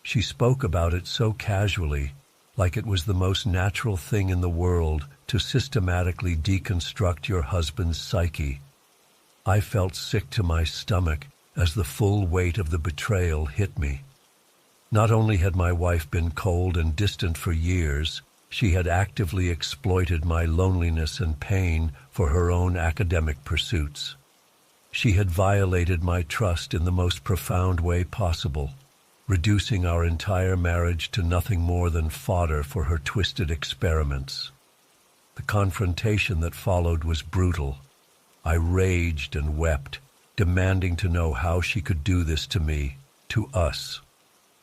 Speaker 1: She spoke about it so casually, like it was the most natural thing in the world to systematically deconstruct your husband's psyche. I felt sick to my stomach as the full weight of the betrayal hit me. Not only had my wife been cold and distant for years, she had actively exploited my loneliness and pain for her own academic pursuits. She had violated my trust in the most profound way possible, reducing our entire marriage to nothing more than fodder for her twisted experiments. The confrontation that followed was brutal. I raged and wept, demanding to know how she could do this to me, to us.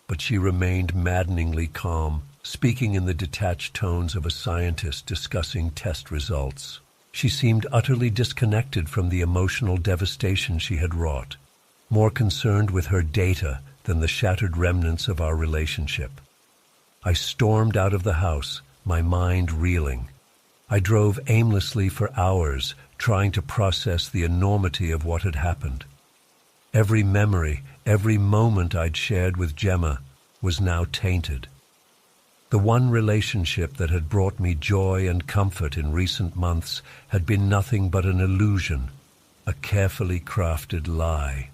Speaker 1: But she remained maddeningly calm, speaking in the detached tones of a scientist discussing test results. She seemed utterly disconnected from the emotional devastation she had wrought, more concerned with her data than the shattered remnants of our relationship. I stormed out of the house, my mind reeling. I drove aimlessly for hours, trying to process the enormity of what had happened. Every memory, every moment I'd shared with Gemma was now tainted. The one relationship that had brought me joy and comfort in recent months had been nothing but an illusion, a carefully crafted lie.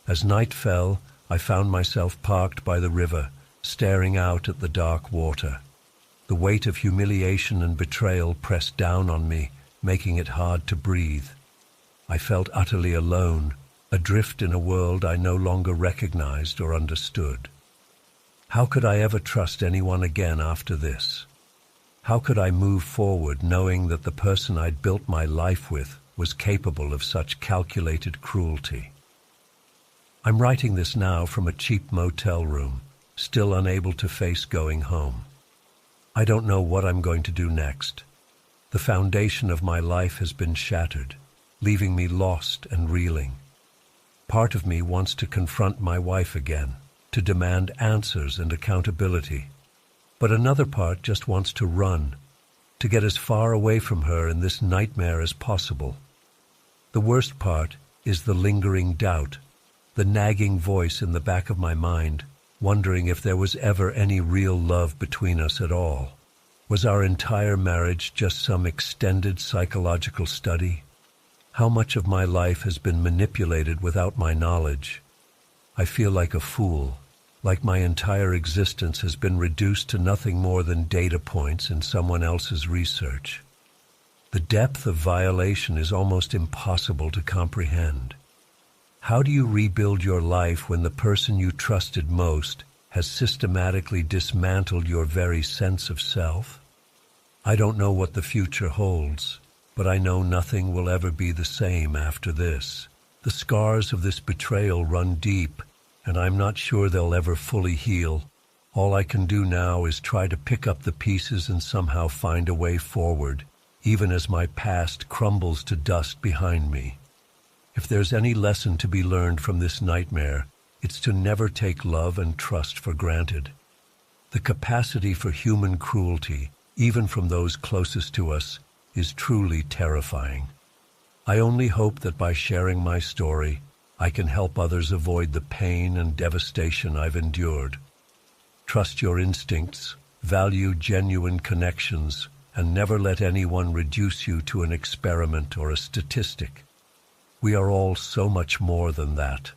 Speaker 1: As night fell, I found myself parked by the river, staring out at the dark water. The weight of humiliation and betrayal pressed down on me, making it hard to breathe. I felt utterly alone, adrift in a world I no longer recognized or understood. How could I ever trust anyone again after this? How could I move forward knowing that the person I'd built my life with was capable of such calculated cruelty? I'm writing this now from a cheap motel room, still unable to face going home. I don't know what I'm going to do next. The foundation of my life has been shattered, leaving me lost and reeling. Part of me wants to confront my wife again, to demand answers and accountability. But another part just wants to run, to get as far away from her in this nightmare as possible. The worst part is the lingering doubt, the nagging voice in the back of my mind, wondering if there was ever any real love between us at all. Was our entire marriage just some extended psychological study? How much of my life has been manipulated without my knowledge? I feel like a fool, like my entire existence has been reduced to nothing more than data points in someone else's research. The depth of violation is almost impossible to comprehend. How do you rebuild your life when the person you trusted most has systematically dismantled your very sense of self? I don't know what the future holds, but I know nothing will ever be the same after this. The scars of this betrayal run deep, and I'm not sure they'll ever fully heal. All I can do now is try to pick up the pieces and somehow find a way forward, even as my past crumbles to dust behind me. If there's any lesson to be learned from this nightmare, it's to never take love and trust for granted. The capacity for human cruelty, even from those closest to us, is truly terrifying. I only hope that by sharing my story, I can help others avoid the pain and devastation I've endured. Trust your instincts, value genuine connections, and never let anyone reduce you to an experiment or a statistic. We are all so much more than that.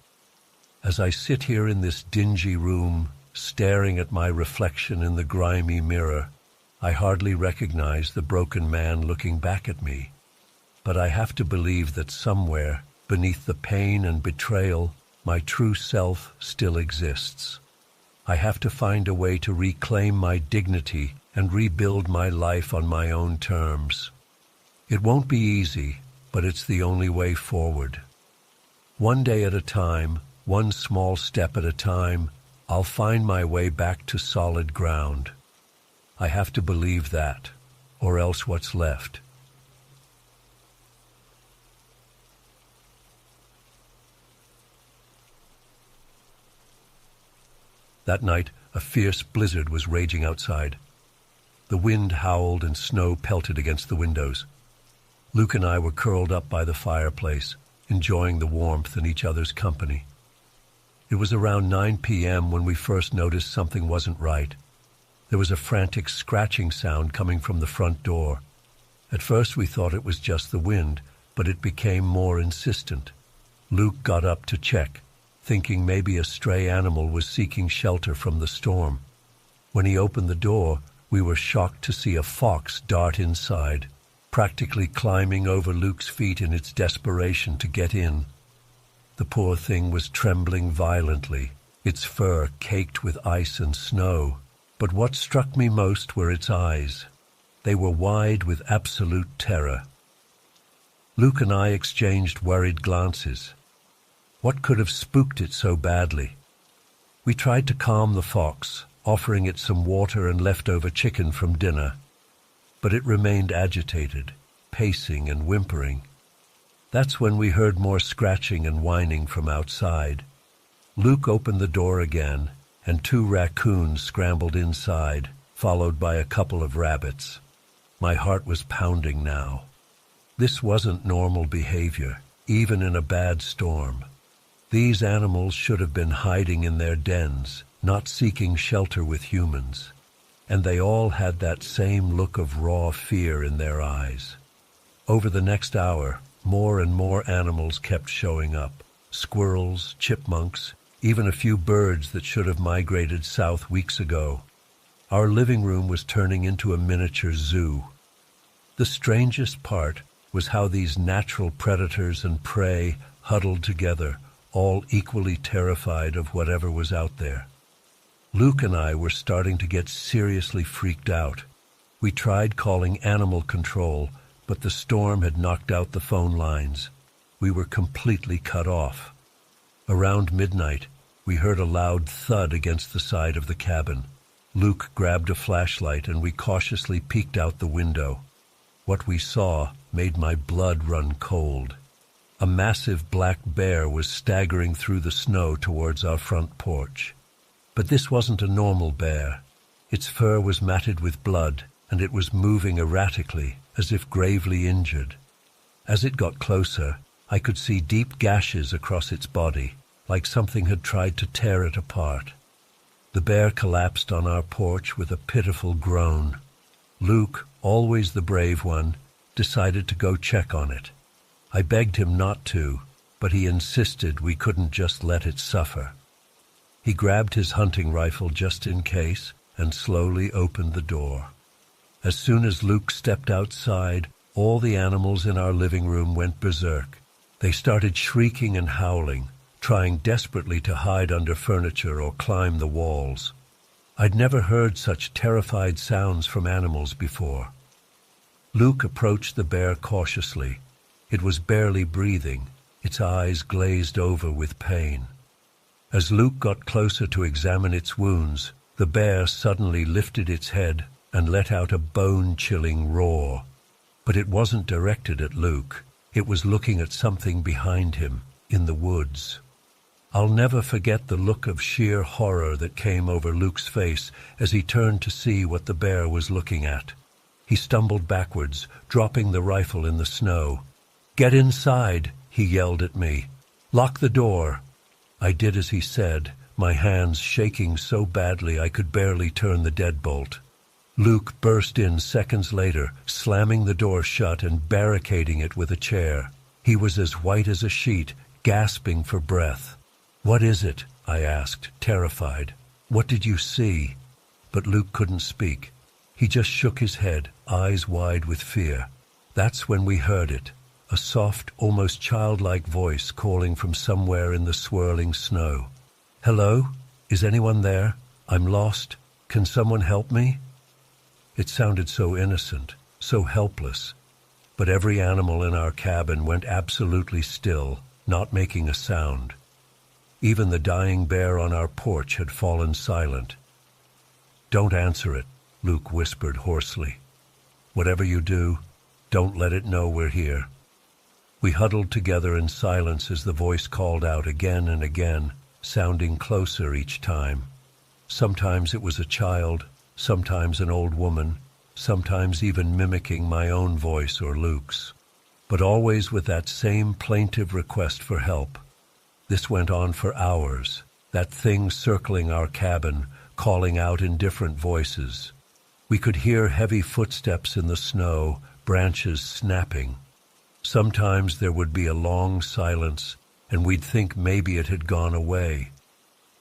Speaker 1: As I sit here in this dingy room, staring at my reflection in the grimy mirror, I hardly recognize the broken man looking back at me. But I have to believe that somewhere, beneath the pain and betrayal, my true self still exists. I have to find a way to reclaim my dignity and rebuild my life on my own terms. It won't be easy, but it's the only way forward. One day at a time, one small step at a time, I'll find my way back to solid ground. I have to believe that, or else what's left? That night, a fierce blizzard was raging outside. The wind howled and snow pelted against the windows. Luke and I were curled up by the fireplace, enjoying the warmth and each other's company. It was around 9 p.m. when we first noticed something wasn't right. There was a frantic scratching sound coming from the front door. At first we thought it was just the wind, but it became more insistent. Luke got up to check, thinking maybe a stray animal was seeking shelter from the storm. When he opened the door, we were shocked to see a fox dart inside, practically climbing over Luke's feet in its desperation to get in. The poor thing was trembling violently, its fur caked with ice and snow. But what struck me most were its eyes. They were wide with absolute terror. Luke and I exchanged worried glances. What could have spooked it so badly? We tried to calm the fox, offering it some water and leftover chicken from dinner. But it remained agitated, pacing and whimpering. That's when we heard more scratching and whining from outside. Luke opened the door again, and 2 raccoons scrambled inside, followed by a couple of rabbits. My heart was pounding now. This wasn't normal behavior, even in a bad storm. These animals should have been hiding in their dens, not seeking shelter with humans. And they all had that same look of raw fear in their eyes. Over the next hour, more and more animals kept showing up. Squirrels, chipmunks, even a few birds that should have migrated south weeks ago. Our living room was turning into a miniature zoo. The strangest part was how these natural predators and prey huddled together, all equally terrified of whatever was out there. Luke and I were starting to get seriously freaked out. We tried calling animal control, but the storm had knocked out the phone lines. We were completely cut off. Around midnight, we heard a loud thud against the side of the cabin. Luke grabbed a flashlight and we cautiously peeked out the window. What we saw made my blood run cold. A massive black bear was staggering through the snow towards our front porch. But this wasn't a normal bear. Its fur was matted with blood, and it was moving erratically, as if gravely injured. As it got closer, I could see deep gashes across its body, like something had tried to tear it apart. The bear collapsed on our porch with a pitiful groan. Luke, always the brave one, decided to go check on it. I begged him not to, but he insisted we couldn't just let it suffer. He grabbed his hunting rifle just in case and slowly opened the door. As soon as Luke stepped outside, all the animals in our living room went berserk. They started shrieking and howling, trying desperately to hide under furniture or climb the walls. I'd never heard such terrified sounds from animals before. Luke approached the bear cautiously. It was barely breathing, its eyes glazed over with pain. As Luke got closer to examine its wounds, the bear suddenly lifted its head and let out a bone-chilling roar. But it wasn't directed at Luke. It was looking at something behind him, in the woods. I'll never forget the look of sheer horror that came over Luke's face as he turned to see what the bear was looking at. He stumbled backwards, dropping the rifle in the snow. "Get inside," he yelled at me. "Lock the door." I did as he said, my hands shaking so badly I could barely turn the deadbolt. Luke burst in seconds later, slamming the door shut and barricading it with a chair. He was as white as a sheet, gasping for breath. "What is it?" I asked, terrified. "What did you see?" But Luke couldn't speak. He just shook his head, eyes wide with fear. That's when we heard it, a soft, almost childlike voice calling from somewhere in the swirling snow. "Hello? Is anyone there? I'm lost. Can someone help me?" It sounded so innocent, so helpless. But every animal in our cabin went absolutely still, not making a sound. Even the dying bear on our porch had fallen silent. "Don't answer it," Luke whispered hoarsely. "Whatever you do, don't let it know we're here." We huddled together in silence as the voice called out again and again, sounding closer each time. Sometimes it was a child, sometimes an old woman, sometimes even mimicking my own voice or Luke's, but always with that same plaintive request for help. This went on for hours, that thing circling our cabin, calling out in different voices. We could hear heavy footsteps in the snow, branches snapping. Sometimes there would be a long silence, and we'd think maybe it had gone away.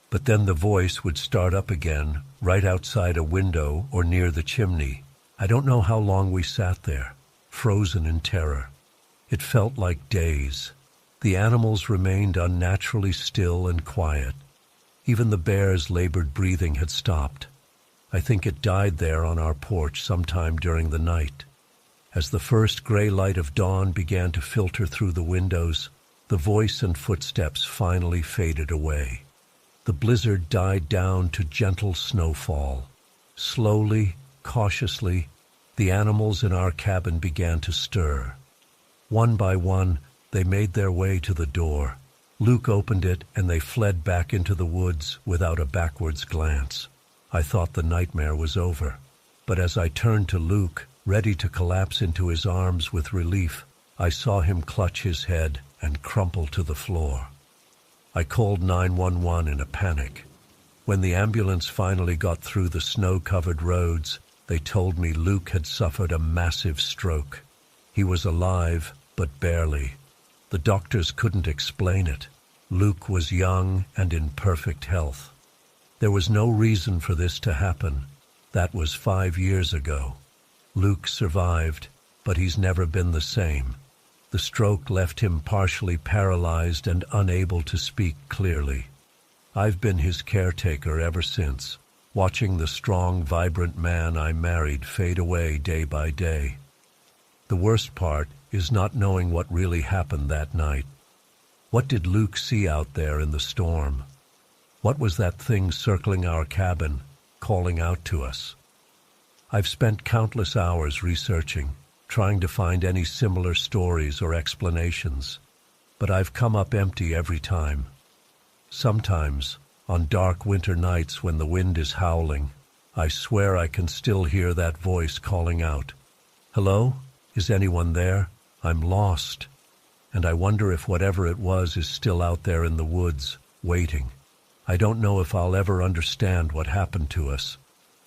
Speaker 1: But then the voice would start up again, right outside a window or near the chimney. I don't know how long we sat there, frozen in terror. It felt like days. The animals remained unnaturally still and quiet. Even the bear's labored breathing had stopped. I think it died there on our porch sometime during the night. As the first gray light of dawn began to filter through the windows, the voice and footsteps finally faded away. The blizzard died down to gentle snowfall. Slowly, cautiously, the animals in our cabin began to stir. One by one, they made their way to the door. Luke opened it, and they fled back into the woods without a backwards glance. I thought the nightmare was over. But as I turned to Luke, ready to collapse into his arms with relief, I saw him clutch his head and crumple to the floor. I called 911 in a panic. When the ambulance finally got through the snow-covered roads, they told me Luke had suffered a massive stroke. He was alive, but barely. The doctors couldn't explain it. Luke was young and in perfect health. There was no reason for this to happen. That was 5 years ago. Luke survived, but he's never been the same. The stroke left him partially paralyzed and unable to speak clearly. I've been his caretaker ever since, watching the strong, vibrant man I married fade away day by day. The worst part is not knowing what really happened that night. What did Luke see out there in the storm? What was that thing circling our cabin, calling out to us? I've spent countless hours researching, trying to find any similar stories or explanations, but I've come up empty every time. Sometimes, on dark winter nights when the wind is howling, I swear I can still hear that voice calling out, "Hello? Is anyone there? I'm lost." And I wonder if whatever it was is still out there in the woods, waiting. I don't know if I'll ever understand what happened to us,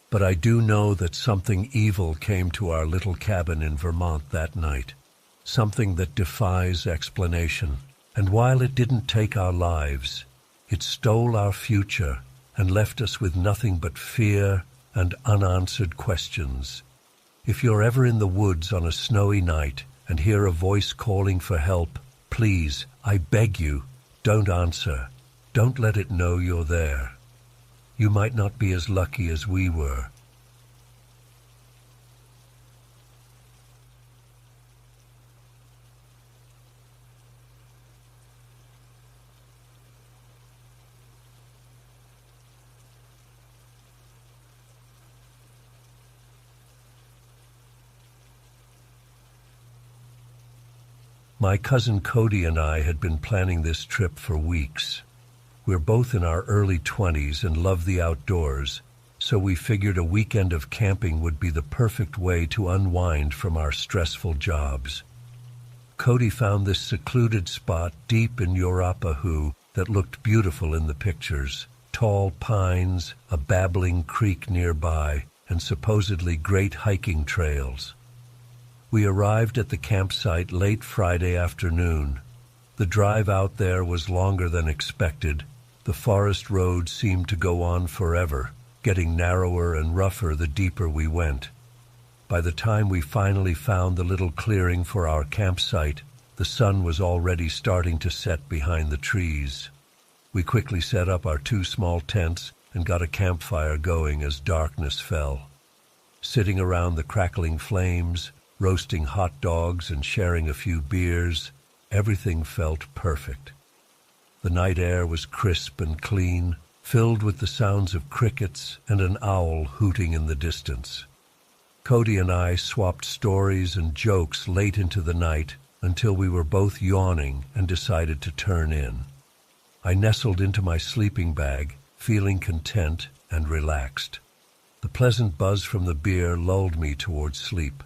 Speaker 1: but I do know that something evil came to our little cabin in Vermont that night, something that defies explanation. And while it didn't take our lives, it stole our future and left us with nothing but fear and unanswered questions. If you're ever in the woods on a snowy night and hear a voice calling for help, please, I beg you, don't answer. Don't let it know you're there. You might not be as lucky as we were. My cousin Cody and I had been planning this trip for weeks. We're both in our early 20s and love the outdoors, so we figured a weekend of camping would be the perfect way to unwind from our stressful jobs. Cody found this secluded spot deep in Yorapahu that looked beautiful in the pictures. Tall pines, a babbling creek nearby, and supposedly great hiking trails. We arrived at the campsite late Friday afternoon. The drive out there was longer than expected. The forest road seemed to go on forever, getting narrower and rougher the deeper we went. By the time we finally found the little clearing for our campsite, the sun was already starting to set behind the trees. We quickly set up our 2 small tents and got a campfire going as darkness fell. Sitting around the crackling flames, roasting hot dogs and sharing a few beers, everything felt perfect. The night air was crisp and clean, filled with the sounds of crickets and an owl hooting in the distance. Cody and I swapped stories and jokes late into the night until we were both yawning and decided to turn in. I nestled into my sleeping bag, feeling content and relaxed. The pleasant buzz from the beer lulled me towards sleep,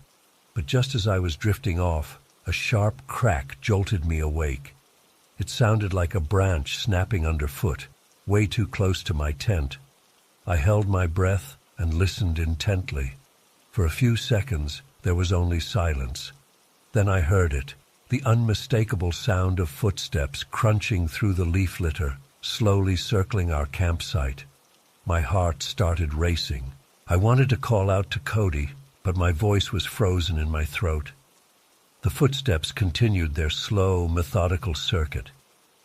Speaker 1: but just as I was drifting off, a sharp crack jolted me awake. It sounded like a branch snapping underfoot, way too close to my tent. I held my breath and listened intently. For a few seconds, there was only silence. Then I heard it, the unmistakable sound of footsteps crunching through the leaf litter, slowly circling our campsite. My heart started racing. I wanted to call out to Cody, but my voice was frozen in my throat. The footsteps continued their slow, methodical circuit.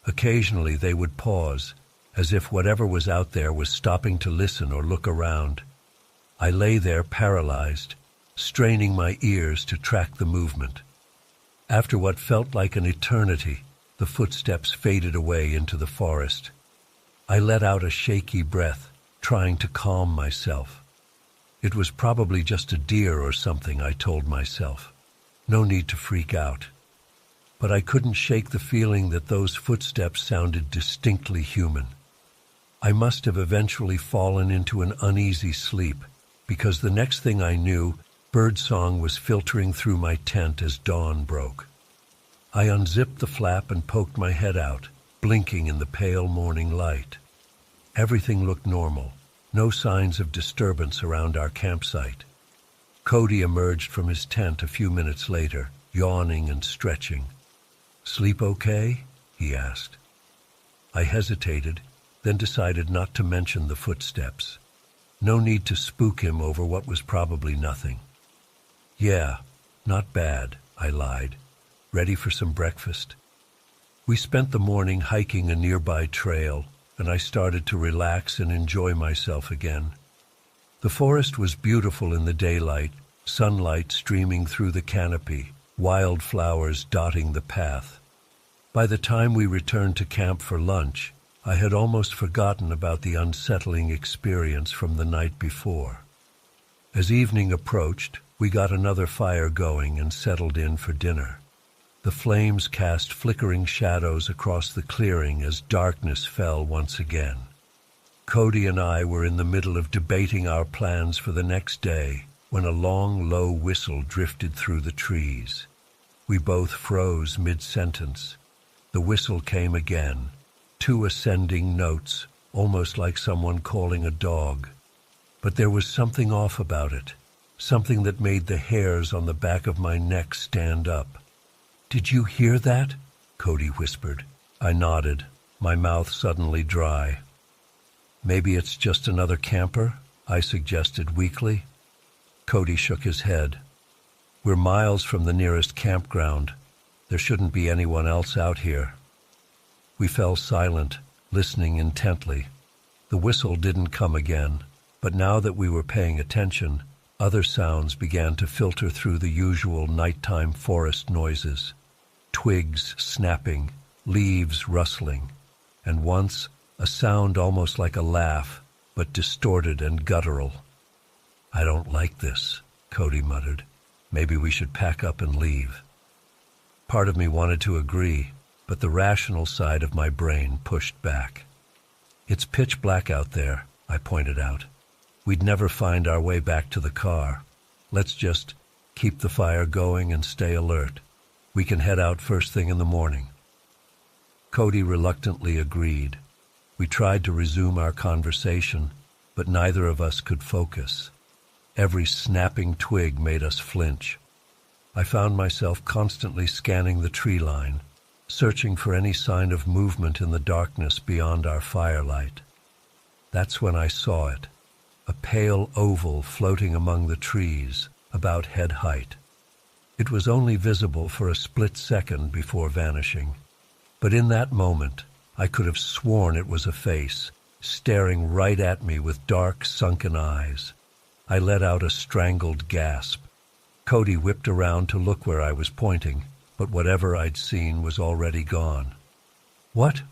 Speaker 1: Occasionally they would pause, as if whatever was out there was stopping to listen or look around. I lay there paralyzed, straining my ears to track the movement. After what felt like an eternity, the footsteps faded away into the forest. I let out a shaky breath, trying to calm myself. It was probably just a deer or something, I told myself. No need to freak out. But I couldn't shake the feeling that those footsteps sounded distinctly human. I must have eventually fallen into an uneasy sleep, because the next thing I knew, birdsong was filtering through my tent as dawn broke. I unzipped the flap and poked my head out, blinking in the pale morning light. Everything looked normal, no signs of disturbance around our campsite. Cody emerged from his tent a few minutes later, yawning and stretching. "Sleep okay?" he asked. I hesitated, then decided not to mention the footsteps. No need to spook him over what was probably nothing. "Yeah, not bad," I lied. "Ready for some breakfast?" We spent the morning hiking a nearby trail, and I started to relax and enjoy myself again. The forest was beautiful in the daylight, sunlight streaming through the canopy, wildflowers dotting the path. By the time we returned to camp for lunch, I had almost forgotten about the unsettling experience from the night before. As evening approached, we got another fire going and settled in for dinner. The flames cast flickering shadows across the clearing as darkness fell once again. Cody and I were in the middle of debating our plans for the next day when a long, low whistle drifted through the trees. We both froze mid-sentence. The whistle came again, 2 ascending notes, almost like someone calling a dog. But there was something off about it, something that made the hairs on the back of my neck stand up. "Did you hear that?" Cody whispered. I nodded, my mouth suddenly dry. "Maybe it's just another camper?" I suggested weakly. Cody shook his head. "We're miles from the nearest campground. There shouldn't be anyone else out here." We fell silent, listening intently. The whistle didn't come again, but now that we were paying attention, other sounds began to filter through the usual nighttime forest noises. Twigs snapping, leaves rustling, and once a sound almost like a laugh, but distorted and guttural. "I don't like this," Cody muttered. "Maybe we should pack up and leave." Part of me wanted to agree, but the rational side of my brain pushed back. "It's pitch black out there," I pointed out. "We'd never find our way back to the car. Let's just keep the fire going and stay alert. We can head out first thing in the morning." Cody reluctantly agreed. We tried to resume our conversation, but neither of us could focus. Every snapping twig made us flinch. I found myself constantly scanning the tree line, searching for any sign of movement in the darkness beyond our firelight. That's when I saw it, a pale oval floating among the trees, about head height. It was only visible for a split second before vanishing. But in that moment, I could have sworn it was a face, staring right at me with dark, sunken eyes. I let out a strangled gasp. Cody whipped around to look where I was pointing, but whatever I'd seen was already gone. "What?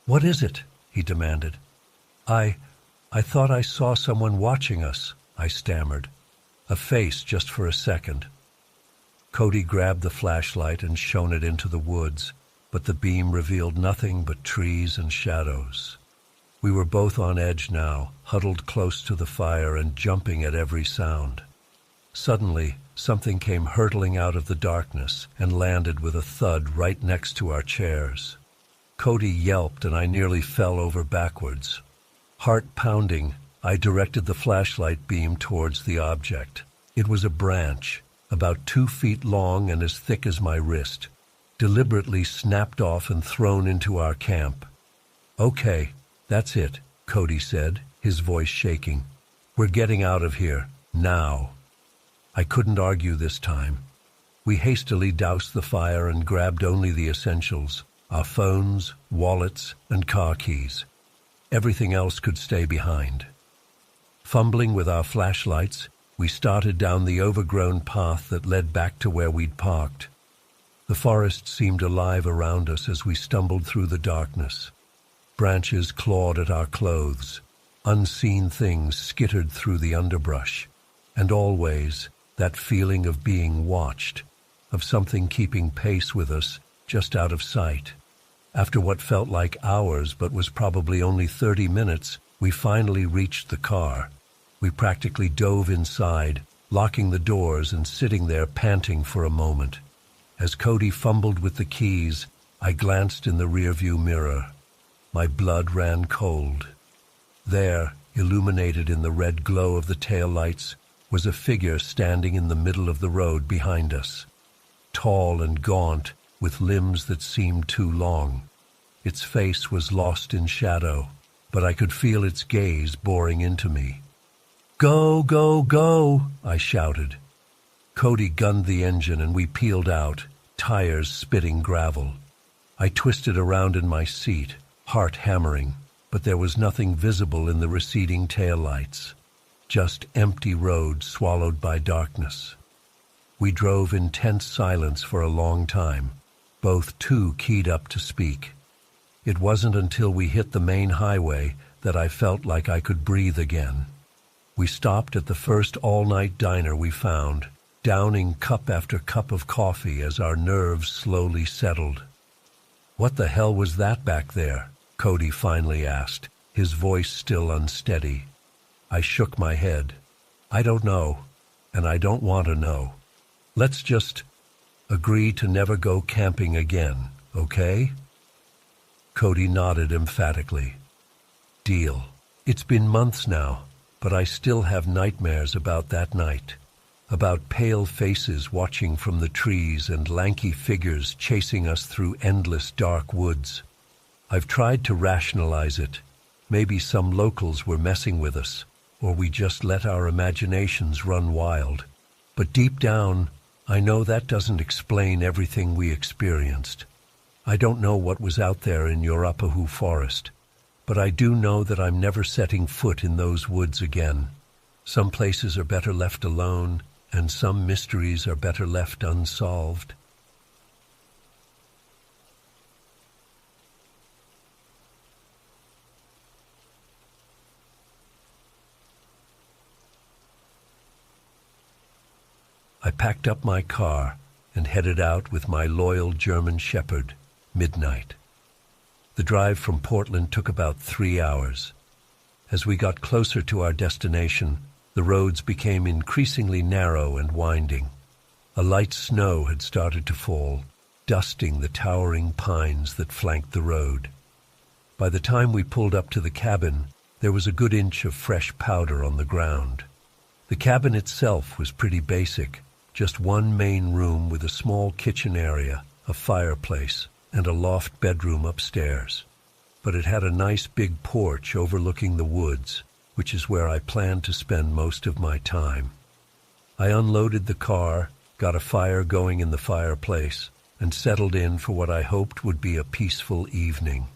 Speaker 1: What is it?" he demanded. I thought I saw someone watching us," I stammered. "A face just for a second." Cody grabbed the flashlight and shone it into the woods, but the beam revealed nothing but trees and shadows. We were both on edge now, huddled close to the fire and jumping at every sound. Suddenly, something came hurtling out of the darkness and landed with a thud right next to our chairs. Cody yelped and I nearly fell over backwards. Heart pounding, I directed the flashlight beam towards the object. It was a branch, about 2 feet long and as thick as my wrist, deliberately snapped off and thrown into our camp. "Okay, that's it," Cody said, his voice shaking. "We're getting out of here, now." I couldn't argue this time. We hastily doused the fire and grabbed only the essentials, our phones, wallets, and car keys. Everything else could stay behind. Fumbling with our flashlights, we started down the overgrown path that led back to where we'd parked. The forest seemed alive around us as we stumbled through the darkness. Branches clawed at our clothes. Unseen things skittered through the underbrush. And always that feeling of being watched, of something keeping pace with us just out of sight. After what felt like hours but was probably only 30 minutes, we finally reached the car. We practically dove inside, locking the doors and sitting there panting for a moment. As Cody fumbled with the keys, I glanced in the rearview mirror. My blood ran cold. There, illuminated in the red glow of the taillights, was a figure standing in the middle of the road behind us. Tall and gaunt, with limbs that seemed too long. Its face was lost in shadow, but I could feel its gaze boring into me. "Go, go, go!" I shouted. Cody gunned the engine and we peeled out, tires spitting gravel. I twisted around in my seat, heart hammering, but there was nothing visible in the receding taillights. Just empty road swallowed by darkness. We drove in tense silence for a long time, both too keyed up to speak. It wasn't until we hit the main highway that I felt like I could breathe again. We stopped at the first all-night diner we found, downing cup after cup of coffee as our nerves slowly settled. "What the hell was that back there?" Cody finally asked, his voice still unsteady. I shook my head. "I don't know, and I don't want to know. Let's just agree to never go camping again, okay?" Cody nodded emphatically. "Deal." It's been months now, but I still have nightmares about that night, about pale faces watching from the trees and lanky figures chasing us through endless dark woods. I've tried to rationalize it. Maybe some locals were messing with us, or we just let our imaginations run wild. But deep down, I know that doesn't explain everything we experienced. I don't know what was out there in Yorapahu forest, but I do know that I'm never setting foot in those woods again. Some places are better left alone, and some mysteries are better left unsolved. I packed up my car and headed out with my loyal German Shepherd, Midnight. The drive from Portland took about 3 hours. As we got closer to our destination, the roads became increasingly narrow and winding. A light snow had started to fall, dusting the towering pines that flanked the road. By the time we pulled up to the cabin, there was a good inch of fresh powder on the ground. The cabin itself was pretty basic, just one main room with a small kitchen area, a fireplace, and a loft bedroom upstairs. But it had a nice big porch overlooking the woods, which is where I planned to spend most of my time. I unloaded the car, got a fire going in the fireplace, and settled in for what I hoped would be a peaceful evening.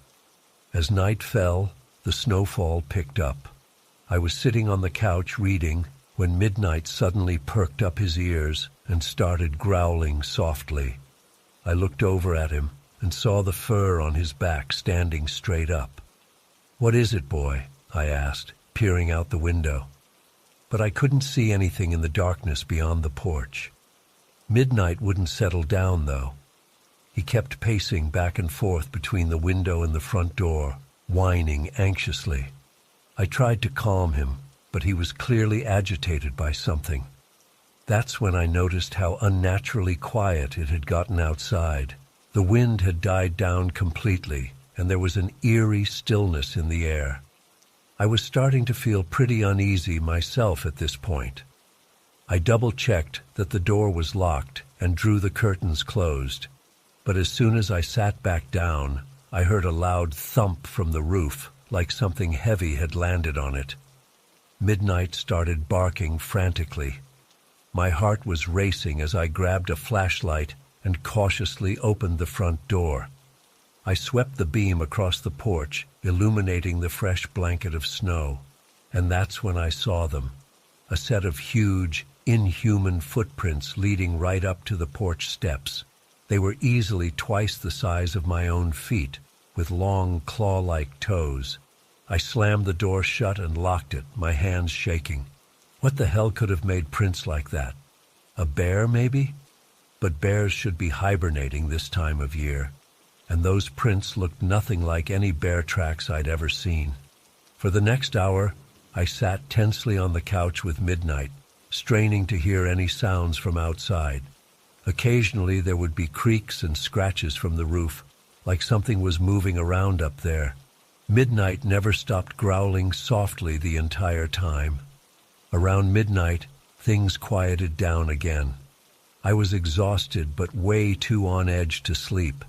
Speaker 1: As night fell, the snowfall picked up. I was sitting on the couch reading when Midnight suddenly perked up his ears and started growling softly. I looked over at him and saw the fur on his back standing straight up. "What is it, boy?" I asked, peering out the window. But I couldn't see anything in the darkness beyond the porch. Midnight wouldn't settle down, though. He kept pacing back and forth between the window and the front door, whining anxiously. I tried to calm him, but he was clearly agitated by something. That's when I noticed how unnaturally quiet it had gotten outside. The wind had died down completely, and there was an eerie stillness in the air. I was starting to feel pretty uneasy myself at this point. I double-checked that the door was locked and drew the curtains closed. But as soon as I sat back down, I heard a loud thump from the roof, like something heavy had landed on it. Midnight started barking frantically. My heart was racing as I grabbed a flashlight and cautiously opened the front door. I swept the beam across the porch, illuminating the fresh blanket of snow. And that's when I saw them. A set of huge, inhuman footprints leading right up to the porch steps. They were easily twice the size of my own feet, with long, claw-like toes. I slammed the door shut and locked it, my hands shaking. What the hell could have made prints like that? A bear, maybe? But bears should be hibernating this time of year, and those prints looked nothing like any bear tracks I'd ever seen. For the next hour, I sat tensely on the couch with midnight, straining to hear any sounds from outside. Occasionally there would be creaks and scratches from the roof, like something was moving around up there. Midnight never stopped growling softly the entire time. Around midnight, things quieted down again. I was exhausted but way too on edge to sleep.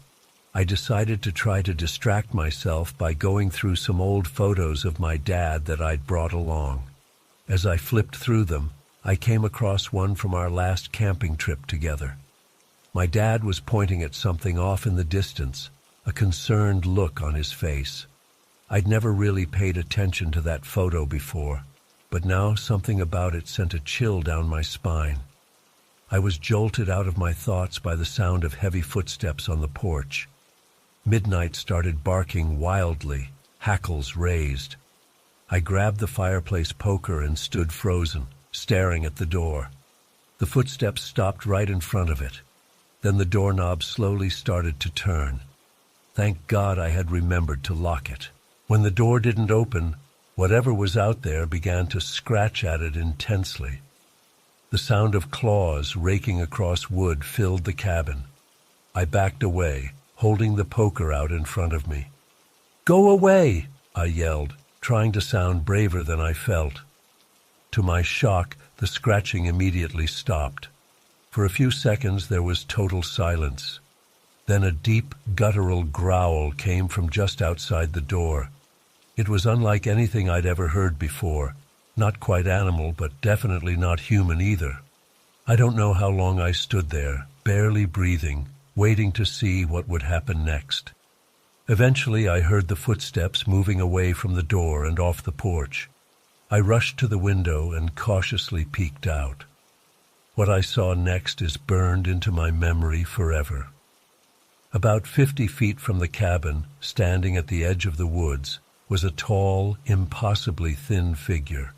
Speaker 1: I decided to try to distract myself by going through some old photos of my dad that I'd brought along. As I flipped through them, I came across one from our last camping trip together. My dad was pointing at something off in the distance, a concerned look on his face. I'd never really paid attention to that photo before, but now something about it sent a chill down my spine. I was jolted out of my thoughts by the sound of heavy footsteps on the porch. Midnight started barking wildly, hackles raised. I grabbed the fireplace poker and stood frozen, staring at the door. The footsteps stopped right in front of it. Then the doorknob slowly started to turn. Thank God I had remembered to lock it. When the door didn't open, whatever was out there began to scratch at it intensely. The sound of claws raking across wood filled the cabin. I backed away, holding the poker out in front of me. "Go away!" I yelled, trying to sound braver than I felt. To my shock, the scratching immediately stopped. For a few seconds there was total silence. Then a deep, guttural growl came from just outside the door. It was unlike anything I'd ever heard before. Not quite animal, but definitely not human either. I don't know how long I stood there, barely breathing, waiting to see what would happen next. Eventually I heard the footsteps moving away from the door and off the porch. I rushed to the window and cautiously peeked out. What I saw next is burned into my memory forever. About 50 feet from the cabin, standing at the edge of the woods, was a tall, impossibly thin figure.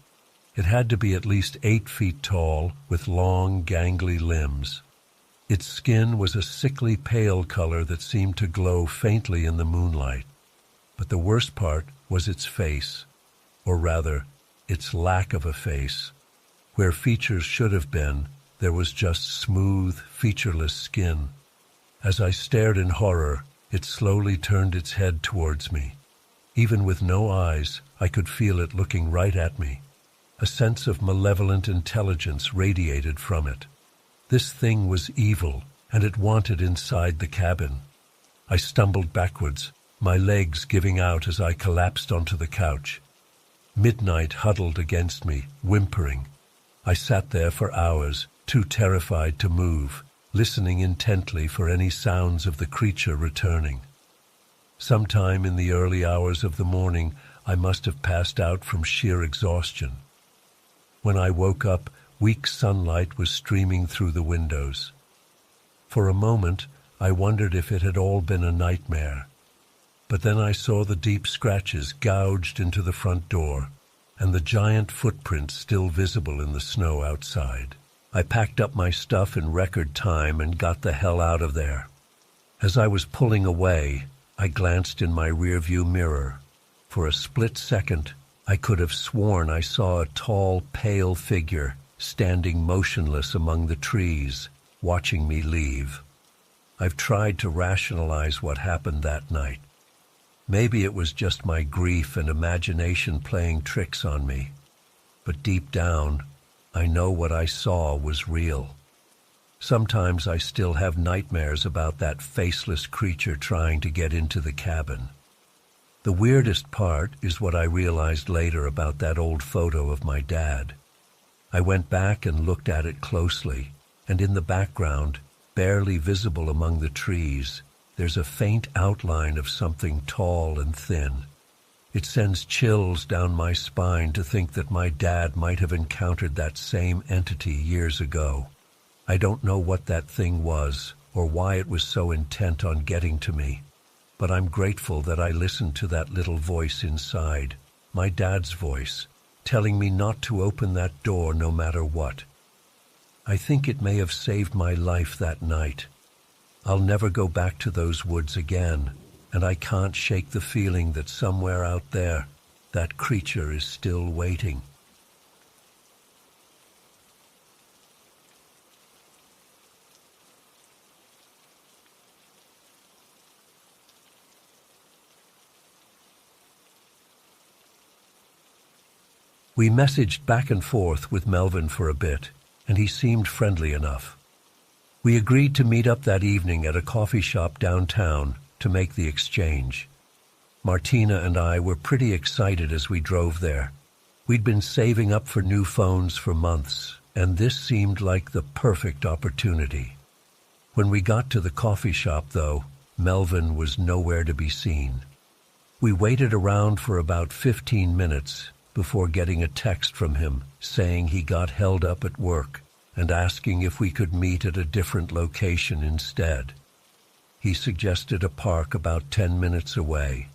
Speaker 1: It had to be at least 8 feet tall, with long, gangly limbs. Its skin was a sickly pale color that seemed to glow faintly in the moonlight. But the worst part was its face, or rather, its lack of a face. Where features should have been, there was just smooth, featureless skin. As I stared in horror, it slowly turned its head towards me. Even with no eyes, I could feel it looking right at me. A sense of malevolent intelligence radiated from it. This thing was evil, and it wanted inside the cabin. I stumbled backwards, my legs giving out as I collapsed onto the couch. Midnight huddled against me, whimpering. I sat there for hours, too terrified to move, listening intently for any sounds of the creature returning. Sometime in the early hours of the morning, I must have passed out from sheer exhaustion. When I woke up, weak sunlight was streaming through the windows. For a moment, I wondered if it had all been a nightmare. But then I saw the deep scratches gouged into the front door, and the giant footprints still visible in the snow outside. I packed up my stuff in record time and got the hell out of there. As I was pulling away, I glanced in my rearview mirror. For a split second, I could have sworn I saw a tall, pale figure standing motionless among the trees, watching me leave. I've tried to rationalize what happened that night. Maybe it was just my grief and imagination playing tricks on me. But deep down, I know what I saw was real. Sometimes I still have nightmares about that faceless creature trying to get into the cabin. The weirdest part is what I realized later about that old photo of my dad. I went back and looked at it closely, and in the background, barely visible among the trees, there's a faint outline of something tall and thin. It sends chills down my spine to think that my dad might have encountered that same entity years ago. I don't know what that thing was or why it was so intent on getting to me, but I'm grateful that I listened to that little voice inside, my dad's voice, telling me not to open that door no matter what. I think it may have saved my life that night. I'll never go back to those woods again, and I can't shake the feeling that somewhere out there, that creature is still waiting. We messaged back and forth with Melvin for a bit, and he seemed friendly enough. We agreed to meet up that evening at a coffee shop downtown to make the exchange. Martina and I were pretty excited as we drove there. We'd been saving up for new phones for months, and this seemed like the perfect opportunity. When we got to the coffee shop, though, Melvin was nowhere to be seen. We waited around for about 15 minutes before getting a text from him saying he got held up at work and asking if we could meet at a different location instead. He suggested a park about 10 minutes away.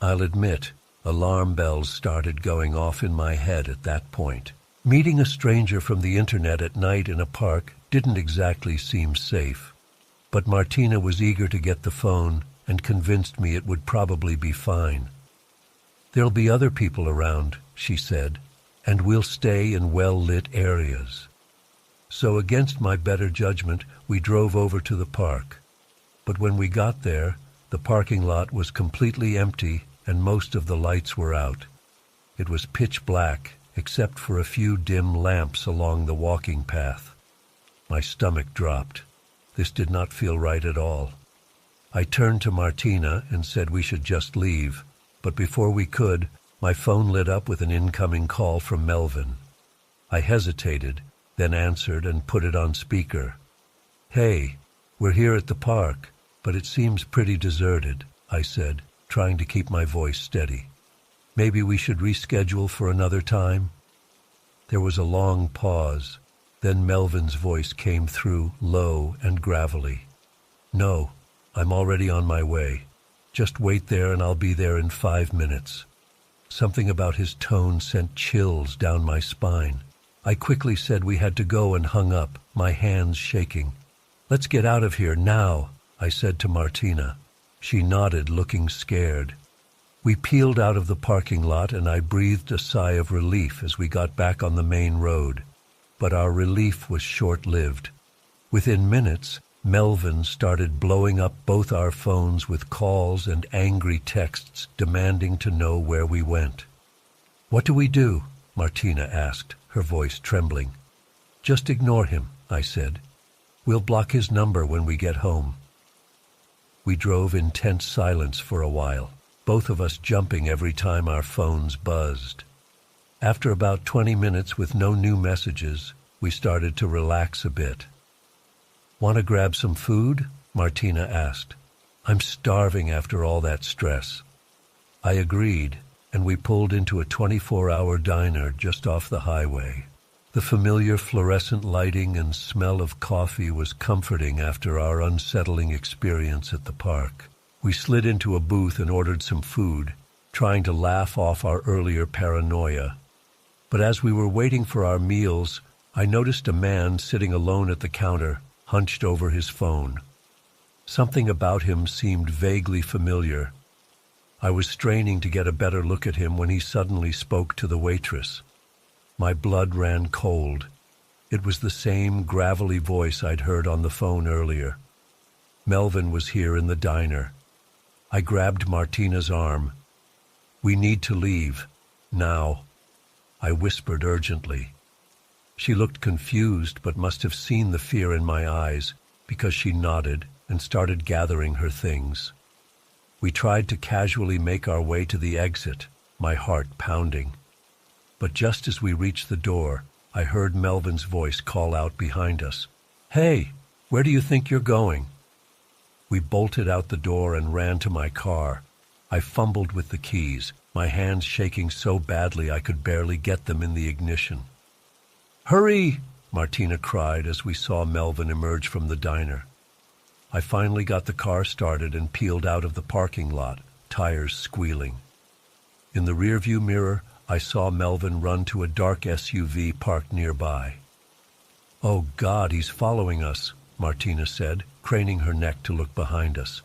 Speaker 1: I'll admit, alarm bells started going off in my head at that point. Meeting a stranger from the internet at night in a park didn't exactly seem safe, but Martina was eager to get the phone and convinced me it would probably be fine. "There'll be other people around," she said, "and we'll stay in well-lit areas." So against my better judgment, we drove over to the park. But when we got there, the parking lot was completely empty and most of the lights were out. It was pitch black, except for a few dim lamps along the walking path. My stomach dropped. This did not feel right at all. I turned to Martina and said we should just leave, but before we could, my phone lit up with an incoming call from Melvin. I hesitated, then answered and put it on speaker. "Hey, we're here at the park, but it seems pretty deserted," I said, trying to keep my voice steady. "Maybe we should reschedule for another time?" There was a long pause. Then Melvin's voice came through, low and gravelly. "No, I'm already on my way. Just wait there and I'll be there in 5 minutes." Something about his tone sent chills down my spine. I quickly said we had to go and hung up, my hands shaking. "Let's get out of here now," I said to Martina. She nodded, looking scared. We peeled out of the parking lot and I breathed a sigh of relief as we got back on the main road. But our relief was short-lived. Within minutes, Melvin started blowing up both our phones with calls and angry texts demanding to know where we went. "What do we do?" Martina asked, her voice trembling. "Just ignore him," I said. "We'll block his number when we get home." We drove in tense silence for a while, both of us jumping every time our phones buzzed. After about 20 minutes with no new messages, we started to relax a bit. "Want to grab some food?" Martina asked. "I'm starving after all that stress." I agreed, and we pulled into a 24-hour diner just off the highway. The familiar fluorescent lighting and smell of coffee was comforting after our unsettling experience at the park. We slid into a booth and ordered some food, trying to laugh off our earlier paranoia. But as we were waiting for our meals, I noticed a man sitting alone at the counter, hunched over his phone. Something about him seemed vaguely familiar. I was straining to get a better look at him when he suddenly spoke to the waitress. My blood ran cold. It was the same gravelly voice I'd heard on the phone earlier. Melvin was here in the diner. I grabbed Martina's arm. "We need to leave. Now," I whispered urgently. She looked confused but must have seen the fear in my eyes because she nodded and started gathering her things. We tried to casually make our way to the exit, my heart pounding. But just as we reached the door, I heard Melvin's voice call out behind us, "Hey, where do you think you're going?" We bolted out the door and ran to my car. I fumbled with the keys, my hands shaking so badly I could barely get them in the ignition. "Hurry!" Martina cried as we saw Melvin emerge from the diner. I finally got the car started and peeled out of the parking lot, tires squealing. In the rearview mirror, I saw Melvin run to a dark SUV parked nearby. "Oh God, he's following us," Martina said, craning her neck to look behind us.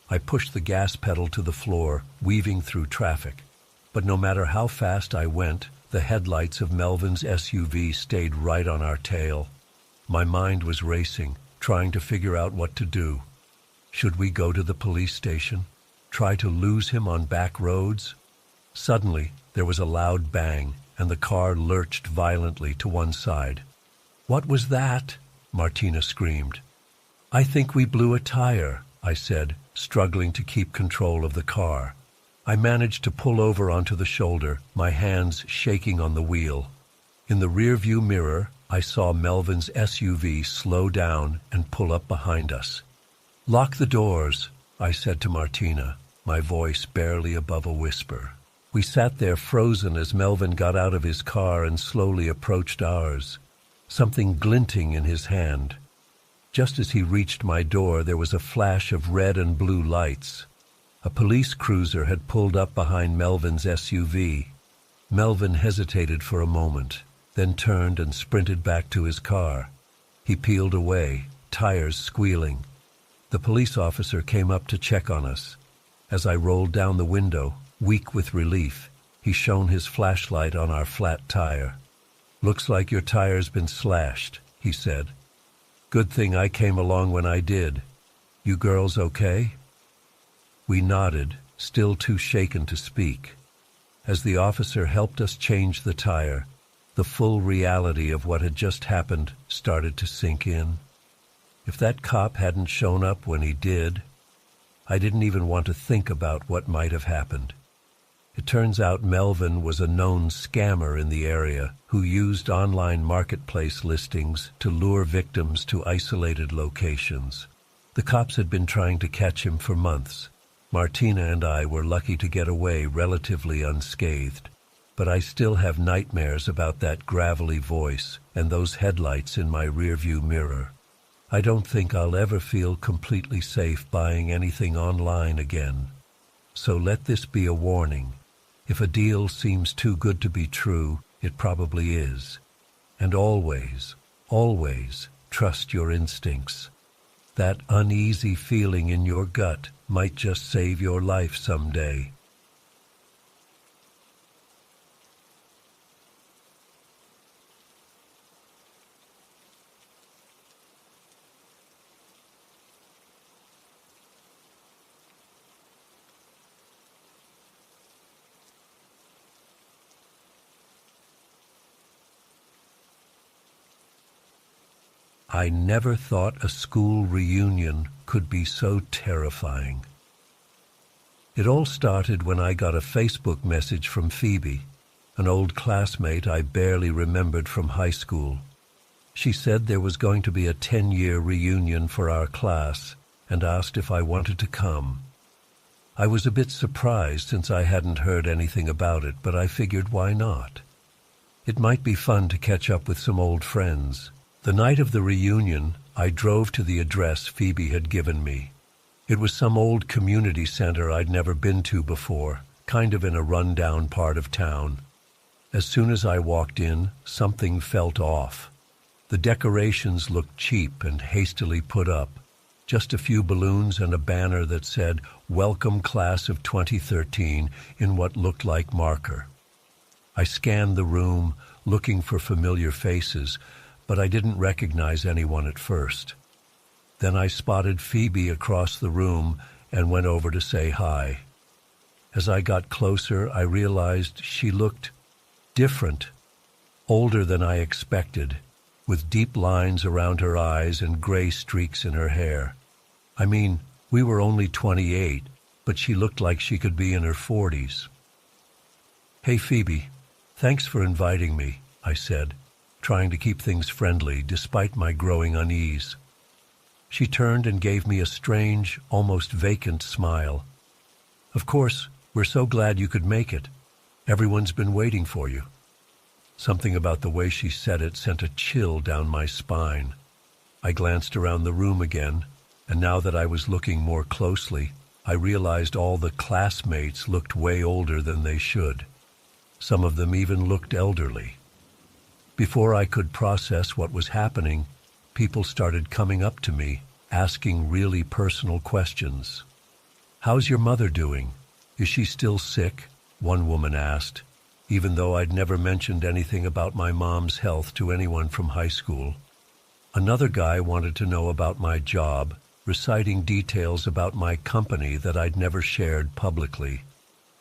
Speaker 1: I pushed the gas pedal to the floor, weaving through traffic. But no matter how fast I went, the headlights of Melvin's SUV stayed right on our tail. My mind was racing, trying to figure out what to do. Should we go to the police station? Try to lose him on back roads? Suddenly, there was a loud bang, and the car lurched violently to one side. "What was that?" Martina screamed. "I think we blew a tire," I said, struggling to keep control of the car. I managed to pull over onto the shoulder, my hands shaking on the wheel. In the rearview mirror, I saw Melvin's SUV slow down and pull up behind us. "Lock the doors," I said to Martina, my voice barely above a whisper. We sat there frozen as Melvin got out of his car and slowly approached ours, something glinting in his hand. Just as he reached my door, there was a flash of red and blue lights. A police cruiser had pulled up behind Melvin's SUV. Melvin hesitated for a moment, then turned and sprinted back to his car. He peeled away, tires squealing. The police officer came up to check on us. As I rolled down the window, weak with relief, he shone his flashlight on our flat tire. "Looks like your tire's been slashed," he said. "Good thing I came along when I did. You girls okay?" We nodded, still too shaken to speak. As the officer helped us change the tire, the full reality of what had just happened started to sink in. If that cop hadn't shown up when he did, I didn't even want to think about what might have happened. It turns out Melvin was a known scammer in the area who used online marketplace listings to lure victims to isolated locations. The cops had been trying to catch him for months. Martina and I were lucky to get away relatively unscathed, but I still have nightmares about that gravelly voice and those headlights in my rearview mirror. I don't think I'll ever feel completely safe buying anything online again. So let this be a warning. If a deal seems too good to be true, it probably is. And always, always trust your instincts. That uneasy feeling in your gut might just save your life someday. I never thought a school reunion could be so terrifying. It all started when I got a Facebook message from Phoebe, an old classmate I barely remembered from high school. She said there was going to be a 10-year reunion for our class and asked if I wanted to come. I was a bit surprised since I hadn't heard anything about it, but I figured why not? It might be fun to catch up with some old friends. The night of the reunion, I drove to the address Phoebe had given me. It was some old community center I'd never been to before, kind of in a run-down part of town. As soon as I walked in, something felt off. The decorations looked cheap and hastily put up. Just a few balloons and a banner that said, "Welcome Class of 2013," in what looked like marker. I scanned the room, looking for familiar faces, but I didn't recognize anyone at first. Then I spotted Phoebe across the room and went over to say hi. As I got closer, I realized she looked different, older than I expected, with deep lines around her eyes and gray streaks in her hair. I mean, we were only 28, but she looked like she could be in her 40s. "Hey, Phoebe, thanks for inviting me," I said, trying to keep things friendly despite my growing unease. She turned and gave me a strange, almost vacant smile. "Of course, we're so glad you could make it. Everyone's been waiting for you." Something about the way she said it sent a chill down my spine. I glanced around the room again, And now that I was looking more closely, I realized all the classmates looked way older than they should. Some of them even looked elderly. Before I could process what was happening, people started coming up to me, asking really personal questions. "How's your mother doing? Is she still sick?" one woman asked, even though I'd never mentioned anything about my mom's health to anyone from high school. Another guy wanted to know about my job, reciting details about my company that I'd never shared publicly.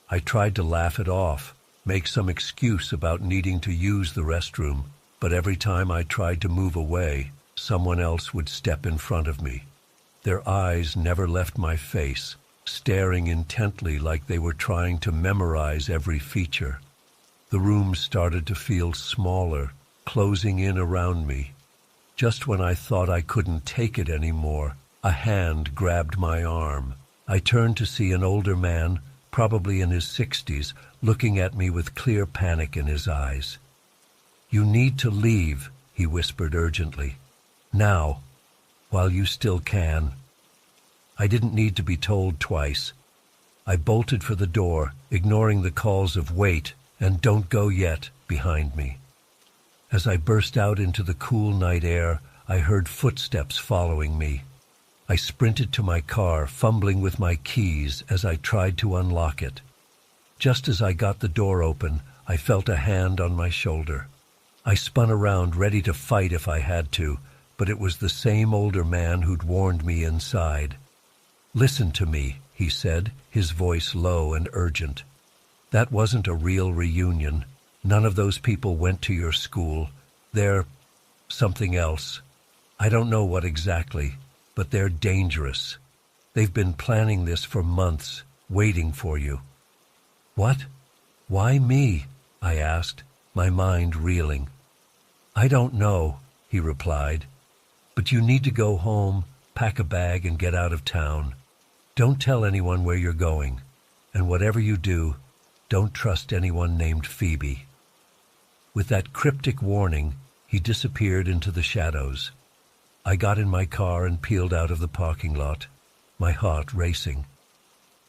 Speaker 1: I tried to laugh it off, make some excuse about needing to use the restroom, but every time I tried to move away, someone else would step in front of me. Their eyes never left my face, staring intently like they were trying to memorize every feature. The room started to feel smaller, closing in around me. Just when I thought I couldn't take it anymore, a hand grabbed my arm. I turned to see an older man, probably in his 60s, looking at me with clear panic in his eyes. "You need to leave," he whispered urgently. "Now, while you still can." I didn't need to be told twice. I bolted for the door, ignoring the calls of "wait" and "don't go yet" behind me. As I burst out into the cool night air, I heard footsteps following me. I sprinted to my car, fumbling with my keys as I tried to unlock it. Just as I got the door open, I felt a hand on my shoulder. I spun around, ready to fight if I had to, but it was the same older man who'd warned me inside. "Listen to me," he said, his voice low and urgent. "That wasn't a real reunion. None of those people went to your school. They're something else. I don't know what exactly, but they're dangerous. They've been planning this for months, waiting for you." "What? Why me?" I asked, my mind reeling. "I don't know," he replied, "but you need to go home, pack a bag, and get out of town. Don't tell anyone where you're going, and whatever you do, don't trust anyone named Phoebe." With that cryptic warning, he disappeared into the shadows. I got in my car and peeled out of the parking lot, my heart racing.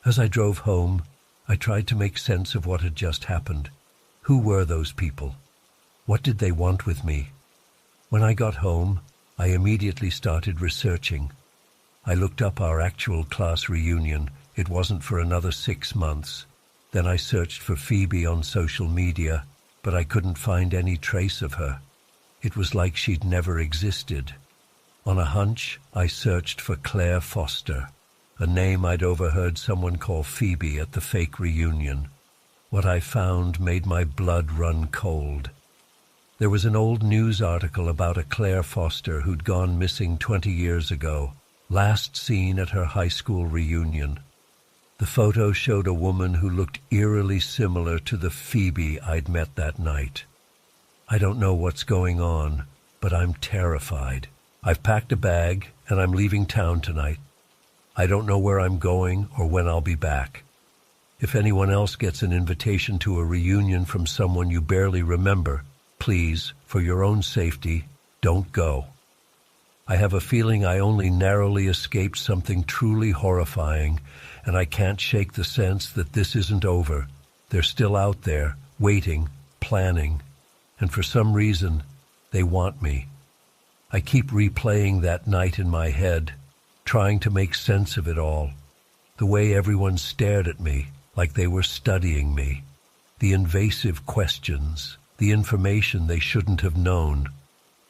Speaker 1: As I drove home, I tried to make sense of what had just happened. Who were those people? What did they want with me? When I got home, I immediately started researching. I looked up our actual class reunion. It wasn't for another 6 months. Then I searched for Phoebe on social media, but I couldn't find any trace of her. It was like she'd never existed. On a hunch, I searched for Claire Foster, a name I'd overheard someone call Phoebe at the fake reunion. What I found made my blood run cold. There was an old news article about a Claire Foster who'd gone missing 20 years ago, last seen at her high school reunion. The photo showed a woman who looked eerily similar to the Phoebe I'd met that night. I don't know what's going on, but I'm terrified. I've packed a bag, and I'm leaving town tonight. I don't know where I'm going or when I'll be back. If anyone else gets an invitation to a reunion from someone you barely remember, please, for your own safety, don't go. I have a feeling I only narrowly escaped something truly horrifying, and I can't shake the sense that this isn't over. They're still out there, waiting, planning, and for some reason, they want me. I keep replaying that night in my head, trying to make sense of it all. The way everyone stared at me, like they were studying me. The invasive questions, the information they shouldn't have known,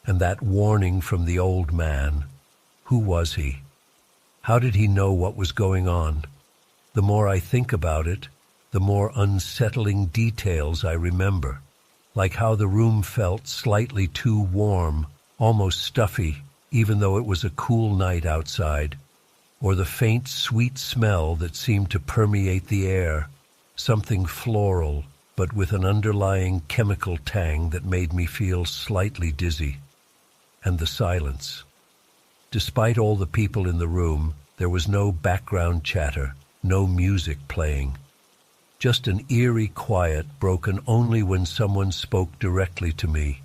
Speaker 1: and that warning from the old man. Who was he? How did he know what was going on? The more I think about it, the more unsettling details I remember, like how the room felt slightly too warm, almost stuffy, even though it was a cool night outside, or the faint, sweet smell that seemed to permeate the air, something floral, but with an underlying chemical tang that made me feel slightly dizzy. And the silence. Despite all the people in the room, there was no background chatter, no music playing. Just an eerie quiet broken only when someone spoke directly to me.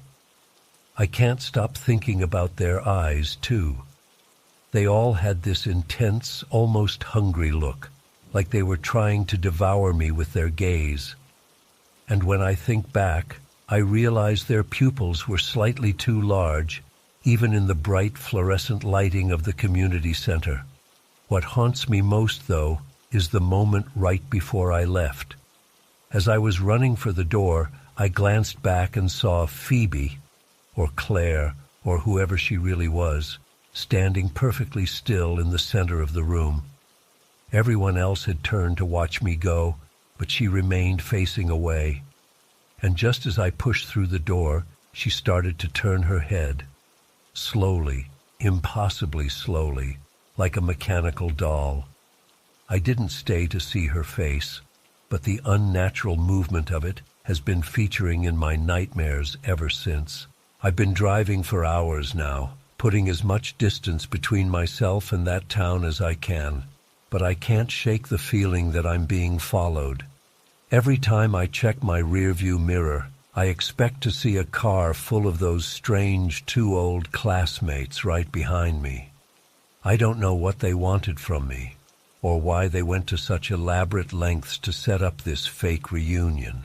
Speaker 1: I can't stop thinking about their eyes, too. They all had this intense, almost hungry look, like they were trying to devour me with their gaze. And when I think back, I realize their pupils were slightly too large, even in the bright fluorescent lighting of the community center. What haunts me most, though, is the moment right before I left. As I was running for the door, I glanced back and saw Phoebe, or Claire, or whoever she really was, standing perfectly still in the center of the room. Everyone else had turned to watch me go, but she remained facing away. And just as I pushed through the door, she started to turn her head. Slowly, impossibly slowly, like a mechanical doll. I didn't stay to see her face, but the unnatural movement of it has been featuring in my nightmares ever since. I've been driving for hours now, putting as much distance between myself and that town as I can, but I can't shake the feeling that I'm being followed. Every time I check my rearview mirror, I expect to see a car full of those strange two old classmates right behind me. I don't know what they wanted from me, or why they went to such elaborate lengths to set up this fake reunion.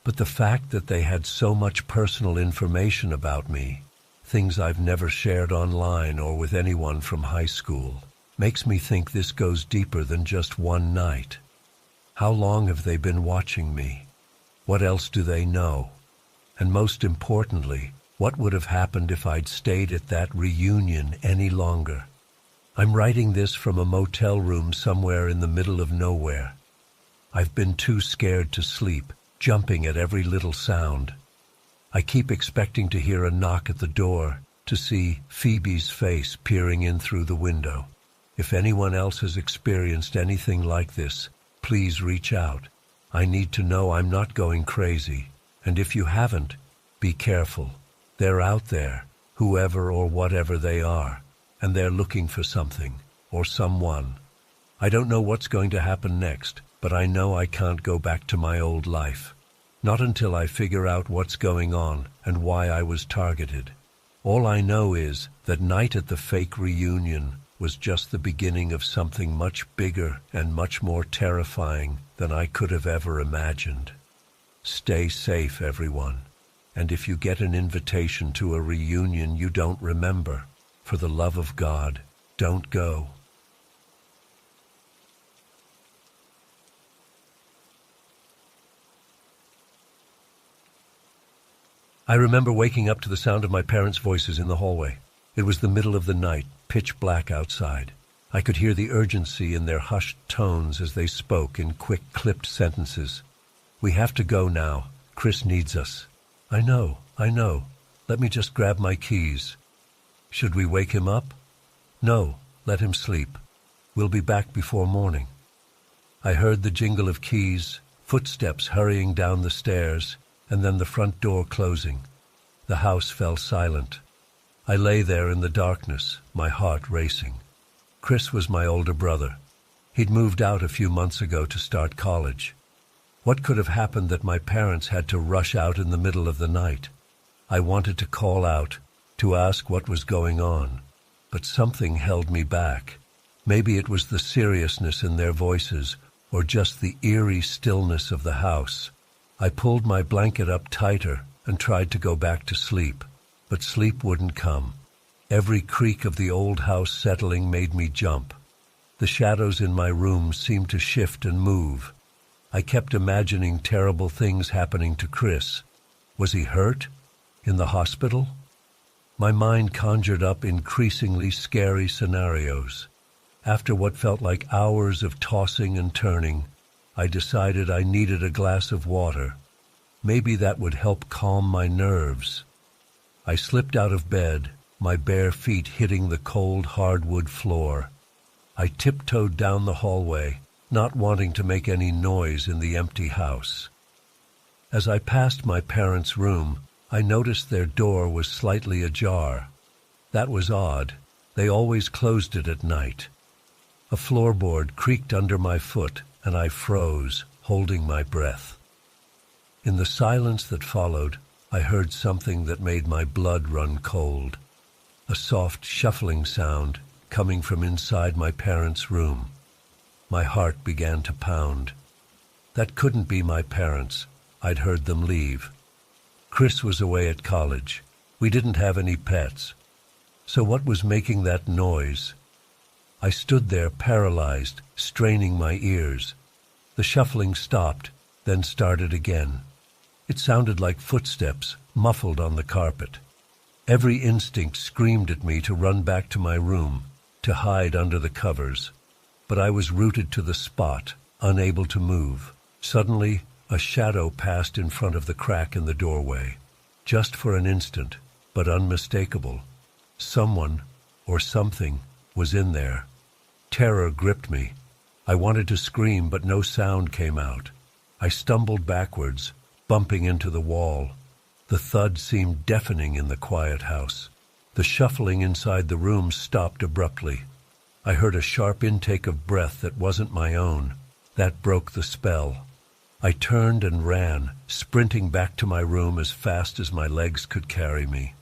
Speaker 1: But the fact that they had so much personal information about me, things I've never shared online or with anyone from high school, makes me think this goes deeper than just one night. How long have they been watching me? What else do they know? And most importantly, what would have happened if I'd stayed at that reunion any longer? I'm writing this from a motel room somewhere in the middle of nowhere. I've been too scared to sleep, jumping at every little sound. I keep expecting to hear a knock at the door, to see Phoebe's face peering in through the window. If anyone else has experienced anything like this, please reach out. I need to know I'm not going crazy. And if you haven't, be careful. They're out there, whoever or whatever they are, and they're looking for something, or someone. I don't know what's going to happen next, but I know I can't go back to my old life. Not until I figure out what's going on and why I was targeted. All I know is that night at the fake reunion was just the beginning of something much bigger and much more terrifying than I could have ever imagined. Stay safe, everyone. And if you get an invitation to a reunion you don't remember, for the love of God, don't go. I remember waking up to the sound of my parents' voices in the hallway. It was the middle of the night, pitch black outside. I could hear the urgency in their hushed tones as they spoke in quick, clipped sentences. "We have to go now. Chris needs us." I know. Let me just grab my keys." "Should we wake him up?" "No, let him sleep. We'll be back before morning." I heard the jingle of keys, footsteps hurrying down the stairs, and then the front door closing. The house fell silent. I lay there in the darkness, my heart racing. Chris was my older brother. He'd moved out a few months ago to start college. What could have happened that my parents had to rush out in the middle of the night? I wanted to call out, to ask what was going on, but something held me back. Maybe it was the seriousness in their voices, or just the eerie stillness of the house. I pulled my blanket up tighter and tried to go back to sleep, but sleep wouldn't come. Every creak of the old house settling made me jump. The shadows in my room seemed to shift and move. I kept imagining terrible things happening to Chris. Was he hurt? In the hospital? My mind conjured up increasingly scary scenarios. After what felt like hours of tossing and turning, I decided I needed a glass of water. Maybe that would help calm my nerves. I slipped out of bed, my bare feet hitting the cold hardwood floor. I tiptoed down the hallway, not wanting to make any noise in the empty house. As I passed my parents' room, I noticed their door was slightly ajar. That was odd. They always closed it at night. A floorboard creaked under my foot, and I froze, holding my breath. In the silence that followed, I heard something that made my blood run cold. A soft shuffling sound, coming from inside my parents' room. My heart began to pound. That couldn't be my parents. I'd heard them leave. Chris was away at college. We didn't have any pets. So what was making that noise? I stood there paralyzed, straining my ears. The shuffling stopped, then started again. It sounded like footsteps, muffled on the carpet. Every instinct screamed at me to run back to my room, to hide under the covers. But I was rooted to the spot, unable to move. Suddenly, a shadow passed in front of the crack in the doorway. Just for an instant, but unmistakable. Someone, or something, was in there. Terror gripped me. I wanted to scream, but no sound came out. I stumbled backwards, bumping into the wall. The thud seemed deafening in the quiet house. The shuffling inside the room stopped abruptly. I heard a sharp intake of breath that wasn't my own. That broke the spell. I turned and ran, sprinting back to my room as fast as my legs could carry me.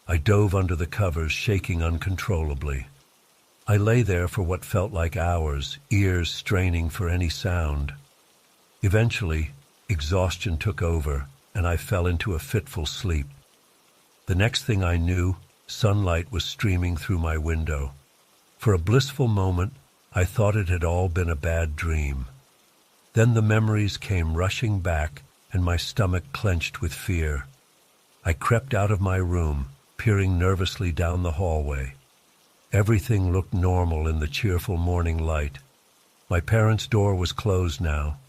Speaker 1: I dove under the covers, shaking uncontrollably. I lay there for what felt like hours, ears straining for any sound. Eventually, exhaustion took over, and I fell into a fitful sleep. The next thing I knew, sunlight was streaming through my window. For a blissful moment, I thought it had all been a bad dream. Then the memories came rushing back, and my stomach clenched with fear. I crept out of my room, peering nervously down the hallway. Everything looked normal in the cheerful morning light. My parents' door was closed now.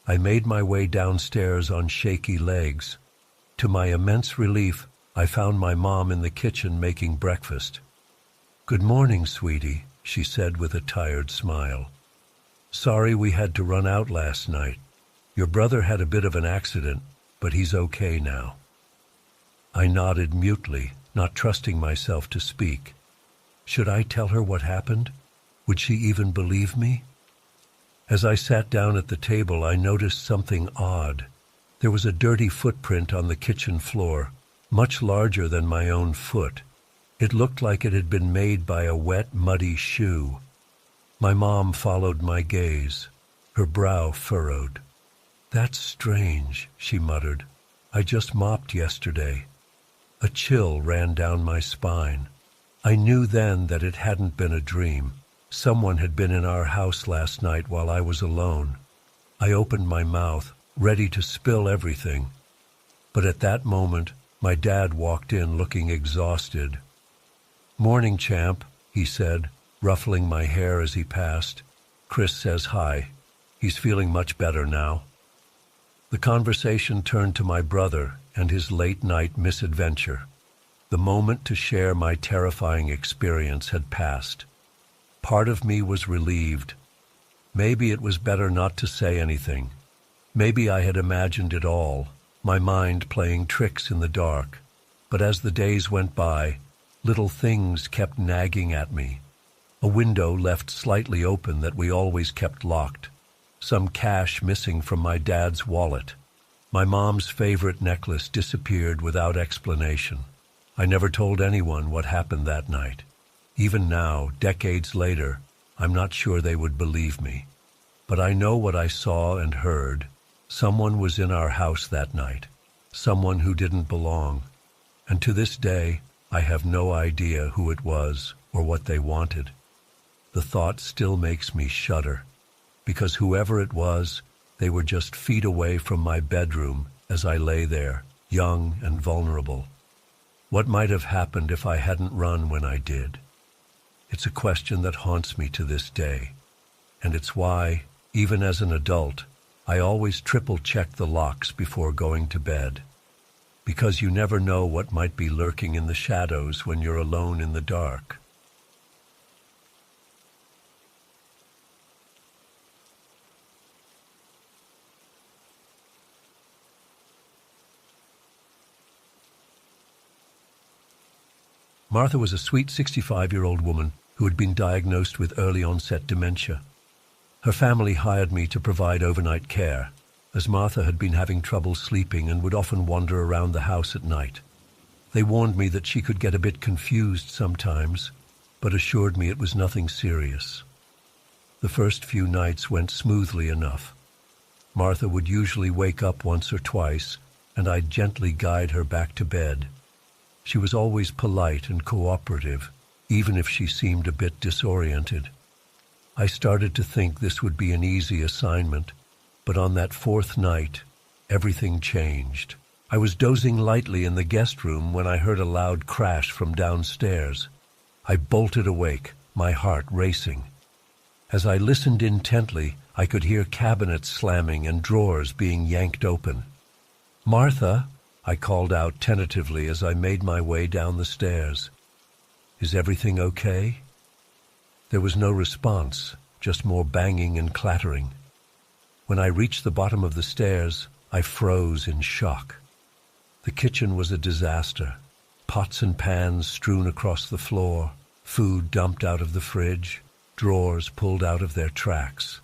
Speaker 1: I made my way downstairs on shaky legs. To my immense relief, I found my mom in the kitchen making breakfast. "Good morning, sweetie," she said with a tired smile. "Sorry we had to run out last night. Your brother had a bit of an accident, but he's okay now." I nodded mutely, not trusting myself to speak. Should I tell her what happened? Would she even believe me? As I sat down at the table, I noticed something odd. There was a dirty footprint on the kitchen floor, much larger than my own foot. It looked like it had been made by a wet, muddy shoe. My mom followed my gaze, her brow furrowed. "That's strange," she muttered. "I just mopped yesterday." A chill ran down my spine. I knew then that it hadn't been a dream. Someone had been in our house last night while I was alone. I opened my mouth, ready to spill everything. But at that moment, my dad walked in looking exhausted. "Morning, champ," he said, ruffling my hair as he passed. "Chris says hi. He's feeling much better now." The conversation turned to my brother and his late-night misadventure. The moment to share my terrifying experience had passed. Part of me was relieved. Maybe it was better not to say anything. Maybe I had imagined it all, my mind playing tricks in the dark. But as the days went by, little things kept nagging at me. A window left slightly open that we always kept locked. Some cash missing from my dad's wallet. My mom's favorite necklace disappeared without explanation. I never told anyone what happened that night. Even now, decades later, I'm not sure they would believe me. But I know what I saw and heard. Someone was in our house that night. Someone who didn't belong. And to this day, I have no idea who it was or what they wanted. The thought still makes me shudder. Because whoever it was, they were just feet away from my bedroom as I lay there, young and vulnerable. What might have happened if I hadn't run when I did? It's a question that haunts me to this day. And it's why, even as an adult, I always triple-check the locks before going to bed. Because you never know what might be lurking in the shadows when you're alone in the dark. Martha was a sweet 65-year-old woman who had been diagnosed with early-onset dementia. Her family hired me to provide overnight care, as Martha had been having trouble sleeping and would often wander around the house at night. They warned me that she could get a bit confused sometimes. but assured me it was nothing serious. The first few nights went smoothly enough. Martha would usually wake up once or twice, and I'd gently guide her back to bed. She was always polite and cooperative, even if she seemed a bit disoriented. I started to think this would be an easy assignment, but on that fourth night, everything changed. I was dozing lightly in the guest room when I heard a loud crash from downstairs. I bolted awake, my heart racing. As I listened intently, I could hear cabinets slamming and drawers being yanked open. "Martha," I called out tentatively as I made my way down the stairs. "Is everything okay?" There was no response, just more banging and clattering. When I reached the bottom of the stairs, I froze in shock. The kitchen was a disaster. Pots and pans strewn across the floor, food dumped out of the fridge, drawers pulled out of their tracks.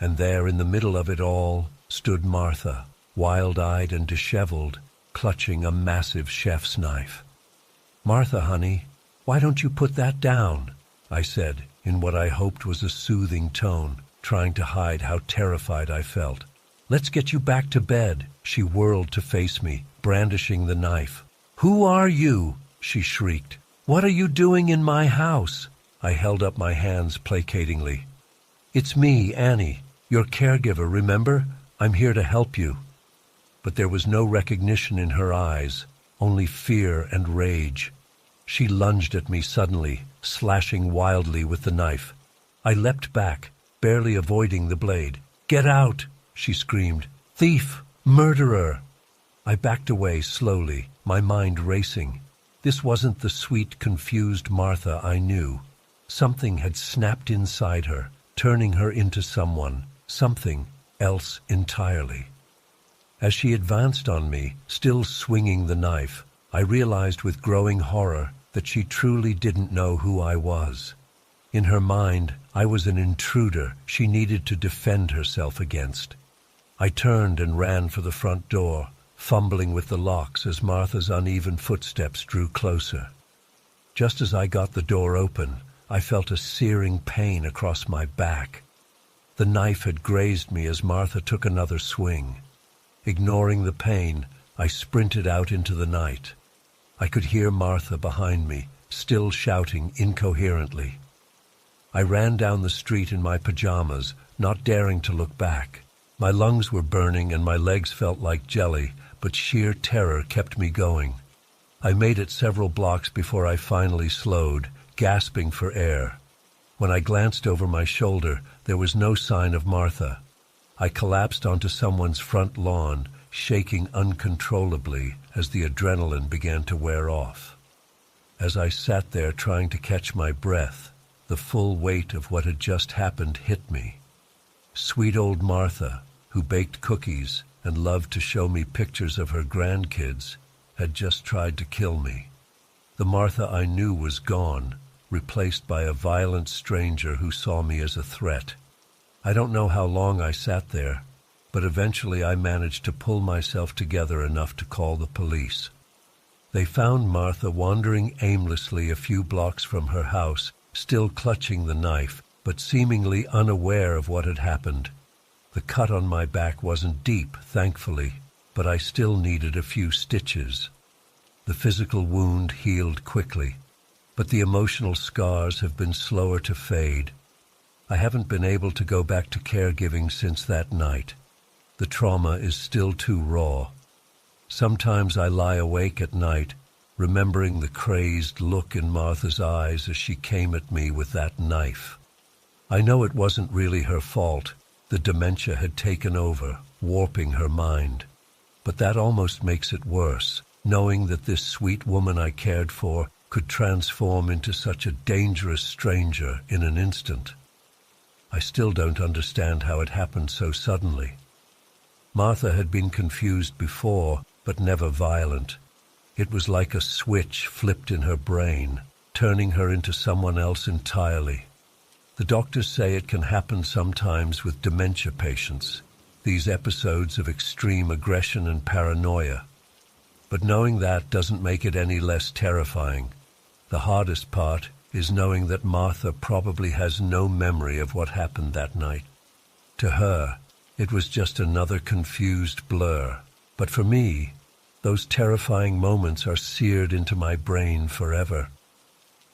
Speaker 1: And there in the middle of it all stood Martha, wild-eyed and disheveled, clutching a massive chef's knife. "Martha, honey, why don't you put that down?" I said, in what I hoped was a soothing tone, trying to hide how terrified I felt. "Let's get you back to bed." She whirled to face me, brandishing the knife. "Who are you?" she shrieked. "What are you doing in my house?" I held up my hands placatingly. "It's me, Annie, your caregiver, remember? I'm here to help you." But there was no recognition in her eyes, only fear and rage. She lunged at me suddenly, slashing wildly with the knife. I leapt back, barely avoiding the blade. "Get out!" she screamed. "Thief! Murderer!" I backed away slowly, my mind racing. This wasn't the sweet, confused Martha I knew. Something had snapped inside her, turning her into something else entirely. As she advanced on me, still swinging the knife, I realized with growing horror that she truly didn't know who I was. In her mind, I was an intruder she needed to defend herself against. I turned and ran for the front door, fumbling with the locks as Martha's uneven footsteps drew closer. Just as I got the door open, I felt a searing pain across my back. The knife had grazed me as Martha took another swing. Ignoring the pain, I sprinted out into the night. I could hear Martha behind me, still shouting incoherently. I ran down the street in my pajamas, not daring to look back. My lungs were burning and my legs felt like jelly, but sheer terror kept me going. I made it several blocks before I finally slowed, gasping for air. When I glanced over my shoulder, there was no sign of Martha. I collapsed onto someone's front lawn, shaking uncontrollably as the adrenaline began to wear off. As I sat there trying to catch my breath, the full weight of what had just happened hit me. Sweet old Martha, who baked cookies and loved to show me pictures of her grandkids, had just tried to kill me. The Martha I knew was gone, replaced by a violent stranger who saw me as a threat. I don't know how long I sat there, but eventually I managed to pull myself together enough to call the police. They found Martha wandering aimlessly a few blocks from her house, still clutching the knife, but seemingly unaware of what had happened. The cut on my back wasn't deep, thankfully, but I still needed a few stitches. The physical wound healed quickly, but the emotional scars have been slower to fade. I haven't been able to go back to caregiving since that night. The trauma is still too raw. Sometimes I lie awake at night, remembering the crazed look in Martha's eyes as she came at me with that knife. I know it wasn't really her fault. The dementia had taken over, warping her mind. But that almost makes it worse, knowing that this sweet woman I cared for could transform into such a dangerous stranger in an instant. I still don't understand how it happened so suddenly. Martha had been confused before, but never violent. It was like a switch flipped in her brain, turning her into someone else entirely. The doctors say it can happen sometimes with dementia patients, these episodes of extreme aggression and paranoia. But knowing that doesn't make it any less terrifying. The hardest part is knowing that Martha probably has no memory of what happened that night. To her, it was just another confused blur. But for me, those terrifying moments are seared into my brain forever.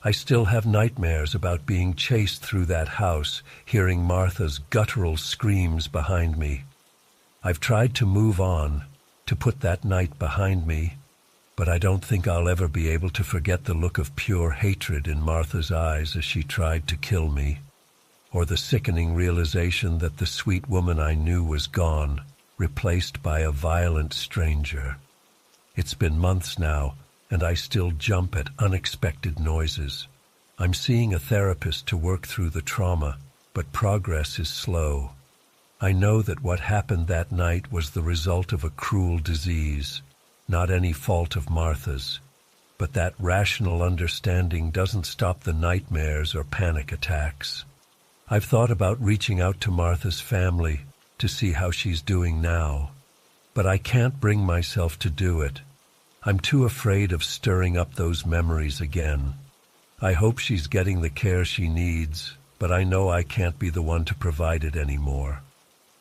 Speaker 1: I still have nightmares about being chased through that house, hearing Martha's guttural screams behind me. I've tried to move on, to put that night behind me, but I don't think I'll ever be able to forget the look of pure hatred in Martha's eyes as she tried to kill me, or the sickening realization that the sweet woman I knew was gone, replaced by a violent stranger. It's been months now, and I still jump at unexpected noises. I'm seeing a therapist to work through the trauma, but progress is slow. I know that what happened that night was the result of a cruel disease, not any fault of Martha's. But that rational understanding doesn't stop the nightmares or panic attacks. I've thought about reaching out to Martha's family to see how she's doing now, but I can't bring myself to do it. I'm too afraid of stirring up those memories again. I hope she's getting the care she needs, but I know I can't be the one to provide it anymore.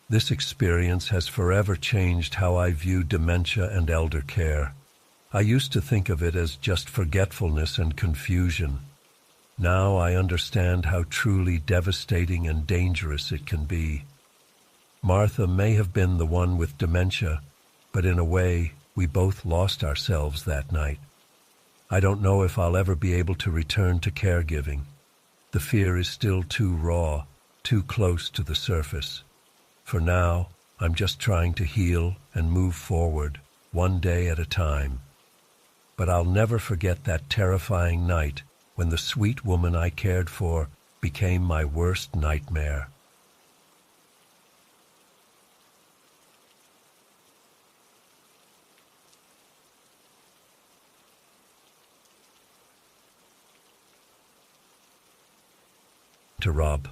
Speaker 1: This experience has forever changed how I view dementia and elder care. I used to think of it as just forgetfulness and confusion. Now I understand how truly devastating and dangerous it can be. Martha may have been the one with dementia, but in a way, we both lost ourselves that night. I don't know if I'll ever be able to return to caregiving. The fear is still too raw, too close to the surface. For now, I'm just trying to heal and move forward, one day at a time. But I'll never forget that terrifying night when the sweet woman I cared for became my worst nightmare. To Rob.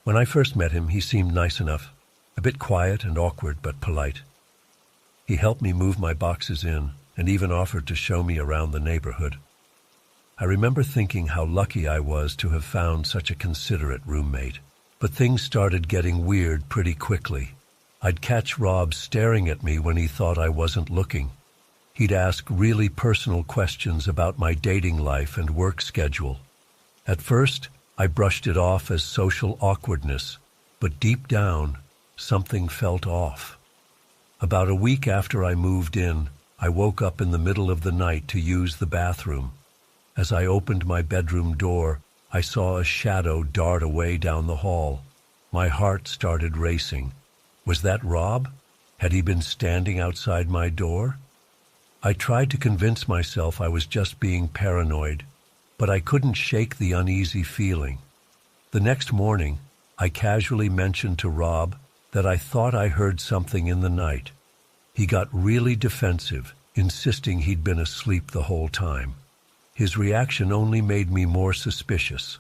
Speaker 1: When I first met him, he seemed nice enough, a bit quiet and awkward but polite. He helped me move my boxes in and even offered to show me around the neighborhood. I remember thinking how lucky I was to have found such a considerate roommate, but things started getting weird pretty quickly. I'd catch Rob staring at me when he thought I wasn't looking. He'd ask really personal questions about my dating life and work schedule. At first, I brushed it off as social awkwardness, but deep down, something felt off. About a week after I moved in, I woke up in the middle of the night to use the bathroom. As I opened my bedroom door, I saw a shadow dart away down the hall. My heart started racing. Was that Rob? Had he been standing outside my door? I tried to convince myself I was just being paranoid, but I couldn't shake the uneasy feeling. The next morning, I casually mentioned to Rob that I thought I heard something in the night. He got really defensive, insisting he'd been asleep the whole time. His reaction only made me more suspicious.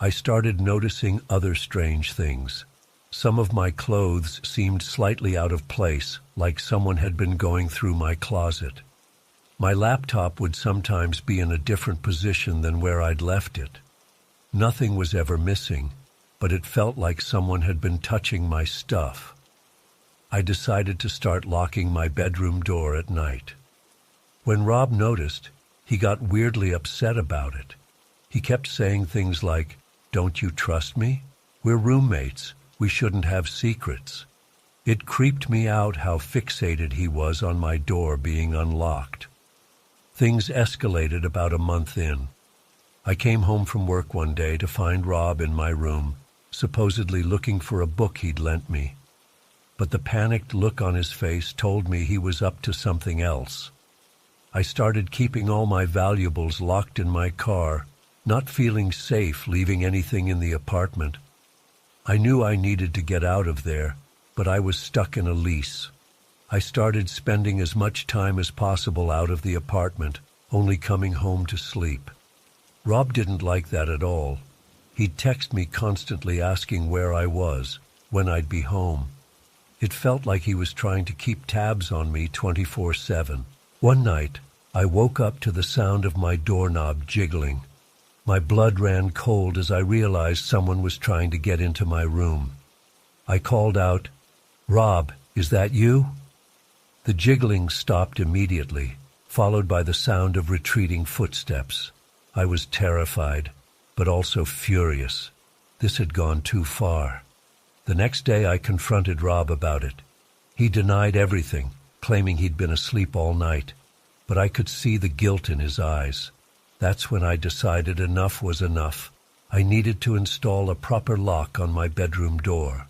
Speaker 1: I started noticing other strange things. Some of my clothes seemed slightly out of place, like someone had been going through my closet. My laptop would sometimes be in a different position than where I'd left it. Nothing was ever missing, but it felt like someone had been touching my stuff. I decided to start locking my bedroom door at night. When Rob noticed, he got weirdly upset about it. He kept saying things like, "Don't you trust me? We're roommates. We shouldn't have secrets." It creeped me out how fixated he was on my door being unlocked. Things escalated about a month in. I came home from work one day to find Rob in my room, supposedly looking for a book he'd lent me. But the panicked look on his face told me he was up to something else. I started keeping all my valuables locked in my car, not feeling safe leaving anything in the apartment. I knew I needed to get out of there, but I was stuck in a lease. I started spending as much time as possible out of the apartment, only coming home to sleep. Rob didn't like that at all. He'd text me constantly asking where I was, when I'd be home. It felt like he was trying to keep tabs on me 24/7. One night, I woke up to the sound of my doorknob jiggling. My blood ran cold as I realized someone was trying to get into my room. I called out, "Rob, is that you?" The jiggling stopped immediately, followed by the sound of retreating footsteps. I was terrified, but also furious. This had gone too far. The next day I confronted Rob about it. He denied everything, claiming he'd been asleep all night, but I could see the guilt in his eyes. That's when I decided enough was enough. I needed to install a proper lock on my bedroom door.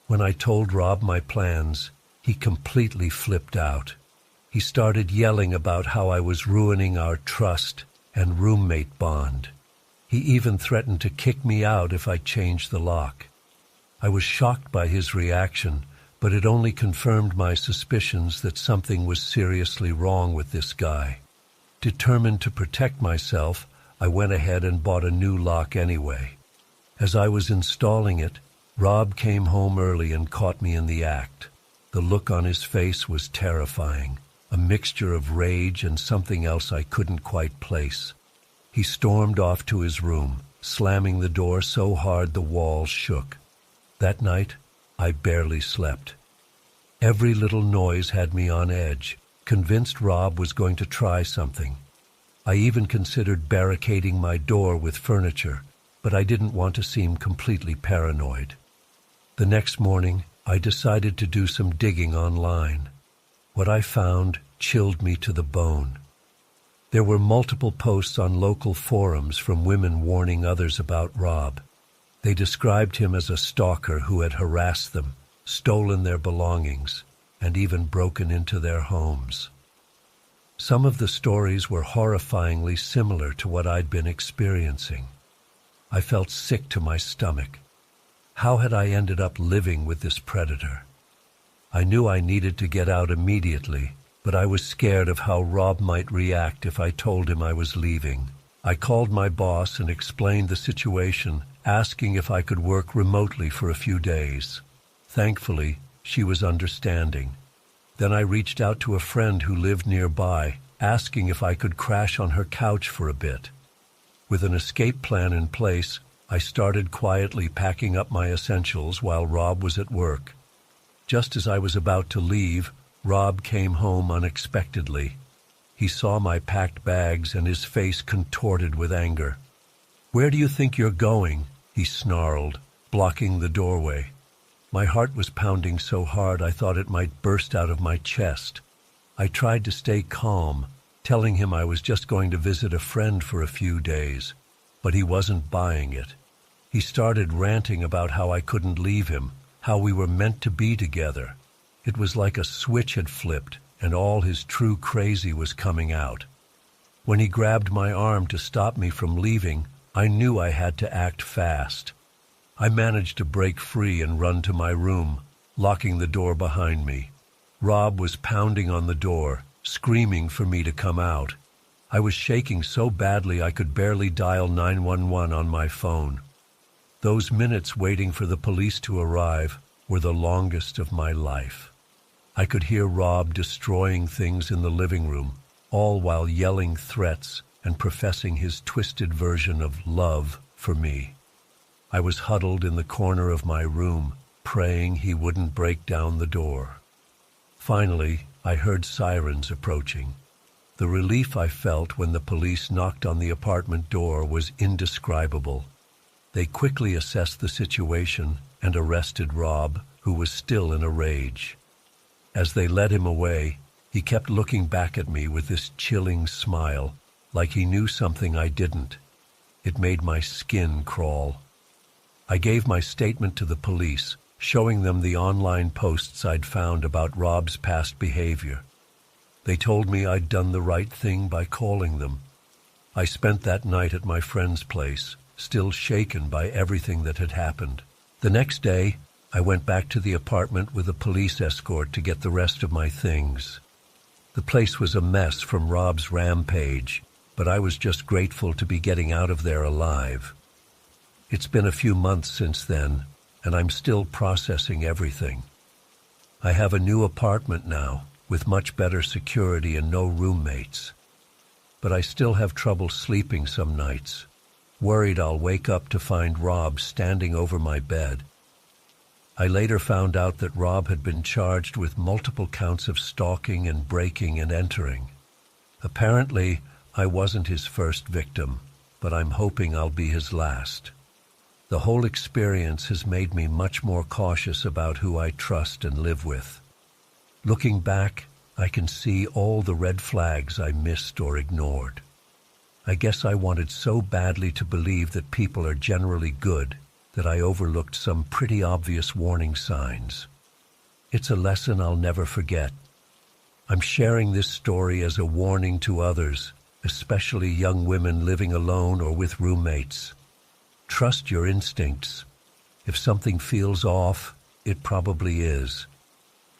Speaker 1: When I told Rob my plans, he completely flipped out. He started yelling about how I was ruining our trust and roommate bond. He even threatened to kick me out if I changed the lock. I was shocked by his reaction, but it only confirmed my suspicions that something was seriously wrong with this guy. Determined to protect myself, I went ahead and bought a new lock anyway. As I was installing it, Rob came home early and caught me in the act. The look on his face was terrifying, a mixture of rage and something else I couldn't quite place. He stormed off to his room, slamming the door so hard the walls shook. That night, I barely slept. Every little noise had me on edge, convinced Rob was going to try something. I even considered barricading my door with furniture, but I didn't want to seem completely paranoid. The next morning, I decided to do some digging online. What I found chilled me to the bone. There were multiple posts on local forums from women warning others about Rob. They described him as a stalker who had harassed them, stolen their belongings, and even broken into their homes. Some of the stories were horrifyingly similar to what I'd been experiencing. I felt sick to my stomach. How had I ended up living with this predator? I knew I needed to get out immediately, but I was scared of how Rob might react if I told him I was leaving. I called my boss and explained the situation, asking if I could work remotely for a few days. Thankfully, she was understanding. Then I reached out to a friend who lived nearby, asking if I could crash on her couch for a bit. With an escape plan in place, I started quietly packing up my essentials while Rob was at work. Just as I was about to leave, Rob came home unexpectedly. He saw my packed bags and his face contorted with anger. "Where do you think you're going?" he snarled, blocking the doorway. My heart was pounding so hard I thought it might burst out of my chest. I tried to stay calm, telling him I was just going to visit a friend for a few days, but he wasn't buying it. He started ranting about how I couldn't leave him, how we were meant to be together. It was like a switch had flipped, and all his true crazy was coming out. When he grabbed my arm to stop me from leaving, I knew I had to act fast. I managed to break free and run to my room, locking the door behind me. Rob was pounding on the door, screaming for me to come out. I was shaking so badly I could barely dial 911 on my phone. Those minutes waiting for the police to arrive were the longest of my life. I could hear Rob destroying things in the living room, all while yelling threats and professing his twisted version of love for me. I was huddled in the corner of my room, praying he wouldn't break down the door. Finally, I heard sirens approaching. The relief I felt when the police knocked on the apartment door was indescribable. They quickly assessed the situation and arrested Rob, who was still in a rage. As they led him away, he kept looking back at me with this chilling smile, like he knew something I didn't. It made my skin crawl. I gave my statement to the police, showing them the online posts I'd found about Rob's past behavior. They told me I'd done the right thing by calling them. I spent that night at my friend's place, still shaken by everything that had happened. The next day, I went back to the apartment with a police escort to get the rest of my things. The place was a mess from Rob's rampage, but I was just grateful to be getting out of there alive. It's been a few months since then, and I'm still processing everything. I have a new apartment now, with much better security and no roommates. But I still have trouble sleeping some nights. worried I'll wake up to find Rob standing over my bed. I later found out that Rob had been charged with multiple counts of stalking and breaking and entering. Apparently, I wasn't his first victim, but I'm hoping I'll be his last. The whole experience has made me much more cautious about who I trust and live with. Looking back, I can see all the red flags I missed or ignored. I guess I wanted so badly to believe that people are generally good that I overlooked some pretty obvious warning signs. It's a lesson I'll never forget. I'm sharing this story as a warning to others, especially young women living alone or with roommates. Trust your instincts. If something feels off, it probably is.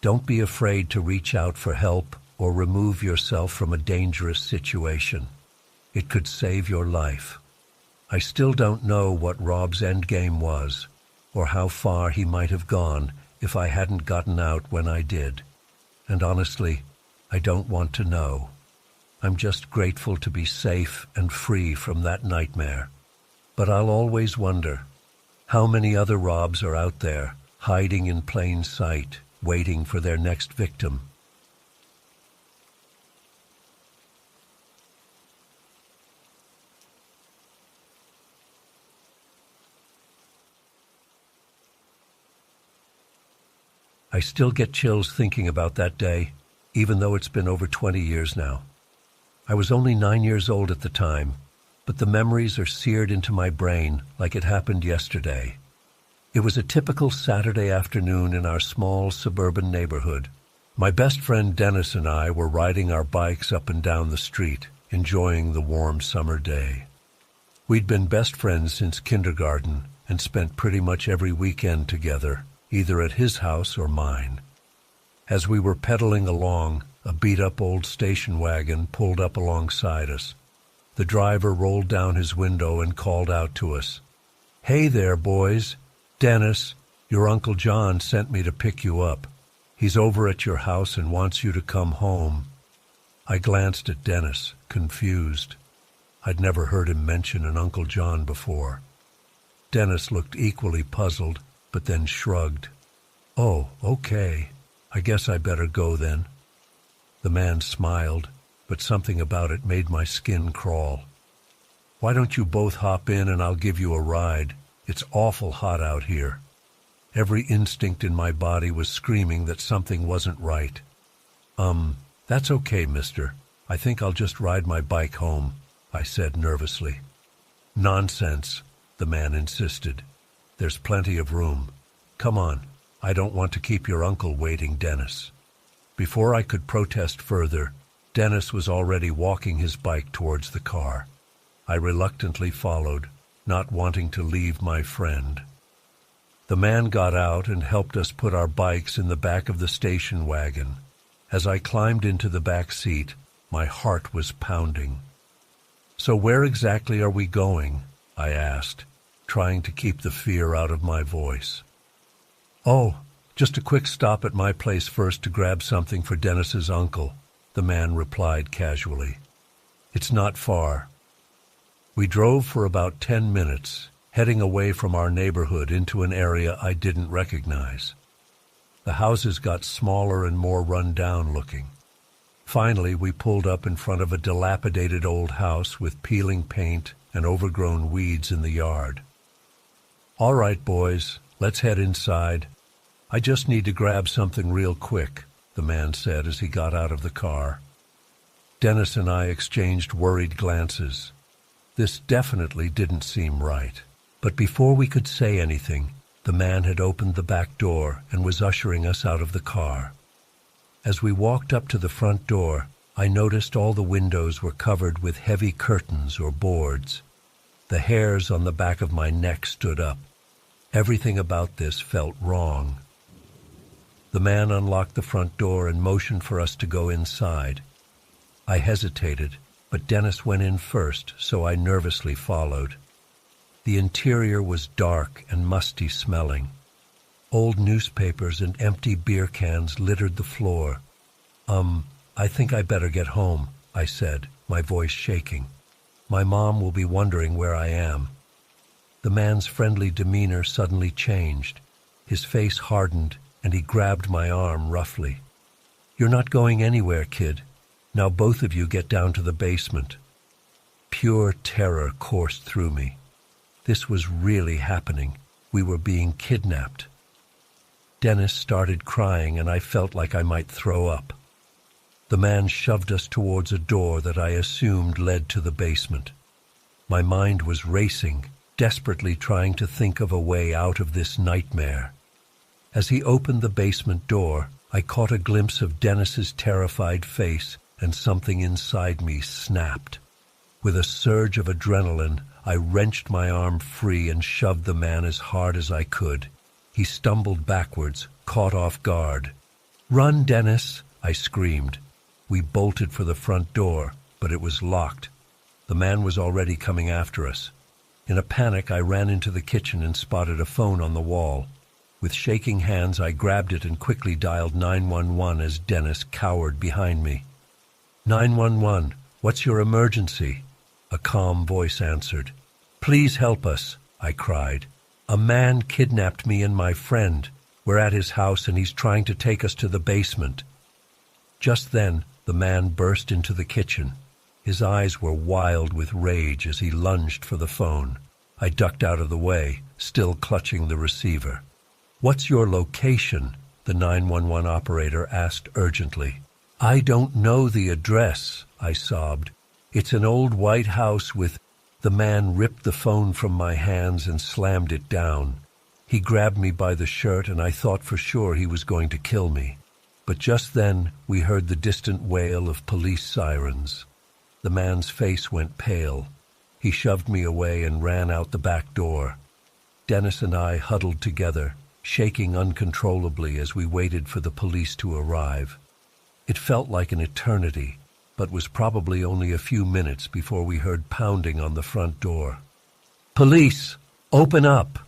Speaker 1: Don't be afraid to reach out for help or remove yourself from a dangerous situation. It could save your life. I still don't know what Rob's endgame was, or how far he might have gone if I hadn't gotten out when I did. And honestly, I don't want to know. I'm just grateful to be safe and free from that nightmare. But I'll always wonder, how many other Robs are out there, hiding in plain sight, waiting for their next victim? I still get chills thinking about that day, even though it's been over 20 years now. I was only 9 years old at the time, but the memories are seared into my brain like it happened yesterday. It was a typical Saturday afternoon in our small suburban neighborhood. My best friend Dennis and I were riding our bikes up and down the street, enjoying the warm summer day. We'd been best friends since kindergarten and spent pretty much every weekend together, either at his house or mine. As we were pedaling along, a beat-up old station wagon pulled up alongside us. The driver rolled down his window and called out to us, "Hey there, boys. Dennis, your Uncle John sent me to pick you up. He's over at your house and wants you to come home." I glanced at Dennis, confused. I'd never heard him mention an Uncle John before. Dennis looked equally puzzled, but then shrugged. "Oh, okay. I guess I better go then." The man smiled, but something about it made my skin crawl. "Why don't you both hop in and I'll give you a ride? It's awful hot out here." Every instinct in my body was screaming that something wasn't right. That's okay, mister. I think I'll just ride my bike home," I said nervously. "Nonsense," the man insisted. "There's plenty of room. Come on. I don't want to keep your uncle waiting, Dennis." Before I could protest further, Dennis was already walking his bike towards the car. I reluctantly followed, not wanting to leave my friend. The man got out and helped us put our bikes in the back of the station wagon. As I climbed into the back seat, my heart was pounding. "So where exactly are we going?" I asked, trying to keep the fear out of my voice. "Oh, just a quick stop at my place first to grab something for Dennis's uncle," the man replied casually. "It's not far." We drove for about 10 minutes, heading away from our neighborhood into an area I didn't recognize. The houses got smaller and more run-down looking. Finally, we pulled up in front of a dilapidated old house with peeling paint and overgrown weeds in the yard. "All right, boys, let's head inside. I just need to grab something real quick," the man said as he got out of the car. Dennis and I exchanged worried glances. This definitely didn't seem right. But before we could say anything, the man had opened the back door and was ushering us out of the car. As we walked up to the front door, I noticed all the windows were covered with heavy curtains or boards. The hairs on the back of my neck stood up. Everything about this felt wrong. The man unlocked the front door and motioned for us to go inside. I hesitated, but Dennis went in first, so I nervously followed. The interior was dark and musty smelling. Old newspapers and empty beer cans littered the floor. I think I better get home," I said, my voice shaking. My mom will be wondering where I am." The man's friendly demeanor suddenly changed. His face hardened, and he grabbed my arm roughly. "You're not going anywhere, kid. Now both of you get down to the basement." Pure terror coursed through me. This was really happening. We were being kidnapped. Dennis started crying, and I felt like I might throw up. The man shoved us towards a door that I assumed led to the basement. My mind was racing, desperately trying to think of a way out of this nightmare. As he opened the basement door, I caught a glimpse of Dennis's terrified face, and something inside me snapped. With a surge of adrenaline, I wrenched my arm free and shoved the man as hard as I could. He stumbled backwards, caught off guard. "Run, Dennis!" I screamed. We bolted for the front door, but it was locked. The man was already coming after us. In a panic, I ran into the kitchen and spotted a phone on the wall. With shaking hands, I grabbed it and quickly dialed 911 as Dennis cowered behind me. "911, what's your emergency?" A calm voice answered. "Please help us," I cried. "A man kidnapped me and my friend. We're at his house and he's trying to take us to the basement." Just then, the man burst into the kitchen. His eyes were wild with rage as he lunged for the phone. I ducked out of the way, still clutching the receiver. "What's your location?" the 911 operator asked urgently. "I don't know the address," I sobbed. "It's an old white house with—" The man ripped the phone from my hands and slammed it down. He grabbed me by the shirt, and I thought for sure he was going to kill me. But just then, we heard the distant wail of police sirens. The man's face went pale. He shoved me away and ran out the back door. Dennis and I huddled together, shaking uncontrollably as we waited for the police to arrive. It felt like an eternity, but was probably only a few minutes before we heard pounding on the front door. "Police! Open up!"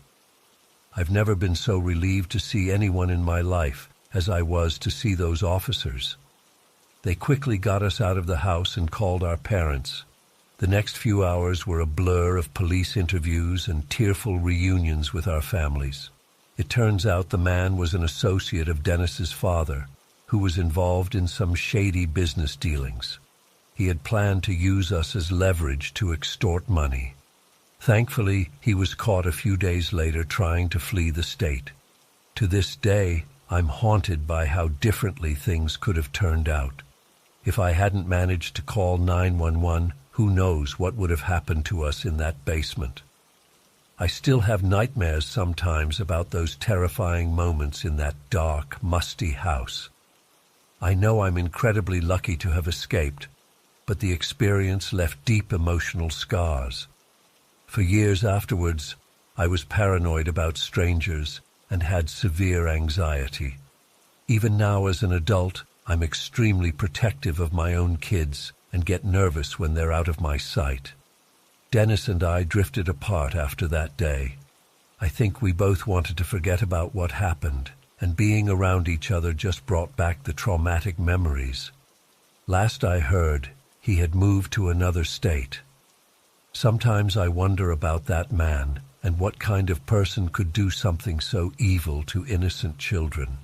Speaker 1: I've never been so relieved to see anyone in my life as I was to see those officers. They quickly got us out of the house and called our parents. The next few hours were a blur of police interviews and tearful reunions with our families. It turns out the man was an associate of Dennis's father, who was involved in some shady business dealings. He had planned to use us as leverage to extort money. Thankfully, he was caught a few days later trying to flee the state. To this day, I'm haunted by how differently things could have turned out. If I hadn't managed to call 911, who knows what would have happened to us in that basement. I still have nightmares sometimes about those terrifying moments in that dark, musty house. I know I'm incredibly lucky to have escaped, but the experience left deep emotional scars. For years afterwards, I was paranoid about strangers and had severe anxiety. Even now as an adult, I'm extremely protective of my own kids and get nervous when they're out of my sight. Dennis and I drifted apart after that day. I think we both wanted to forget about what happened, and being around each other just brought back the traumatic memories. Last I heard, he had moved to another state. Sometimes I wonder about that man and what kind of person could do something so evil to innocent children.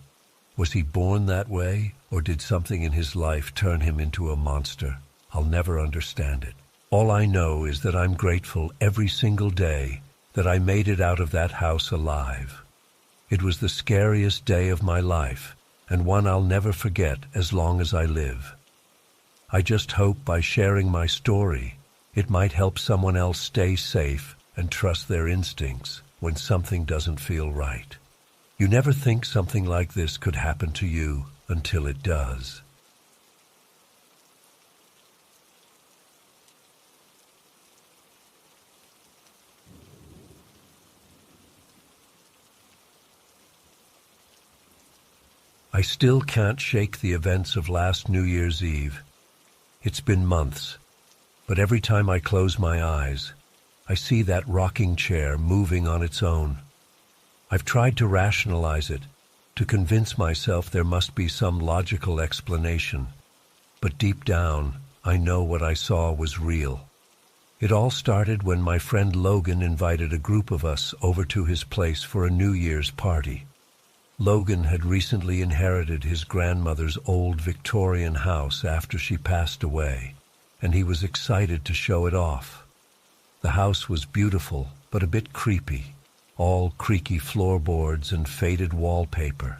Speaker 1: Was he born that way, or did something in his life turn him into a monster? I'll never understand it. All I know is that I'm grateful every single day that I made it out of that house alive. It was the scariest day of my life, and one I'll never forget as long as I live. I just hope by sharing my story, it might help someone else stay safe and trust their instincts when something doesn't feel right. You never think something like this could happen to you until it does. I still can't shake the events of last New Year's Eve. It's been months, but every time I close my eyes, I see that rocking chair moving on its own. I've tried to rationalize it, to convince myself there must be some logical explanation, but deep down, I know what I saw was real. It all started when my friend Logan invited a group of us over to his place for a New Year's party. Logan had recently inherited his grandmother's old Victorian house after she passed away, and he was excited to show it off. The house was beautiful, but a bit creepy, all creaky floorboards and faded wallpaper.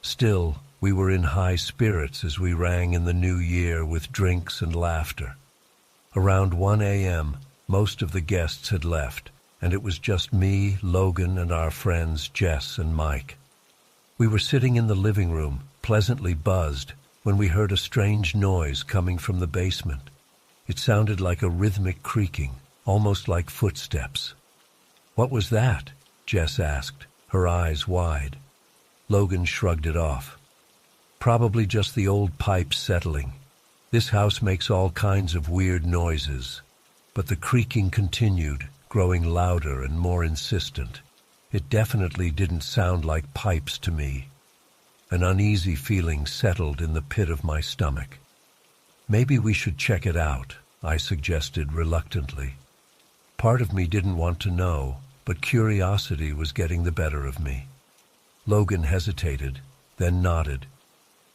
Speaker 1: Still, we were in high spirits as we rang in the new year with drinks and laughter. Around 1 a.m., most of the guests had left, and it was just me, Logan, and our friends Jess and Mike. We were sitting in the living room, pleasantly buzzed, when we heard a strange noise coming from the basement. It sounded like a rhythmic creaking, almost like footsteps. "What was that?" Jess asked, her eyes wide. Logan shrugged it off. "Probably just the old pipes settling. This house makes all kinds of weird noises." But the creaking continued, growing louder and more insistent. It definitely didn't sound like pipes to me. An uneasy feeling settled in the pit of my stomach. "Maybe we should check it out," I suggested reluctantly. Part of me didn't want to know, but curiosity was getting the better of me. Logan hesitated, then nodded.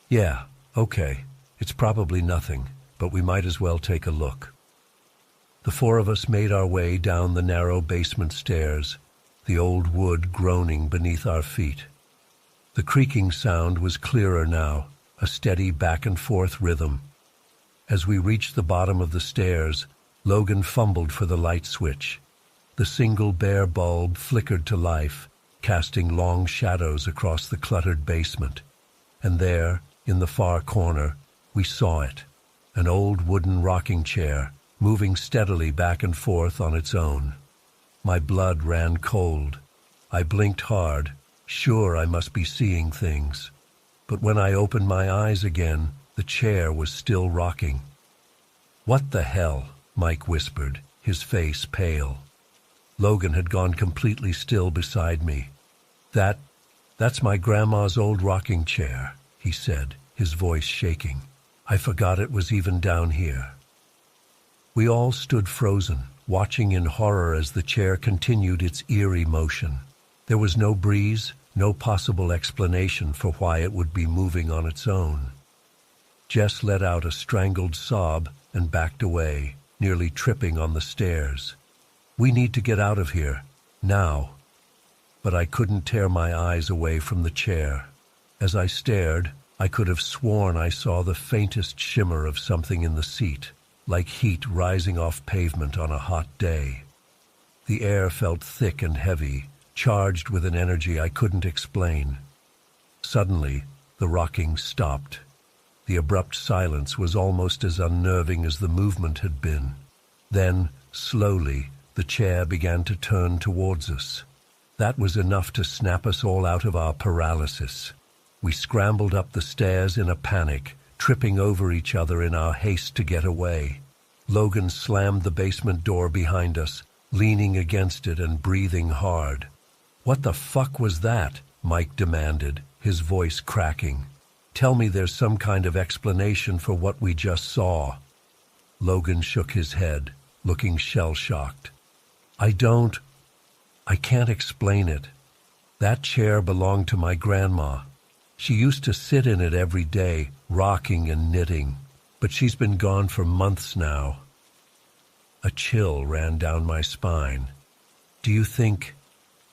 Speaker 1: "Yeah, okay. It's probably nothing, but we might as well take a look." The four of us made our way down the narrow basement stairs, the old wood groaning beneath our feet. The creaking sound was clearer now, a steady back-and-forth rhythm. As we reached the bottom of the stairs, Logan fumbled for the light switch. The single bare bulb flickered to life, casting long shadows across the cluttered basement. And there, in the far corner, we saw it, an old wooden rocking chair, moving steadily back and forth on its own. My blood ran cold. I blinked hard, sure I must be seeing things. But when I opened my eyes again, the chair was still rocking. "What the hell?" Mike whispered, his face pale. Logan had gone completely still beside me. That's my grandma's old rocking chair," he said, his voice shaking. "I forgot it was even down here." We all stood frozen, watching in horror as the chair continued its eerie motion. There was no breeze, no possible explanation for why it would be moving on its own. Jess let out a strangled sob and backed away, nearly tripping on the stairs. "We need to get out of here, now." But I couldn't tear my eyes away from the chair. As I stared, I could have sworn I saw the faintest shimmer of something in the seat, like heat rising off pavement on a hot day. The air felt thick and heavy, charged with an energy I couldn't explain. Suddenly, the rocking stopped. The abrupt silence was almost as unnerving as the movement had been. Then, slowly, the chair began to turn towards us. That was enough to snap us all out of our paralysis. We scrambled up the stairs in a panic, tripping over each other in our haste to get away. Logan slammed the basement door behind us, leaning against it and breathing hard. "What the fuck was that?" Mike demanded, his voice cracking. "Tell me there's some kind of explanation for what we just saw." Logan shook his head, looking shell-shocked. I can't explain it. That chair belonged to my grandma. She used to sit in it every day, rocking and knitting, but she's been gone for months now." A chill ran down my spine. "Do you think,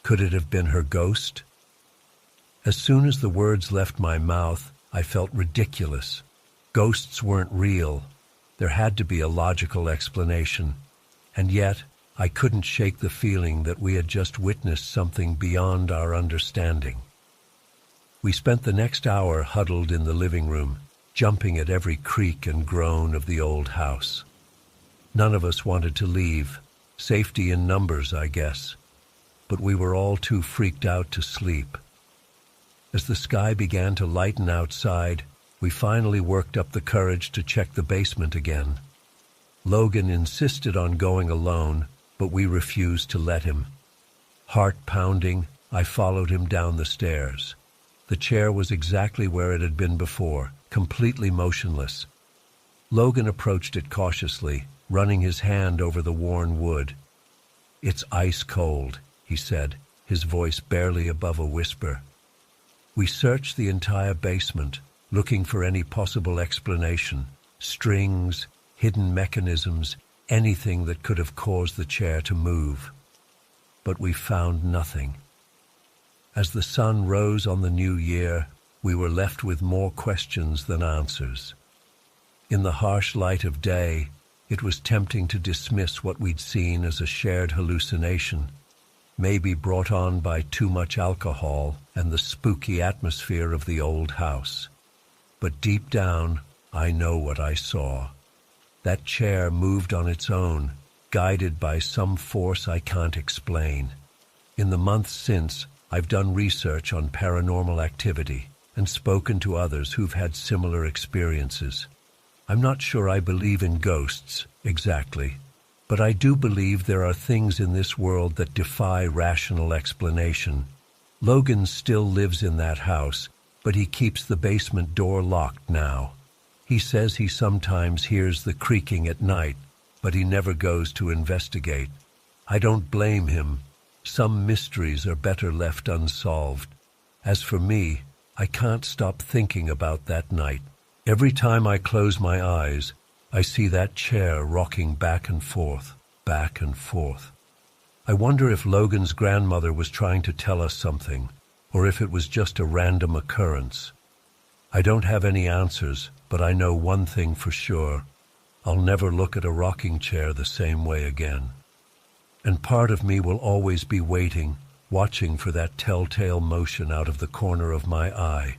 Speaker 1: could it have been her ghost?" As soon as the words left my mouth, I felt ridiculous. Ghosts weren't real. There had to be a logical explanation. And yet, I couldn't shake the feeling that we had just witnessed something beyond our understanding. We spent the next hour huddled in the living room, jumping at every creak and groan of the old house. None of us wanted to leave. Safety in numbers, I guess. But we were all too freaked out to sleep. As the sky began to lighten outside, we finally worked up the courage to check the basement again. Logan insisted on going alone, but we refused to let him. Heart pounding, I followed him down the stairs. The chair was exactly where it had been before, completely motionless. Logan approached it cautiously, running his hand over the worn wood. "It's ice cold," he said, his voice barely above a whisper. We searched the entire basement, looking for any possible explanation, strings, hidden mechanisms, anything that could have caused the chair to move. But we found nothing. As the sun rose on the new year, we were left with more questions than answers. In the harsh light of day, it was tempting to dismiss what we'd seen as a shared hallucination, maybe brought on by too much alcohol and the spooky atmosphere of the old house. But deep down, I know what I saw. That chair moved on its own, guided by some force I can't explain. In the months since, I've done research on paranormal activity and spoken to others who've had similar experiences. I'm not sure I believe in ghosts, exactly, but I do believe there are things in this world that defy rational explanation. Logan still lives in that house, but he keeps the basement door locked now. He says he sometimes hears the creaking at night, but he never goes to investigate. I don't blame him. Some mysteries are better left unsolved. As for me, I can't stop thinking about that night. Every time I close my eyes, I see that chair rocking back and forth, back and forth. I wonder if Logan's grandmother was trying to tell us something, or if it was just a random occurrence. I don't have any answers, but I know one thing for sure. I'll never look at a rocking chair the same way again. And part of me will always be waiting, watching for that telltale motion out of the corner of my eye,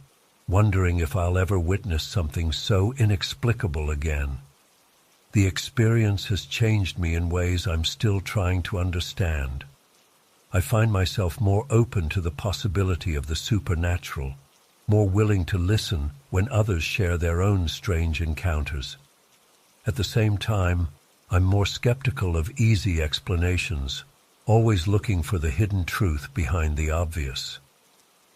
Speaker 1: wondering if I'll ever witness something so inexplicable again. The experience has changed me in ways I'm still trying to understand. I find myself more open to the possibility of the supernatural, more willing to listen when others share their own strange encounters. At the same time, I'm more skeptical of easy explanations, always looking for the hidden truth behind the obvious.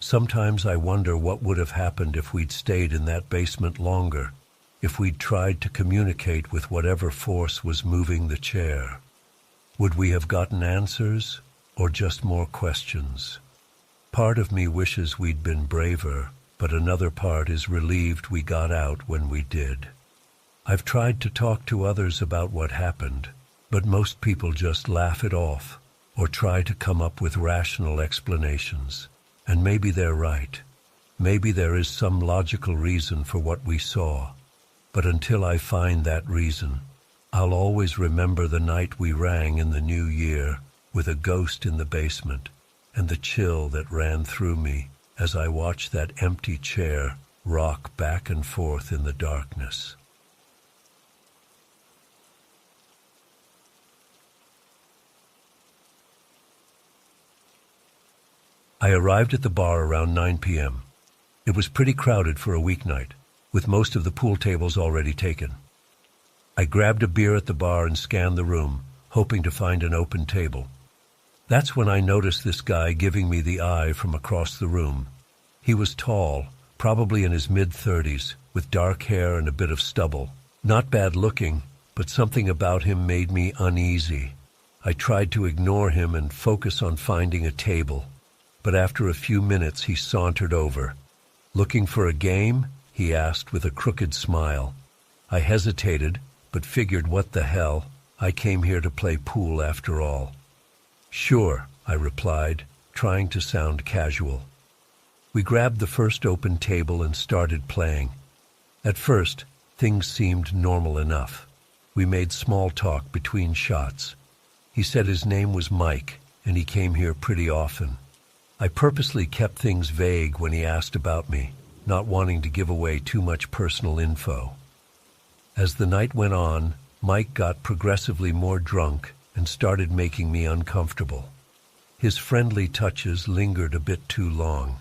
Speaker 1: Sometimes I wonder what would have happened if we'd stayed in that basement longer, if we'd tried to communicate with whatever force was moving the chair. Would we have gotten answers, or just more questions? Part of me wishes we'd been braver, but another part is relieved we got out when we did. I've tried to talk to others about what happened, but most people just laugh it off or try to come up with rational explanations. And maybe they're right. Maybe there is some logical reason for what we saw. But until I find that reason, I'll always remember the night we rang in the new year with a ghost in the basement and the chill that ran through me as I watched that empty chair rock back and forth in the darkness. I arrived at the bar around 9 p.m. It was pretty crowded for a weeknight, with most of the pool tables already taken. I grabbed a beer at the bar and scanned the room, hoping to find an open table. That's when I noticed this guy giving me the eye from across the room. He was tall, probably in his mid-30s, with dark hair and a bit of stubble. Not bad looking, but something about him made me uneasy. I tried to ignore him and focus on finding a table. But after a few minutes he sauntered over. "Looking for a game?" he asked with a crooked smile. I hesitated, but figured what the hell, I came here to play pool after all. "Sure," I replied, trying to sound casual. We grabbed the first open table and started playing. At first, things seemed normal enough. We made small talk between shots. He said his name was Mike, and he came here pretty often. I purposely kept things vague when he asked about me, not wanting to give away too much personal info. As the night went on, Mike got progressively more drunk and started making me uncomfortable. His friendly touches lingered a bit too long.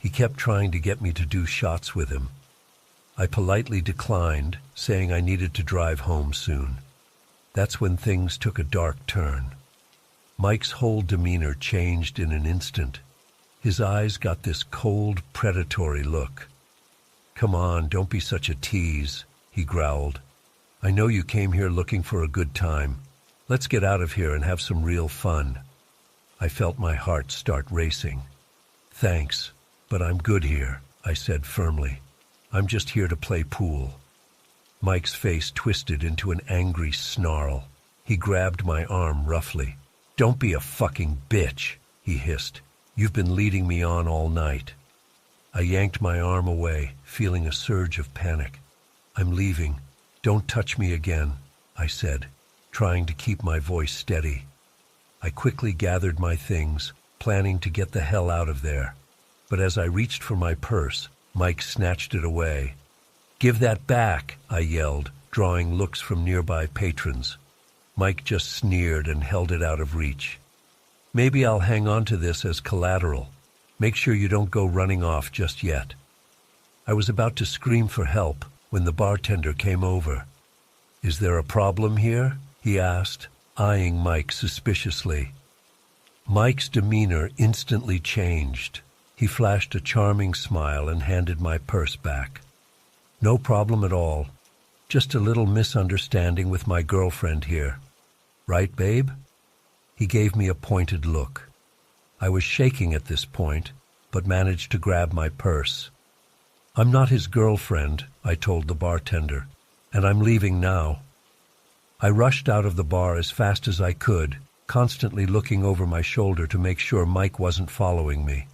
Speaker 1: He kept trying to get me to do shots with him. I politely declined, saying I needed to drive home soon. That's when things took a dark turn. Mike's whole demeanor changed in an instant. His eyes got this cold, predatory look. "Come on, don't be such a tease," he growled. I know you came here looking for a good time. Let's get out of here and have some real fun. I felt my heart start racing. Thanks, but I'm good here, I said firmly. I'm just here to play pool. Mike's face twisted into an angry snarl. He grabbed my arm roughly. Don't be a fucking bitch, he hissed. You've been leading me on all night. I yanked my arm away, feeling a surge of panic. I'm leaving. Don't touch me again, I said, trying to keep my voice steady. I quickly gathered my things, planning to get the hell out of there. But as I reached for my purse, Mike snatched it away. Give that back, I yelled, drawing looks from nearby patrons. Mike just sneered and held it out of reach. Maybe I'll hang on to this as collateral. Make sure you don't go running off just yet. I was about to scream for help when the bartender came over. Is there a problem here? He asked, eyeing Mike suspiciously. Mike's demeanor instantly changed. He flashed a charming smile and handed my purse back. No problem at all. Just a little misunderstanding with my girlfriend here. Right, babe? He gave me a pointed look. I was shaking at this point, but managed to grab my purse. I'm not his girlfriend, I told the bartender, and I'm leaving now. I rushed out of the bar as fast as I could, constantly looking over my shoulder to make sure Mike wasn't following me.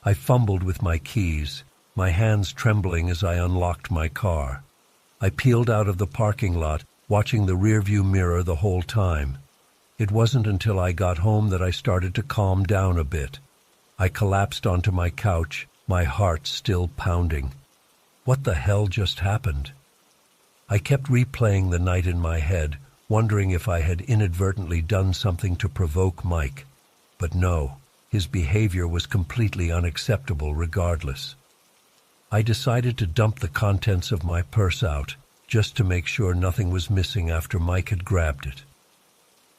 Speaker 1: I fumbled with my keys, my hands trembling as I unlocked my car. I peeled out of the parking lot, watching the rearview mirror the whole time. It wasn't until I got home that I started to calm down a bit. I collapsed onto my couch, my heart still pounding. What the hell just happened? I kept replaying the night in my head, wondering if I had inadvertently done something to provoke Mike. But no, his behavior was completely unacceptable regardless. I decided to dump the contents of my purse out, just to make sure nothing was missing after Mike had grabbed it.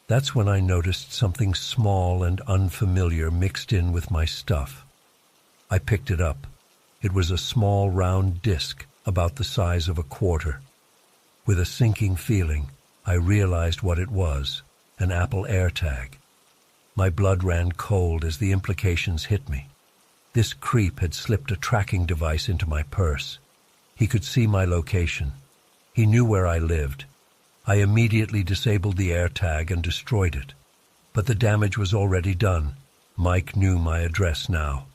Speaker 1: That's when I noticed something small and unfamiliar mixed in with my stuff. I picked it up. It was a small round disc about the size of a quarter. With a sinking feeling, I realized what it was, an Apple AirTag. My blood ran cold as the implications hit me. This creep had slipped a tracking device into my purse. He could see my location. He knew where I lived. I immediately disabled the AirTag and destroyed it. But the damage was already done. Mike knew my address now.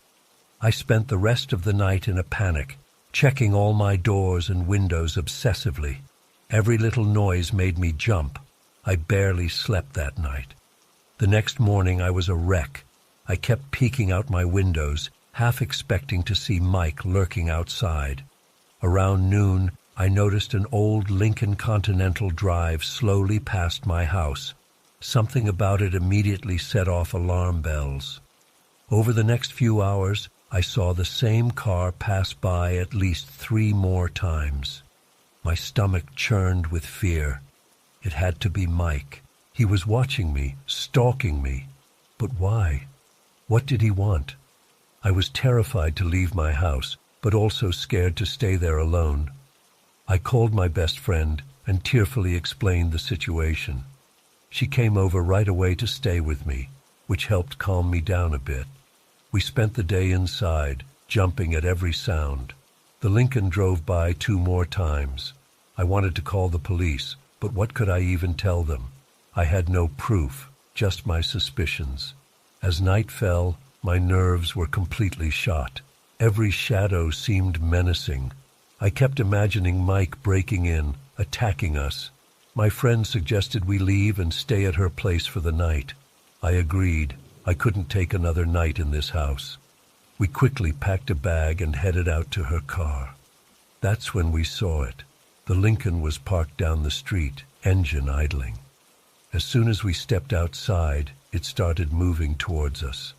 Speaker 1: I spent the rest of the night in a panic, checking all my doors and windows obsessively. Every little noise made me jump. I barely slept that night. The next morning I was a wreck. I kept peeking out my windows, half expecting to see Mike lurking outside. Around noon, I noticed an old Lincoln Continental drive slowly past my house. Something about it immediately set off alarm bells. Over the next few hours, I saw the same car pass by at least 3 more times. My stomach churned with fear. It had to be Mike. He was watching me, stalking me. But why? What did he want? I was terrified to leave my house, but also scared to stay there alone. I called my best friend and tearfully explained the situation. She came over right away to stay with me, which helped calm me down a bit. We spent the day inside, jumping at every sound. The Lincoln drove by 2 more times. I wanted to call the police, but what could I even tell them? I had no proof, just my suspicions. As night fell, my nerves were completely shot. Every shadow seemed menacing. I kept imagining Mike breaking in, attacking us. My friend suggested we leave and stay at her place for the night. I agreed. I couldn't take another night in this house. We quickly packed a bag and headed out to her car. That's when we saw it. The Lincoln was parked down the street, engine idling. As soon as we stepped outside, it started moving towards us.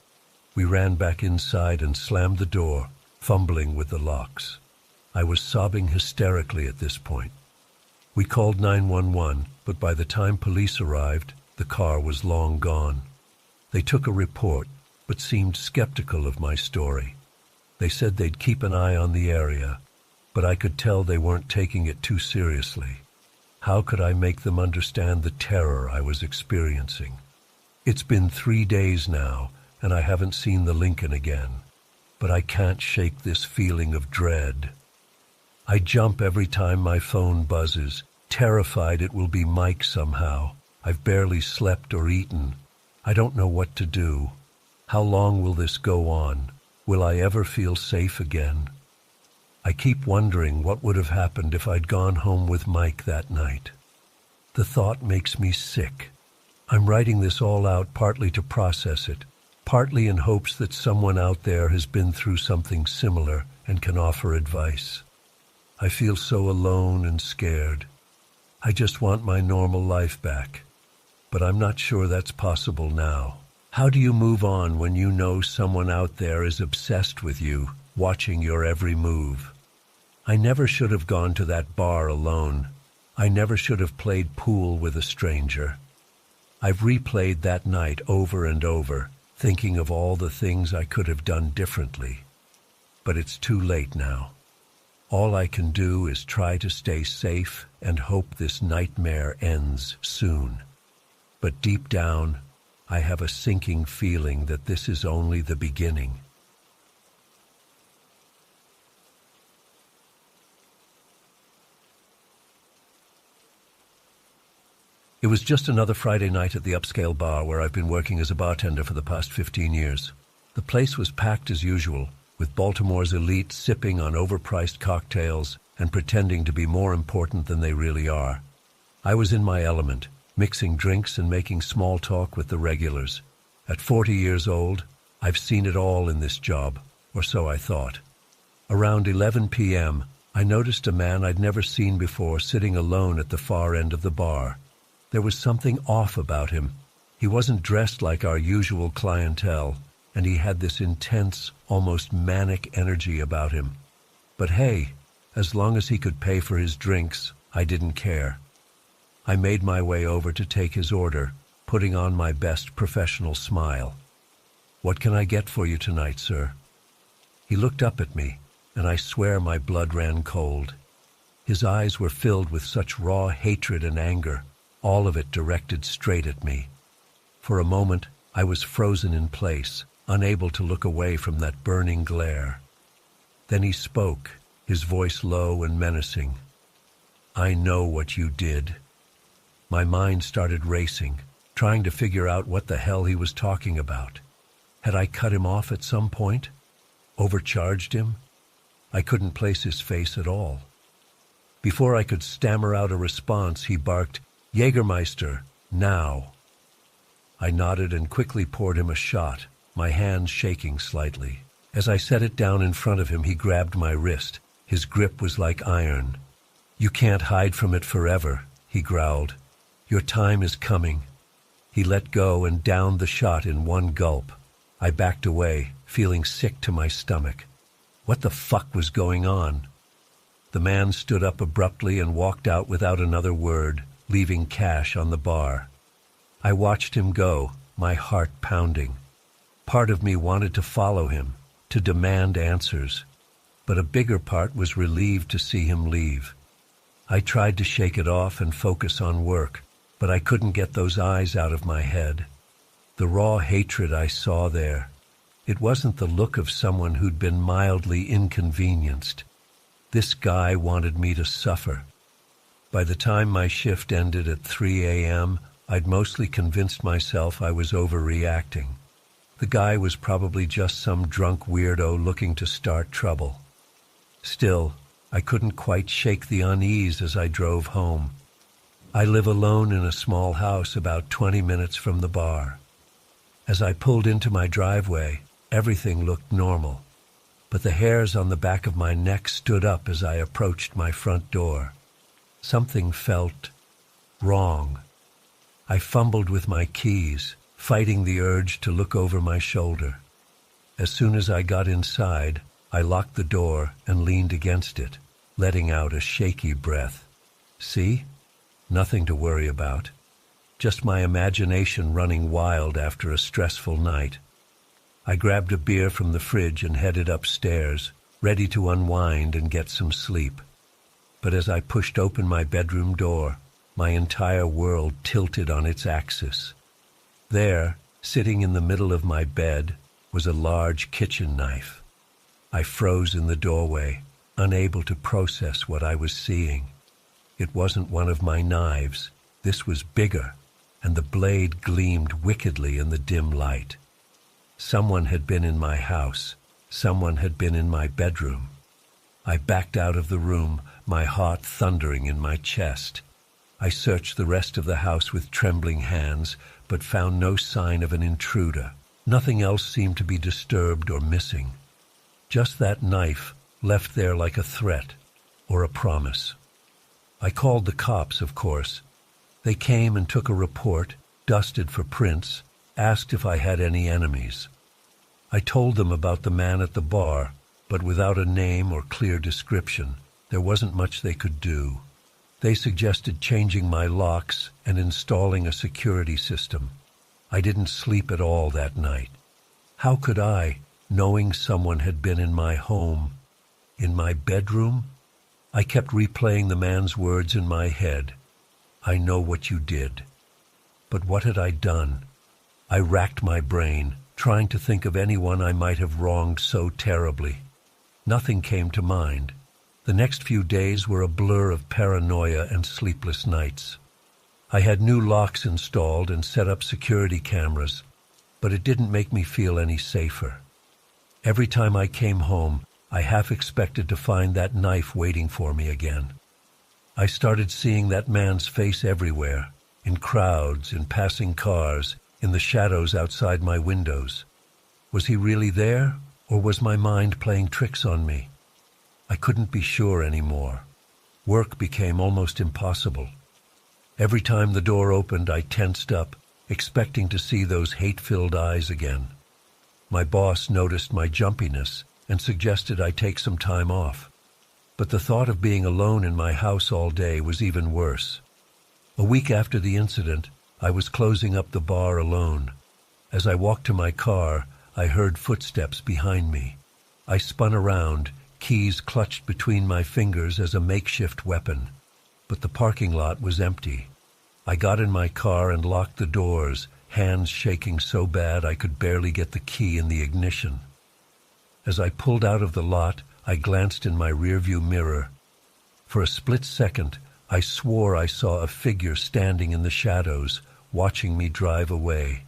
Speaker 1: We ran back inside and slammed the door, fumbling with the locks. I was sobbing hysterically at this point. We called 911, but by the time police arrived, the car was long gone. They took a report, but seemed skeptical of my story. They said they'd keep an eye on the area, but I could tell they weren't taking it too seriously. How could I make them understand the terror I was experiencing? It's been 3 days now, and I haven't seen the Lincoln again, but I can't shake this feeling of dread. I jump every time my phone buzzes, terrified it will be Mike somehow. I've barely slept or eaten. I don't know what to do. How long will this go on? Will I ever feel safe again? I keep wondering what would have happened if I'd gone home with Mike that night. The thought makes me sick. I'm writing this all out partly to process it, partly in hopes that someone out there has been through something similar and can offer advice. I feel so alone and scared. I just want my normal life back, but I'm not sure that's possible now. How do you move on when you know someone out there is obsessed with you, watching your every move? I never should have gone to that bar alone. I never should have played pool with a stranger. I've replayed that night over and over, thinking of all the things I could have done differently. But it's too late now. All I can do is try to stay safe and hope this nightmare ends soon. But deep down, I have a sinking feeling that this is only the beginning. It was just another Friday night at the upscale bar where I've been working as a bartender for the past 15 years. The place was packed as usual, with Baltimore's elite sipping on overpriced cocktails and pretending to be more important than they really are. I was in my element, mixing drinks and making small talk with the regulars. At 40 years old, I've seen it all in this job, or so I thought. Around 11 p.m., I noticed a man I'd never seen before sitting alone at the far end of the bar. There was something off about him. He wasn't dressed like our usual clientele, and he had this intense, almost manic energy about him. But hey, as long as he could pay for his drinks, I didn't care. I made my way over to take his order, putting on my best professional smile. "What can I get for you tonight, sir?" He looked up at me, and I swear my blood ran cold. His eyes were filled with such raw hatred and anger, all of it directed straight at me. For a moment, I was frozen in place, unable to look away from that burning glare. Then he spoke, his voice low and menacing. "I know what you did." My mind started racing, trying to figure out what the hell he was talking about. Had I cut him off at some point? Overcharged him? I couldn't place his face at all. Before I could stammer out a response, he barked, "Jägermeister, now." I nodded and quickly poured him a shot, my hands shaking slightly. As I set it down in front of him, he grabbed my wrist. His grip was like iron. "You can't hide from it forever," he growled. "Your time is coming." He let go and downed the shot in one gulp. I backed away, feeling sick to my stomach. What the fuck was going on? The man stood up abruptly and walked out without another word, leaving cash on the bar. I watched him go, my heart pounding. Part of me wanted to follow him, to demand answers, but a bigger part was relieved to see him leave. I tried to shake it off and focus on work, but I couldn't get those eyes out of my head. The raw hatred I saw there, it wasn't the look of someone who'd been mildly inconvenienced. This guy wanted me to suffer. By the time my shift ended at 3 a.m., I'd mostly convinced myself I was overreacting. The guy was probably just some drunk weirdo looking to start trouble. Still, I couldn't quite shake the unease as I drove home. I live alone in a small house about 20 minutes from the bar. As I pulled into my driveway, everything looked normal, but the hairs on the back of my neck stood up as I approached my front door. Something felt wrong. I fumbled with my keys, fighting the urge to look over my shoulder. As soon as I got inside, I locked the door and leaned against it, letting out a shaky breath. See? Nothing to worry about. Just my imagination running wild after a stressful night. I grabbed a beer from the fridge and headed upstairs, ready to unwind and get some sleep. But as I pushed open my bedroom door, my entire world tilted on its axis. There, sitting in the middle of my bed, was a large kitchen knife. I froze in the doorway, unable to process what I was seeing. It wasn't one of my knives. This was bigger, and the blade gleamed wickedly in the dim light. Someone had been in my house. Someone had been in my bedroom. I backed out of the room, my heart thundering in my chest. I searched the rest of the house with trembling hands, but found no sign of an intruder. Nothing else seemed to be disturbed or missing. Just that knife, left there like a threat or a promise. I called the cops, of course. They came and took a report, dusted for prints, asked if I had any enemies. I told them about the man at the bar, but without a name or clear description, there wasn't much they could do. They suggested changing my locks and installing a security system. I didn't sleep at all that night. How could I, knowing someone had been in my home, in my bedroom? I kept replaying the man's words in my head. I know what you did. But what had I done? I racked my brain, trying to think of anyone I might have wronged so terribly. Nothing came to mind. The next few days were a blur of paranoia and sleepless nights. I had new locks installed and set up security cameras, but it didn't make me feel any safer. Every time I came home, I half expected to find that knife waiting for me again. I started seeing that man's face everywhere, in crowds, in passing cars, in the shadows outside my windows. Was he really there, or was my mind playing tricks on me? I couldn't be sure anymore. Work became almost impossible. Every time the door opened, I tensed up, expecting to see those hate-filled eyes again. My boss noticed my jumpiness and suggested I take some time off. But the thought of being alone in my house all day was even worse. A week after the incident, I was closing up the bar alone. As I walked to my car, I heard footsteps behind me. I spun around, keys clutched between my fingers as a makeshift weapon. But the parking lot was empty. I got in my car and locked the doors, hands shaking so bad I could barely get the key in the ignition. As I pulled out of the lot, I glanced in my rearview mirror. For a split second, I swore I saw a figure standing in the shadows, watching me drive away.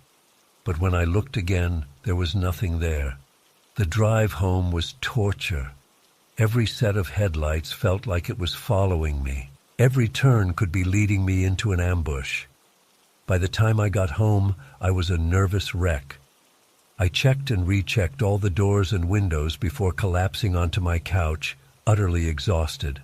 Speaker 1: But when I looked again, there was nothing there. The drive home was torture. Every set of headlights felt like it was following me. Every turn could be leading me into an ambush. By the time I got home, I was a nervous wreck. I checked and rechecked all the doors and windows before collapsing onto my couch, utterly exhausted.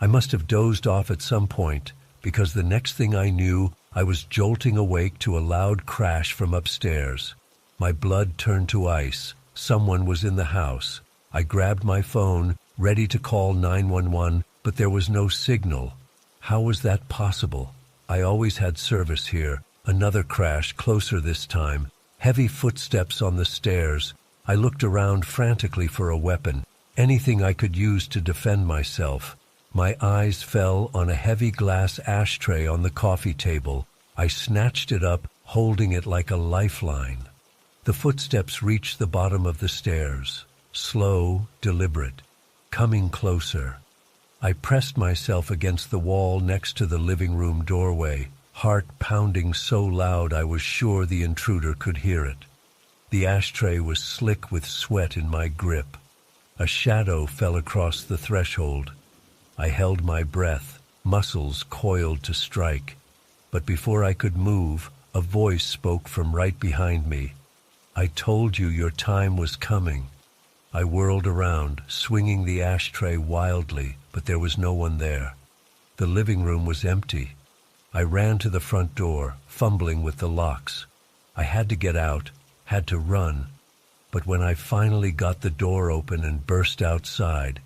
Speaker 1: I must have dozed off at some point, because the next thing I knew, I was jolting awake to a loud crash from upstairs. My blood turned to ice. Someone was in the house. I grabbed my phone, ready to call 911, but there was no signal. How was that possible? I always had service here. Another crash, closer this time. Heavy footsteps on the stairs. I looked around frantically for a weapon, anything I could use to defend myself. My eyes fell on a heavy glass ashtray on the coffee table. I snatched it up, holding it like a lifeline. The footsteps reached the bottom of the stairs, slow, deliberate, coming closer. I pressed myself against the wall next to the living room doorway, heart pounding so loud I was sure the intruder could hear it. The ashtray was slick with sweat in my grip. A shadow fell across the threshold. I held my breath, muscles coiled to strike. But before I could move, a voice spoke from right behind me. "I told you your time was coming." I whirled around, swinging the ashtray wildly, but there was no one there. The living room was empty. I ran to the front door, fumbling with the locks. I had to get out, had to run. But when I finally got the door open and burst outside,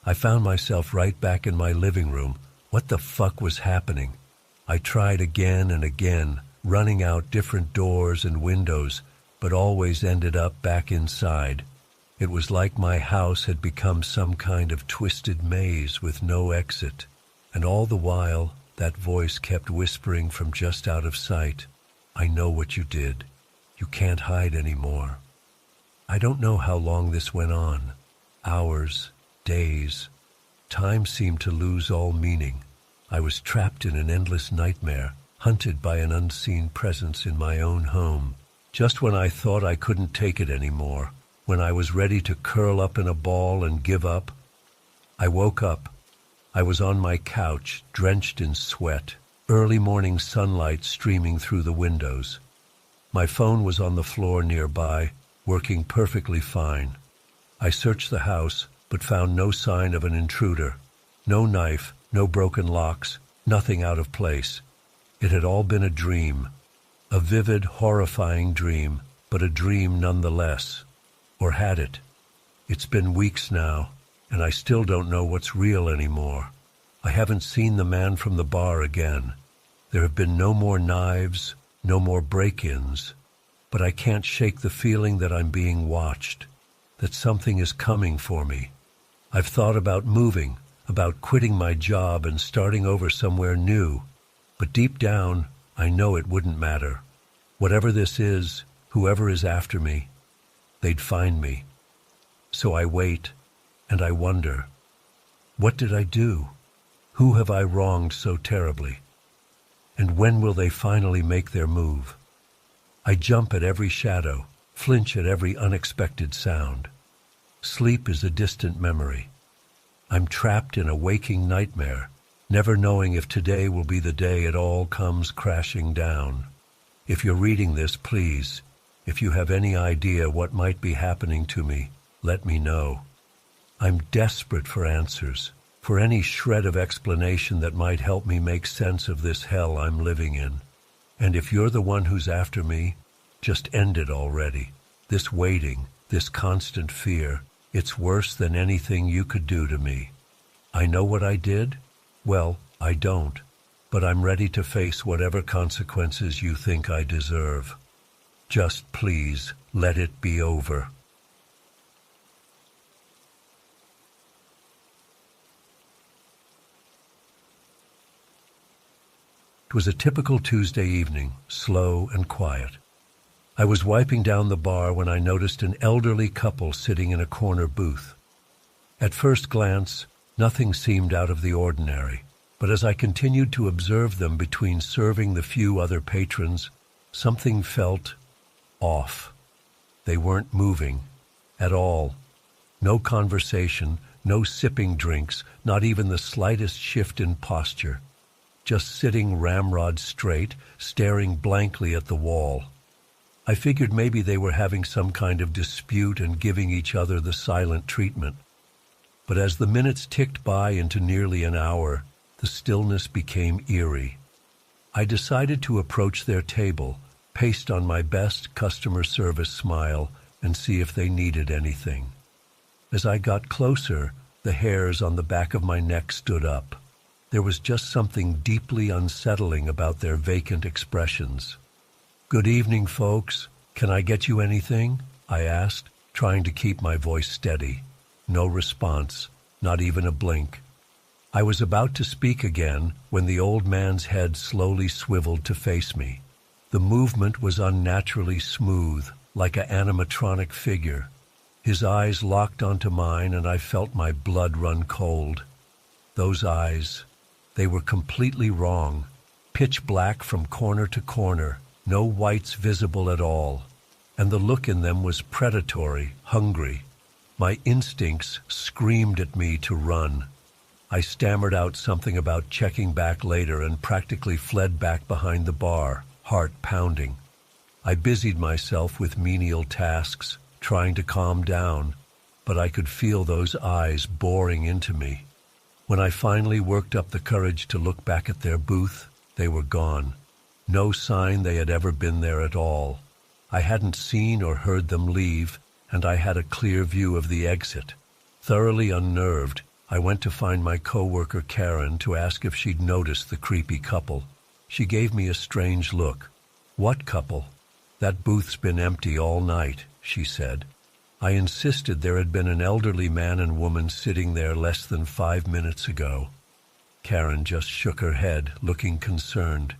Speaker 1: I found myself right back in my living room. What the fuck was happening? I tried again and again, running out different doors and windows, but always ended up back inside. It was like my house had become some kind of twisted maze with no exit. And all the while, That voice kept whispering from just out of sight. I know what you did. You can't hide anymore. I don't know how long this went on. Hours, days. Time seemed to lose all meaning. I was trapped in an endless nightmare, hunted by an unseen presence in my own home. Just when I thought I couldn't take it anymore, when I was ready to curl up in a ball and give up, I woke up. I was on my couch, drenched in sweat, early morning sunlight streaming through the windows. My phone was on the floor nearby, working perfectly fine. I searched the house, but found no sign of an intruder. No knife, no broken locks, nothing out of place. It had all been a dream. A vivid, horrifying dream, but a dream nonetheless. Or had it? It's been weeks now, and I still don't know what's real anymore. I haven't seen the man from the bar again. There have been no more knives, no more break-ins, but I can't shake the feeling that I'm being watched, that something is coming for me. I've thought about moving, about quitting my job and starting over somewhere new, but deep down, I know it wouldn't matter. Whatever this is, whoever is after me, they'd find me. So I wait, and I wonder, what did I do? Who have I wronged so terribly? And when will they finally make their move? I jump at every shadow, flinch at every unexpected sound. Sleep is a distant memory. I'm trapped in a waking nightmare, never knowing if today will be the day it all comes crashing down. If you're reading this, please, if you have any idea what might be happening to me, let me know. I'm desperate for answers, for any shred of explanation that might help me make sense of this hell I'm living in. And if you're the one who's after me, just end it already. This waiting, this constant fear, it's worse than anything you could do to me. I know what I did? Well, I don't, but I'm ready to face whatever consequences you think I deserve. Just please, let it be over. It was a typical Tuesday evening, slow and quiet. I was wiping down the bar when I noticed an elderly couple sitting in a corner booth. At first glance, nothing seemed out of the ordinary, but as I continued to observe them between serving the few other patrons, something felt off. They weren't moving at all. No conversation, no sipping drinks, not even the slightest shift in posture. Just sitting ramrod straight, staring blankly at the wall. I figured maybe they were having some kind of dispute and giving each other the silent treatment. But as the minutes ticked by into nearly an hour, the stillness became eerie. I decided to approach their table, paste on my best customer service smile, and see if they needed anything. As I got closer, the hairs on the back of my neck stood up. There was just something deeply unsettling about their vacant expressions. "Good evening, folks. Can I get you anything?" I asked, trying to keep my voice steady. No response, not even a blink. I was about to speak again when the old man's head slowly swiveled to face me. The movement was unnaturally smooth, like an animatronic figure. His eyes locked onto mine, and I felt my blood run cold. Those eyes, they were completely wrong, pitch black from corner to corner, no whites visible at all, and the look in them was predatory, hungry. My instincts screamed at me to run. I stammered out something about checking back later and practically fled back behind the bar, heart pounding. I busied myself with menial tasks, trying to calm down, but I could feel those eyes boring into me. When I finally worked up the courage to look back at their booth, they were gone. No sign they had ever been there at all. I hadn't seen or heard them leave, and I had a clear view of the exit. Thoroughly unnerved, I went to find my coworker Karen to ask if she'd noticed the creepy couple. She gave me a strange look. "What couple?" "That booth's been empty all night," she said. I insisted there had been an elderly man and woman sitting there less than 5 minutes ago. Karen just shook her head, looking concerned.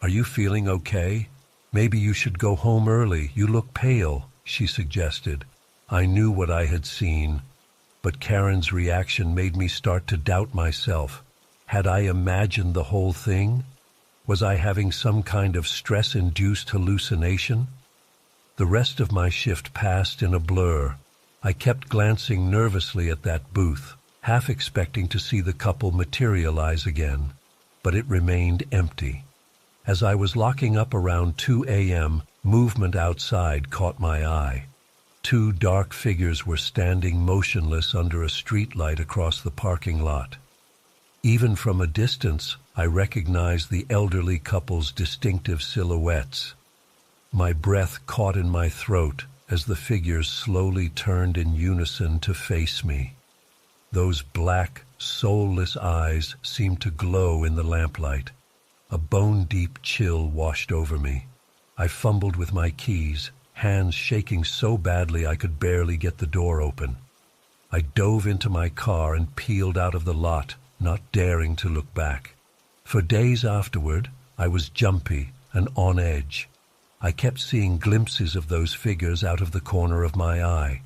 Speaker 1: Are you feeling okay? Maybe you should go home early. You look pale, she suggested. I knew what I had seen, but Karen's reaction made me start to doubt myself. Had I imagined the whole thing? Was I having some kind of stress-induced hallucination? The rest of my shift passed in a blur. I kept glancing nervously at that booth, half expecting to see the couple materialize again, but it remained empty. As I was locking up around 2 a.m., movement outside caught my eye. 2 dark figures were standing motionless under a streetlight across the parking lot. Even from a distance, I recognized the elderly couple's distinctive silhouettes. My breath caught in my throat as the figures slowly turned in unison to face me. Those black, soulless eyes seemed to glow in the lamplight. A bone-deep chill washed over me. I fumbled with my keys, hands shaking so badly I could barely get the door open. I dove into my car and peeled out of the lot, not daring to look back. For days afterward, I was jumpy and on edge. I kept seeing glimpses of those figures out of the corner of my eye,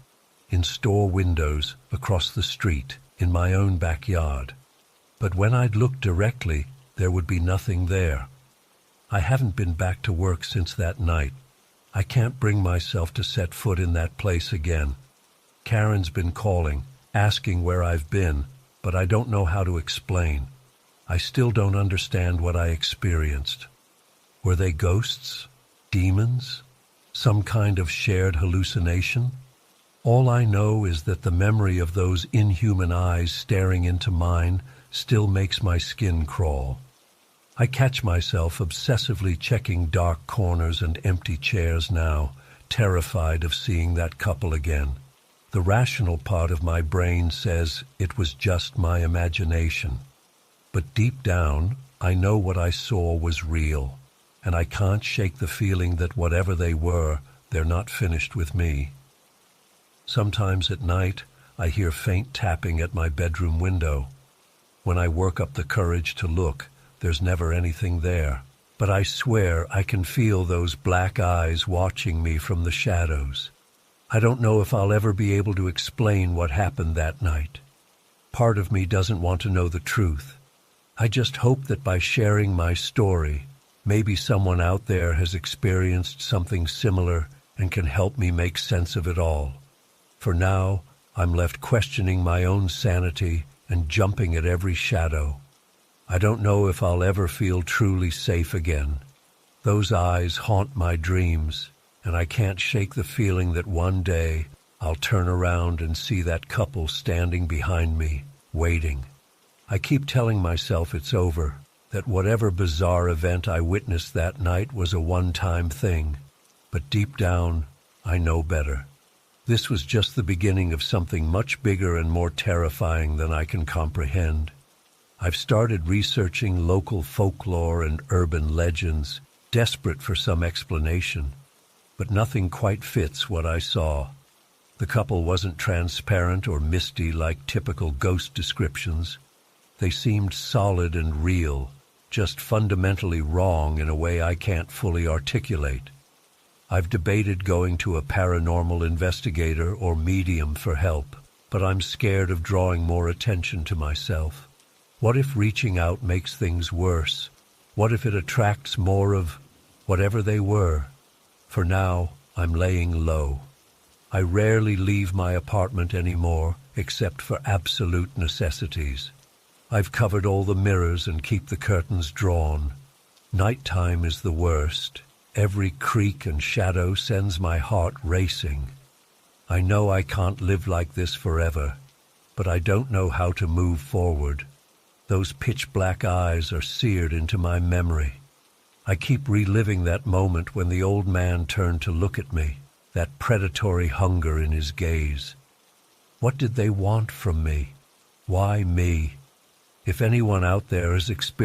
Speaker 1: in store windows, across the street, in my own backyard. But when I'd look directly, there would be nothing there. I haven't been back to work since that night. I can't bring myself to set foot in that place again. Karen's been calling, asking where I've been, but I don't know how to explain. I still don't understand what I experienced. Were they ghosts? Demons? Some kind of shared hallucination? All I know is that the memory of those inhuman eyes staring into mine still makes my skin crawl. I catch myself obsessively checking dark corners and empty chairs now, terrified of seeing that couple again. The rational part of my brain says it was just my imagination. But deep down, I know what I saw was real, and I can't shake the feeling that whatever they were, they're not finished with me. Sometimes at night, I hear faint tapping at my bedroom window. When I work up the courage to look, there's never anything there. But I swear I can feel those black eyes watching me from the shadows. I don't know if I'll ever be able to explain what happened that night. Part of me doesn't want to know the truth. I just hope that by sharing my story, maybe someone out there has experienced something similar and can help me make sense of it all. For now, I'm left questioning my own sanity and jumping at every shadow. I don't know if I'll ever feel truly safe again. Those eyes haunt my dreams, and I can't shake the feeling that one day I'll turn around and see that couple standing behind me, waiting. I keep telling myself it's over, that whatever bizarre event I witnessed that night was a one-time thing. But deep down, I know better. This was just the beginning of something much bigger and more terrifying than I can comprehend. I've started researching local folklore and urban legends, desperate for some explanation. But nothing quite fits what I saw. The couple wasn't transparent or misty like typical ghost descriptions. They seemed solid and real, just fundamentally wrong in a way I can't fully articulate. I've debated going to a paranormal investigator or medium for help, but I'm scared of drawing more attention to myself. What if reaching out makes things worse? What if it attracts more of whatever they were? For now, I'm laying low. I rarely leave my apartment anymore, except for absolute necessities. I've covered all the mirrors and keep the curtains drawn. Nighttime is the worst. Every creak and shadow sends my heart racing. I know I can't live like this forever, but I don't know how to move forward. Those pitch-black eyes are seared into my memory. I keep reliving that moment when the old man turned to look at me, that predatory hunger in his gaze. What did they want from me? Why me? If anyone out there has experienced